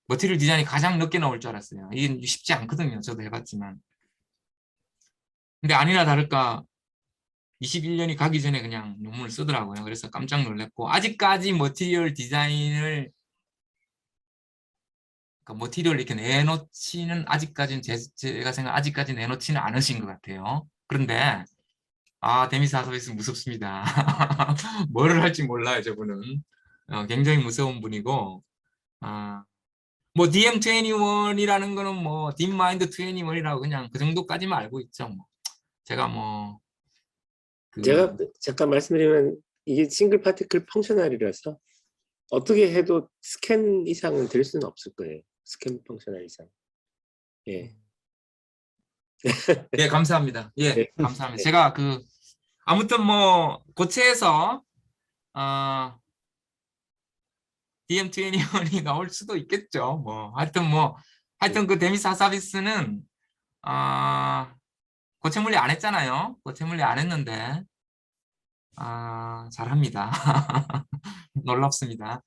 머티리얼 디자인이 가장 늦게 나올 줄 알았어요. 이게 쉽지 않거든요. 저도 해봤지만. 근데 아니나 다를까 21년이 가기 전에 그냥 논문을 쓰더라고요. 그래서 깜짝 놀랐고 아직까지 머티리얼 디자인을 그러니까 머티리얼 이렇게 내놓지는 아직까지는 제가 생각 아직까지 내놓지는 않으신 것 같아요. 그런데 데미스 하사비스 무섭습니다. 뭐를 할지 몰라요, 저분은. 굉장히 무서운 분이고 뭐 DM21이라는 거는 뭐 DeepMind 21이라고 그냥 그 정도까지만 알고 있죠. 뭐. 제가 뭐 제가 잠깐 말씀드리면 이게 싱글 파티클 펑셔널이라서 어떻게 해도 스캔 이상은 될 수는 없을 거예요. 스캔 펑셔널 이상. 예. 네, 감사합니다. 예, 네. 감사합니다. 네. 제가 아무튼 뭐 고체에서 DM21이 나올 수도 있겠죠. 하여튼 그 데미스 하사비스는 고체 물리 안 했잖아요. 고체 물리 안 했는데 잘합니다. 놀랍습니다.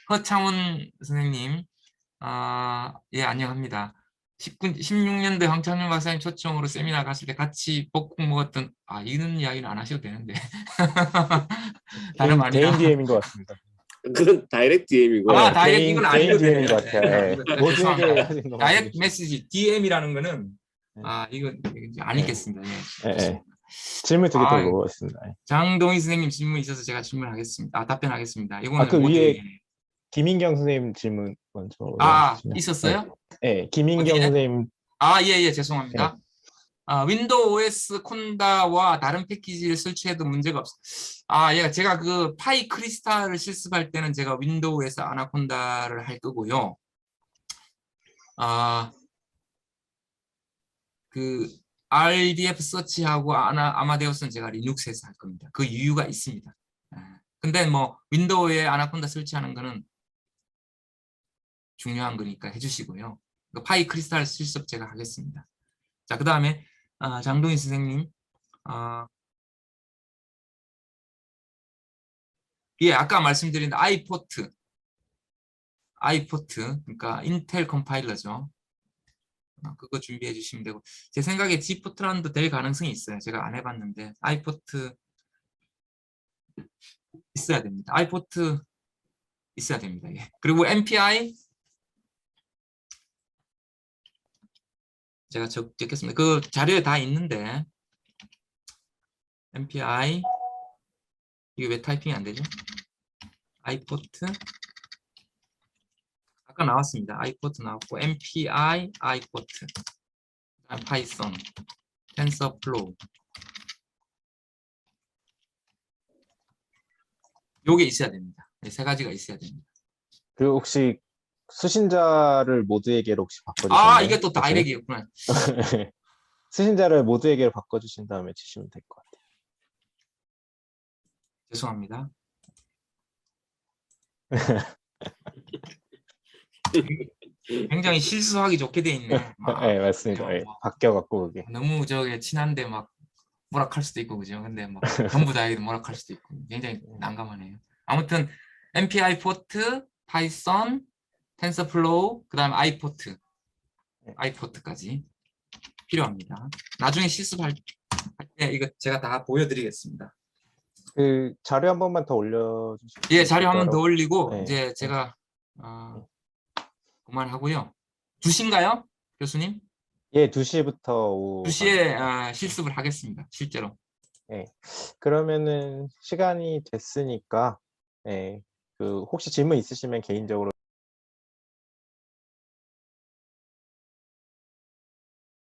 허창훈 선생님, 예, 안녕합니다. 16년도에 황창윤 박사님 초청으로 세미나 갔을 때 같이 볶국 먹었던 이런 이야기는 안 하셔도 되는데 다름 개인 아니라 DM인 것 같습니다. 그건 다이렉트 DM이고. 아, 다이렉트 이건 개인 아니거든요. DM인 것 같아요. 예. 이거 모두에게 죄송합니다. 하신 거 다이렉트 말씀이시죠? 메시지 DM이라는 거는 네. 이건 안 읽겠습니다. 예. 예, 예. 질문 두 개 더 아, 물어보겠습니다. 예. 장동희 선생님 질문 있어서 제가 질문하겠습니다. 답변하겠습니다. 이거는 그 모두에게. 위에 김인경 선생님 질문 먼저 올려주시면. 있었어요? 네, 김인경 어디에? 선생님. 예, 죄송합니다. 윈도우 OS 콘다와 다른 패키지를 설치해도 문제가 없어. 제가 그 파이 크리스탈을 실습할 때는 제가 윈도우에서 아나콘다를 할 거고요. 그 RDF 서치하고 아마데우스는 제가 리눅스에서 할 겁니다. 그 이유가 있습니다. 근데 뭐 윈도우에 아나콘다 설치하는 거는 중요한 거니까 해주시고요. 그 파이 크리스탈 실습 제가 하겠습니다. 자, 그 다음에 장동희 선생님, 예, 아까 말씀드린 아이포트, 그러니까 인텔 컴파일러죠. 그거 준비해 주시면 되고, 제 생각에 G포트란도 될 가능성이 있어요. 제가 안 해봤는데 아이포트 있어야 됩니다. 아이포트 있어야 됩니다. 예. 그리고 MPI 제가 적겠습니다. 그 자료에 다 있는데 MPI 이게 왜 타이핑이 안 되죠? 아이포트 아까 나왔습니다. 아이포트 나왔고 MPI 아이포트 파이썬 텐서플로우 요게 있어야 됩니다. 세 가지가 있어야 됩니다. 그 혹시 수신자를 모두에게로 혹시 바꿔주시나요? 이게 또 다이렉트였구나. 수신자를 모두에게로 바꿔주신 다음에 주시면 될 것 같아요. 죄송합니다. 굉장히 실수하기 좋게 돼 있네. 네, 맞습니다. 예, 바뀌어갖고 그게. 너무 저게 친한데 막 뭐락할 수도 있고 그죠. 근데 막 전부 다 뭐락할 수도 있고 굉장히 난감하네요. 아무튼 MPI 포트, 파이썬, 텐서플로우, 그다음 아이포트까지 필요합니다. 나중에 실습할 때 이거 제가 다 보여드리겠습니다. 그 자료 한 번만 더 올려주시면. 예, 자료 한 번 더 올리고 네. 이제 제가 그만하고요. 2시인가요, 교수님? 예, 2시부터 오후. 2시에 실습을 하겠습니다. 실제로. 예. 그러면은 시간이 됐으니까 그 혹시 질문 있으시면 개인적으로